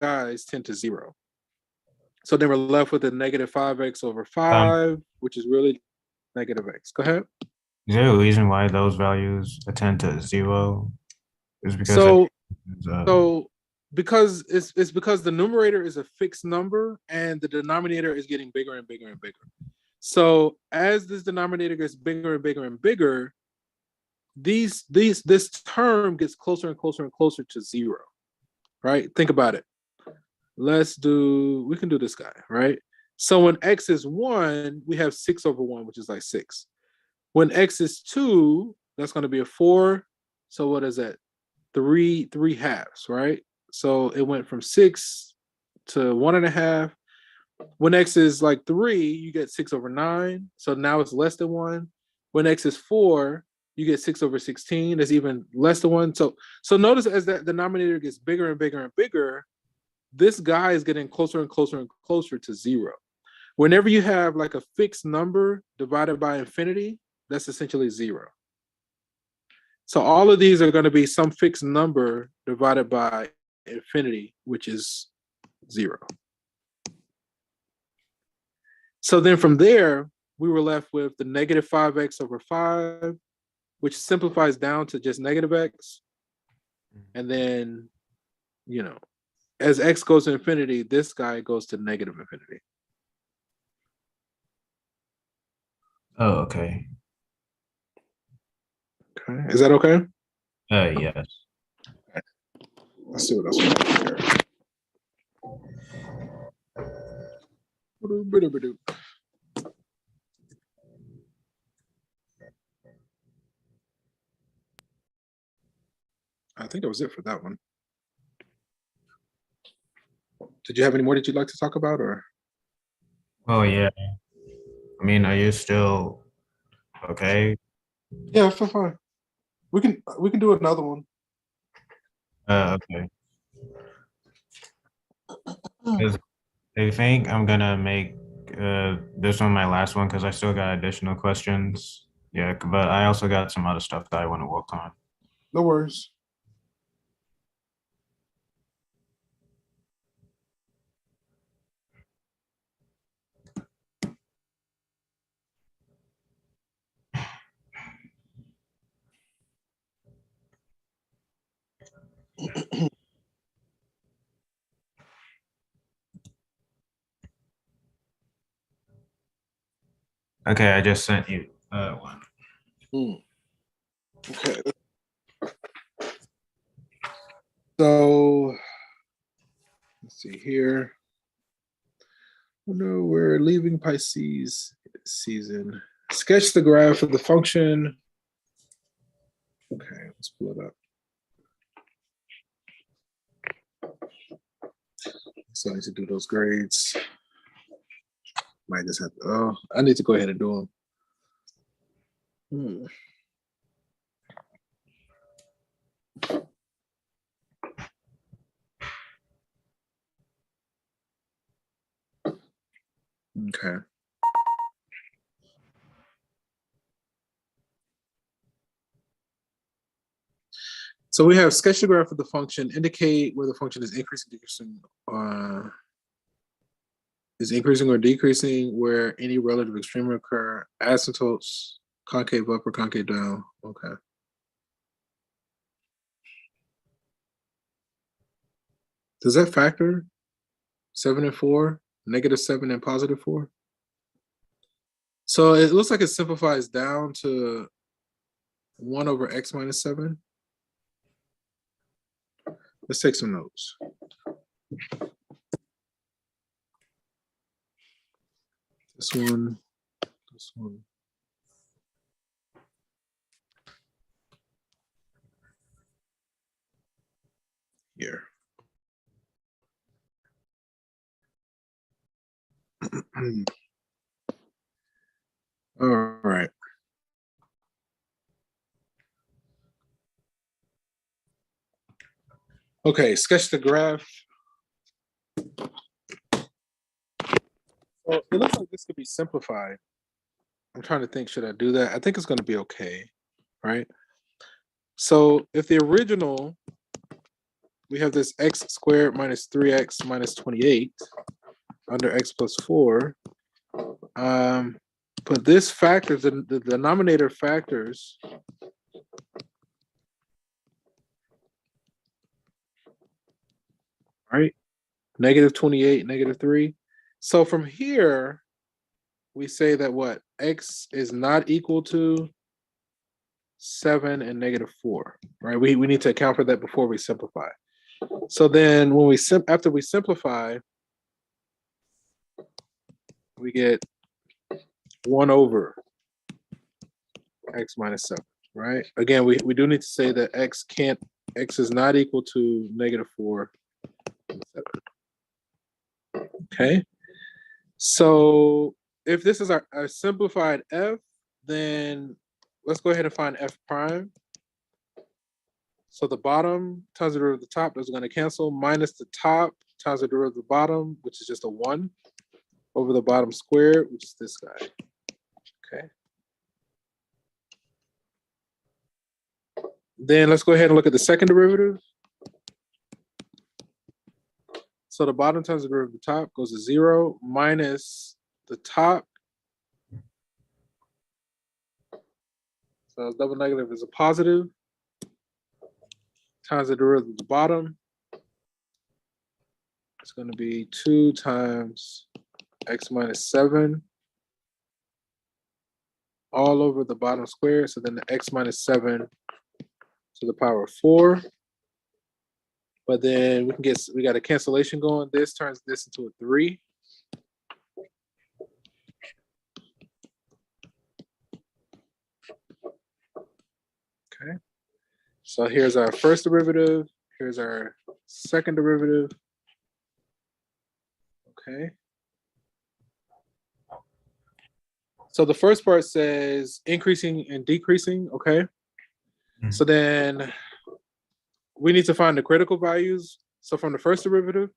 Speaker 1: guys tend to 0. So then we're left with a negative 5x over 5, which is really negative x. Go ahead.
Speaker 3: Is there a reason why those values tend to 0? Is because
Speaker 1: So because it's because the numerator is a fixed number and the denominator is getting bigger and bigger and bigger. So as this denominator gets bigger and bigger and bigger, this term gets closer and closer and closer to 0. Right? Think about it. We can do this guy, right? So when x is 1, we have 6 over 1, which is like 6. When x is 2, that's going to be a 4. So what is that? 3 halves, right? So it went from 6 to 1.5. When x is like 3, you get 6 over 9. So now it's less than 1. When x is 4, you get 6 over 16. That's even less than 1. So notice as that denominator gets bigger and bigger and bigger, this guy is getting closer and closer and closer to 0. Whenever you have like a fixed number divided by infinity, that's essentially 0. So all of these are going to be some fixed number divided by infinity, which is 0. So then from there, we were left with the negative 5x over 5, which simplifies down to just negative x. And then, as x goes to infinity, this guy goes to negative infinity.
Speaker 3: Oh, okay.
Speaker 1: Okay. Is that okay?
Speaker 3: Yes.
Speaker 1: Let's see what else we have here. I think that was it for that one. Did you have any more that you'd like to talk about, or?
Speaker 3: Oh, yeah. I mean, are you still okay?
Speaker 1: Yeah, for fine. We can do another one.
Speaker 3: Okay. 'Cause I think I'm gonna make this one my last one because I still got additional questions. Yeah, but I also got some other stuff that I want to work on.
Speaker 1: No worries.
Speaker 3: Okay, I just sent you one.
Speaker 1: Okay. So let's see here. Oh no, we're leaving Pisces season. Sketch the graph of the function. Okay, let's pull it up. So I need to do those grades. Might just have to, I need to go ahead and do them. Okay. So we have sketch the graph of the function, indicate where the function is increasing, or decreasing, where any relative extreme occur, asymptotes, concave up or concave down. Okay. Does that factor 7 and 4, -7 and +4? So it looks like it simplifies down to 1 over x minus 7. Let's take some notes. This one. Here. All right. Okay, sketch the graph. Well, it looks like this could be simplified. I'm trying to think, should I do that? I think it's going to be okay, right? So if the original, we have this x squared minus 3x minus 28 under x plus 4. But this factor, the denominator factors, right? Negative 28, negative 3. So from here, we say that what? X is not equal to 7 and negative 4, right? We need to account for that before we simplify. So then when we after we simplify, we get 1 over x minus 7, right? Again, we do need to say that x is not equal to negative 4 and 7. Okay. So if this is our simplified f, then let's go ahead and find f prime. So the bottom times the derivative of the top, those are going to cancel, minus the top times the derivative of the bottom, which is just a 1, over the bottom squared, which is this guy. Okay. Then let's go ahead and look at the second derivative. So the bottom times the derivative of the top goes to 0, minus the top. So double negative is a positive, times the derivative of the bottom. It's going to be 2 times x minus 7 all over the bottom square. So then the x minus 7 to the power of 4. But then we got a cancellation going. This turns this into a 3. Okay. So here's our first derivative. Here's our second derivative. Okay. So the first part says increasing and decreasing. Okay. Mm-hmm. So then we need to find the critical values. So from the first derivative,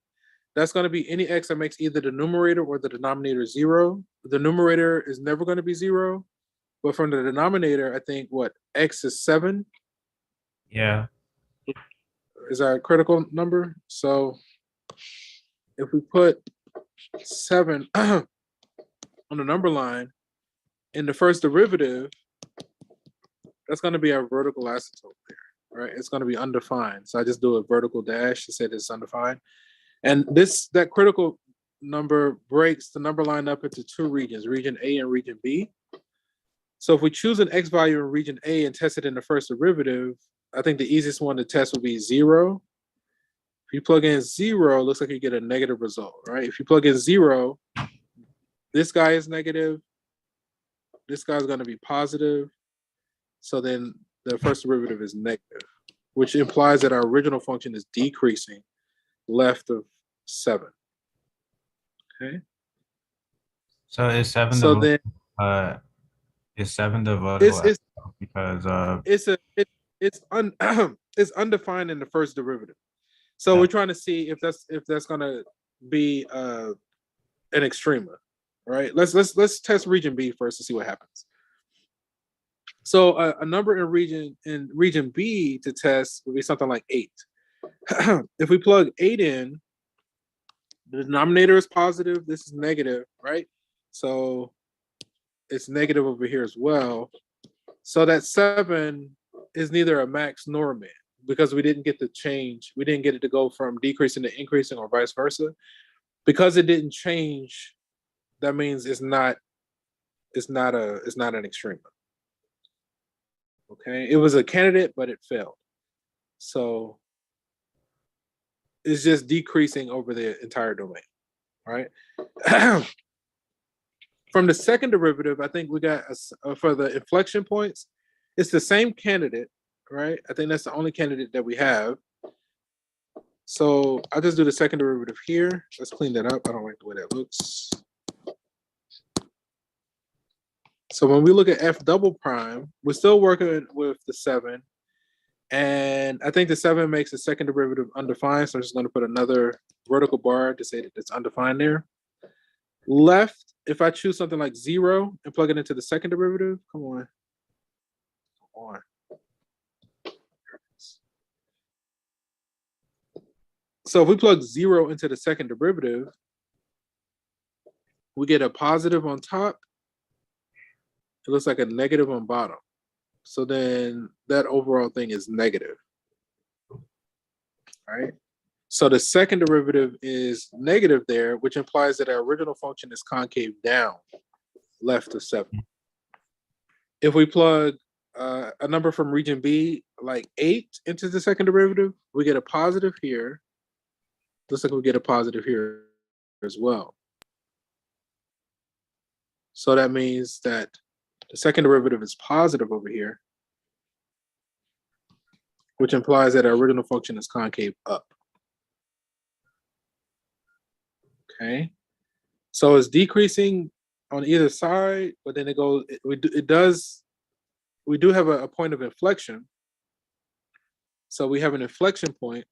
Speaker 1: that's going to be any x that makes either the numerator or the denominator 0. The numerator is never going to be 0. But from the denominator, I think what? X is 7.
Speaker 3: Yeah.
Speaker 1: Is our critical number. So if we put 7 on the number line in the first derivative, that's going to be our vertical asymptote there, right? It's going to be undefined. So I just do a vertical dash to say that it's undefined. And that critical number breaks the number line up into 2 regions, region A and region B. So if we choose an x value in region A and test it in the first derivative, I think the easiest one to test would be 0. If you plug in 0, it looks like you get a negative result, right? If you plug in 0, this guy is negative. This guy's going to be positive. So then the first derivative is negative, which implies that our original function is decreasing left of 7. Okay.
Speaker 3: So is 7
Speaker 1: So
Speaker 3: the
Speaker 1: then
Speaker 3: is 7 the vertical because
Speaker 1: it's undefined in the first derivative. So we're trying to see if that's gonna be an extrema, right? Let's test region B first to see what happens. So a number in region B to test would be something like 8. If we plug 8 in, the denominator is positive, this is negative, right? So it's negative over here as well. So that 7 is neither a max nor a min because we didn't get the change. We didn't get it to go from decreasing to increasing or vice versa. Because it didn't change, that means it's not an extrema. Okay, it was a candidate, but it failed. So it's just decreasing over the entire domain, right? From the second derivative, I think we got for the inflection points, it's the same candidate, right? I think that's the only candidate that we have. So I'll just do the second derivative here. Let's clean that up. I don't like the way that looks. So when we look at f double prime, we're still working with the 7. And I think the 7 makes the second derivative undefined. So I'm just going to put another vertical bar to say that it's undefined there. Left, if I choose something like 0 and plug it into the second derivative, come on. Come on. So if we plug 0 into the second derivative, we get a positive on top. It looks like a negative on bottom. So then that overall thing is negative. All right. So the second derivative is negative there, which implies that our original function is concave down, left of 7. If we plug a number from region B, like 8, into the second derivative, we get a positive here. Looks like we get a positive here as well. So that means that the second derivative is positive over here, which implies that our original function is concave up. Okay. So it's decreasing on either side, but then it goes, we do have a point of inflection. So we have an inflection point.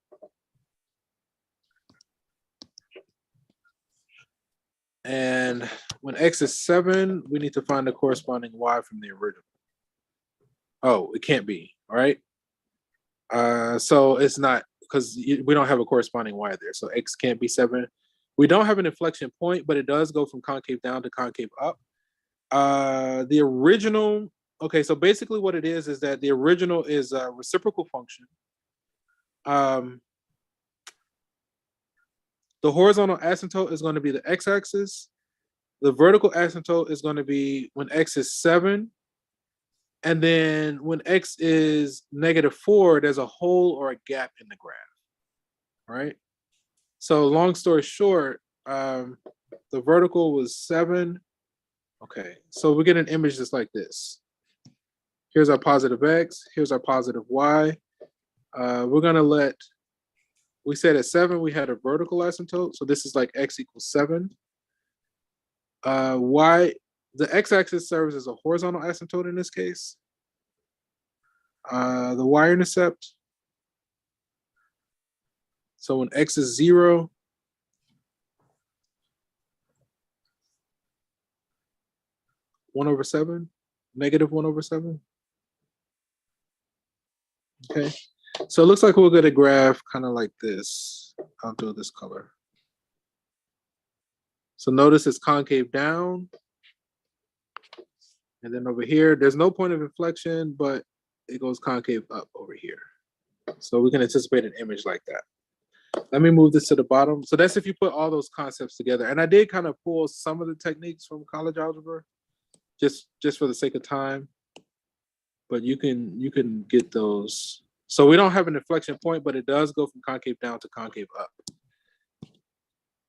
Speaker 1: And when x is 7, we need to find the corresponding y from the original. Oh, it can't be, all right? So it's not, because we don't have a corresponding y there. So x can't be 7. We don't have an inflection point, but it does go from concave down to concave up. The original, okay, so basically what it is that the original is a reciprocal function. The horizontal asymptote is going to be the x-axis. The vertical asymptote is going to be when x is 7. And then when x is -4, there's a hole or a gap in the graph, right? So long story short, the vertical was 7. Okay, so we get an image just like this. Here's our positive x, here's our positive y. We're gonna we said at 7 we had a vertical asymptote, so this is like x equals 7. Y, the x-axis serves as a horizontal asymptote in this case. The y-intercept, so when x is 0, (1/7), (-1/7). Okay, so it looks like we'll get a graph kind of like this. I'll do this color. So notice it's concave down. And then over here, there's no point of inflection, but it goes concave up over here. So we can anticipate an image like that. Let me move this to the bottom. So that's if you put all those concepts together. And I did kind of pull some of the techniques from college algebra, just for the sake of time. But you can get those. So we don't have an inflection point, but it does go from concave down to concave up,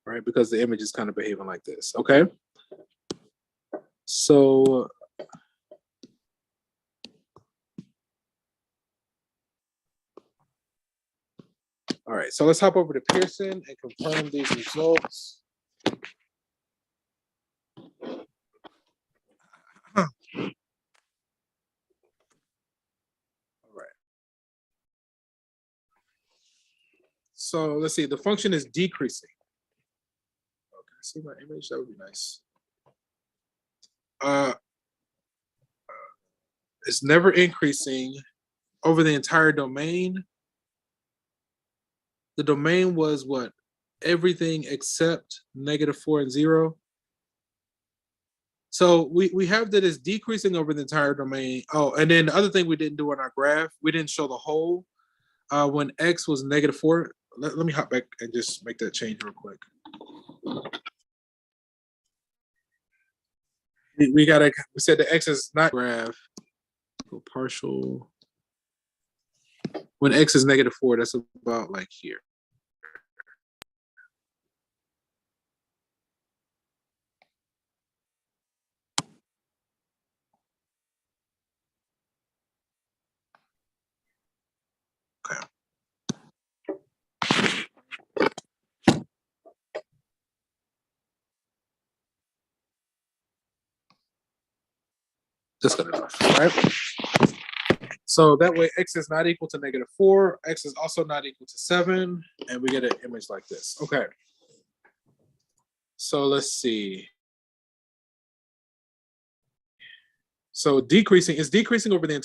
Speaker 1: right? Because the image is kind of behaving like this, okay? So all right, so let's hop over to Pearson and confirm these results. So let's see, the function is decreasing. Okay, see my image? That would be nice. It's never increasing over the entire domain. The domain was what? Everything except -4 and 0. So we have that it's decreasing over the entire domain. Oh, and then the other thing we didn't do on our graph, we didn't show the hole. When x was -4, let me hop back and just make that change real quick. We said the x is not graph. Go partial. When x is -4, that's about like here. Okay. Just good enough, right? So So that way x is not equal to -4, x is also not equal to 7, and we get an image like this. Okay. So let's see. So decreasing is decreasing over the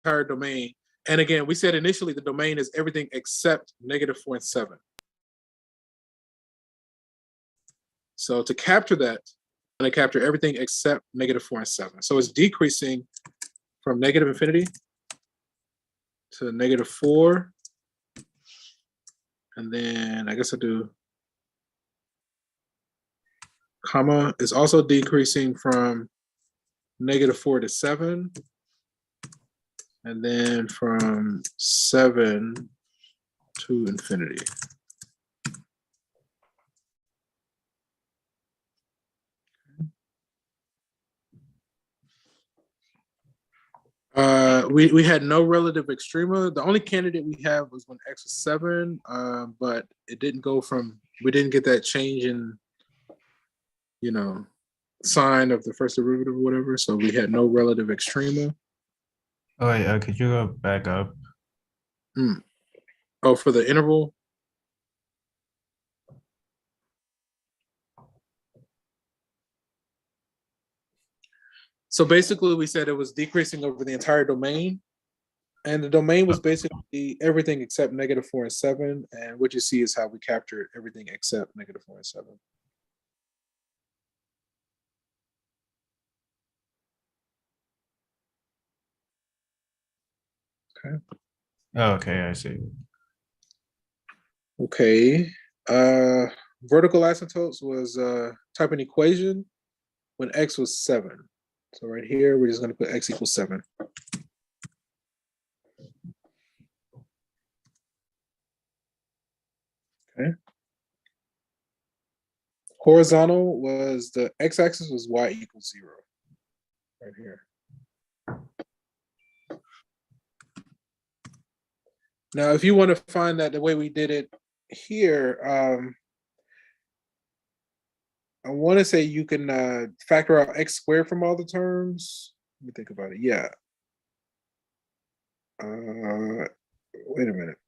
Speaker 1: entire domain. And again, we said initially the domain is everything except -4 and 7. So to capture that, I'm going to capture everything except -4 and 7. So it's decreasing from -infinity to -4. And then I guess I do comma. It's also decreasing from -4 to 7. And then from 7 to infinity. We had no relative extrema. The only candidate we have was when x was 7, but it didn't go from, we didn't get that change in, sign of the first derivative or whatever. So we had no relative extrema.
Speaker 3: Oh, wait, could you go back up?
Speaker 1: Oh, for the interval? So basically we said it was decreasing over the entire domain. And the domain was basically everything except -4 and 7. And what you see is how we captured everything except -4 and 7. Okay.
Speaker 3: Oh, okay, I see.
Speaker 1: Okay. Vertical asymptotes was type an equation when x was 7. So right here, we're just going to put x equals 7. Okay. Horizontal was the x-axis was y equals 0. Right here. Now, if you want to find that the way we did it here, I want to say you can factor out x squared from all the terms. Let me think about it. Yeah. Wait a minute.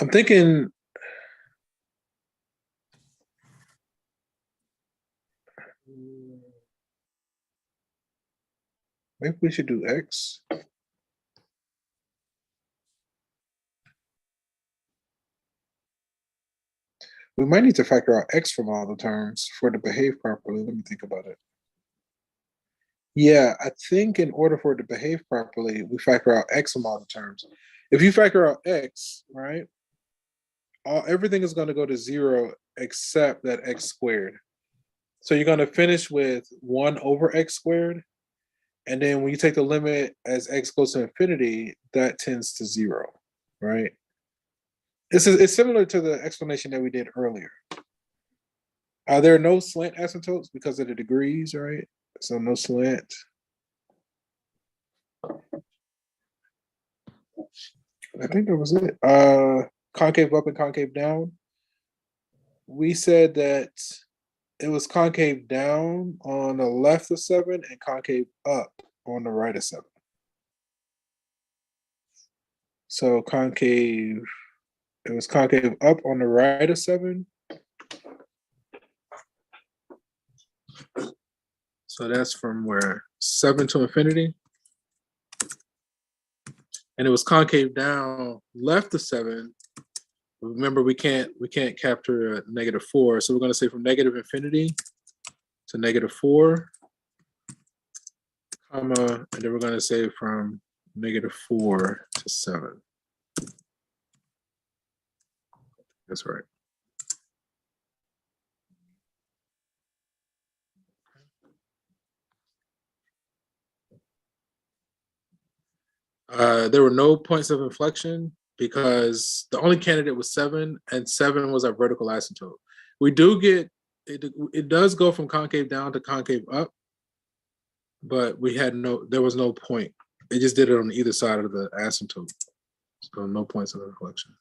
Speaker 1: I'm thinking. Maybe we should do x. We might need to factor out x from all the terms for it to behave properly. Let me think about it. Yeah, I think in order for it to behave properly, we factor out x from all the terms. If you factor out x, right, everything is going to go to 0 except that x squared. So you're going to finish with 1 over x squared. And then when you take the limit as x goes to infinity, that tends to 0, right? It's similar to the explanation that we did earlier. There are no slant asymptotes because of the degrees, right? So no slant. I think that was it. Concave up and concave down. We said that it was concave down on the left of 7 and concave up on the right of 7. So concave, it was concave up on the right of 7. So that's from where 7 to infinity. And it was concave down left of 7. Remember, we can't capture a -4. So we're going to say from -infinity to -4, comma, and then we're going to say from -4 to 7. That's right. There were no points of inflection because the only candidate was 7, and 7 was our vertical asymptote. We do get, it does go from concave down to concave up, but there was no point. It just did it on either side of the asymptote. So no points of inflection.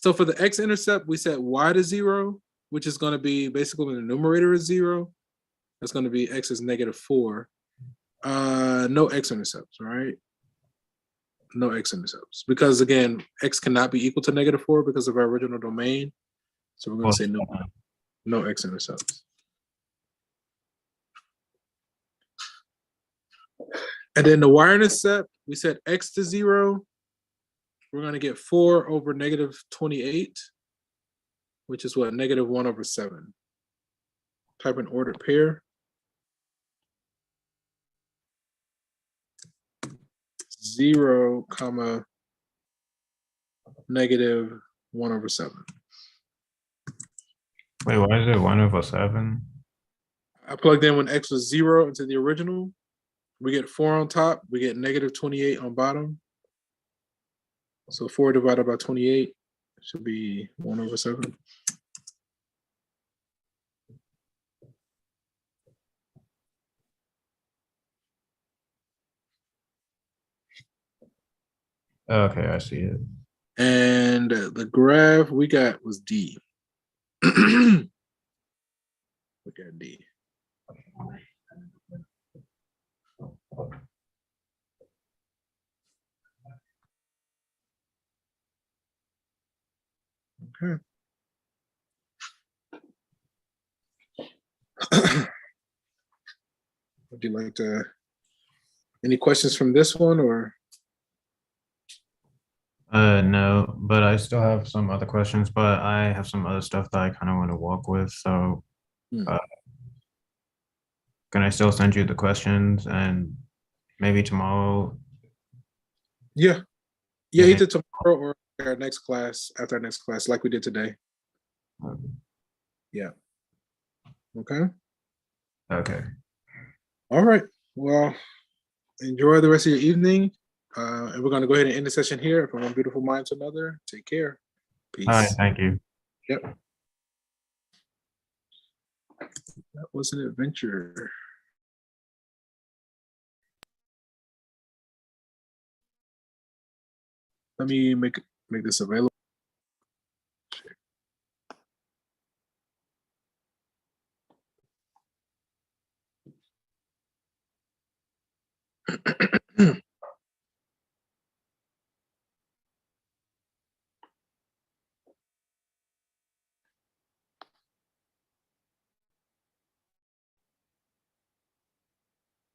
Speaker 1: So for the x-intercept, we set y to 0, which is going to be basically when the numerator is 0. That's going to be x is -4. No x-intercepts, right? No x-intercepts. Because again, x cannot be equal to -4 because of our original domain. So we're going to say no x-intercepts. And then the y-intercept, we set x to 0. We're going to get 4 over -28, which is what? -1/7. Type an ordered pair. 0, comma, -1/7.
Speaker 3: Wait, why is it 1/7?
Speaker 1: I plugged in when x was 0 into the original. We get 4 on top. We get -28 on bottom. So 4 divided by 28 should be 1/7.
Speaker 3: Okay, I see it.
Speaker 1: And the graph we got was D. Look at D. Okay. Would you like to, any questions from this one or?
Speaker 3: No, but I still have some other questions, but I have some other stuff that I kind of want to walk with. So,
Speaker 1: Hmm.
Speaker 3: can I still send you the questions and maybe tomorrow?
Speaker 1: Yeah.
Speaker 3: Yeah.
Speaker 1: Either tomorrow or our next class, after our next class, like we did today. Yeah. Okay.
Speaker 3: Okay.
Speaker 1: All right. Well, enjoy the rest of your evening. And we're going to go ahead and end the session here. From one beautiful mind to another. Take care. Peace.
Speaker 3: All right. Thank you.
Speaker 1: Yep. That was an adventure. Let me make this available.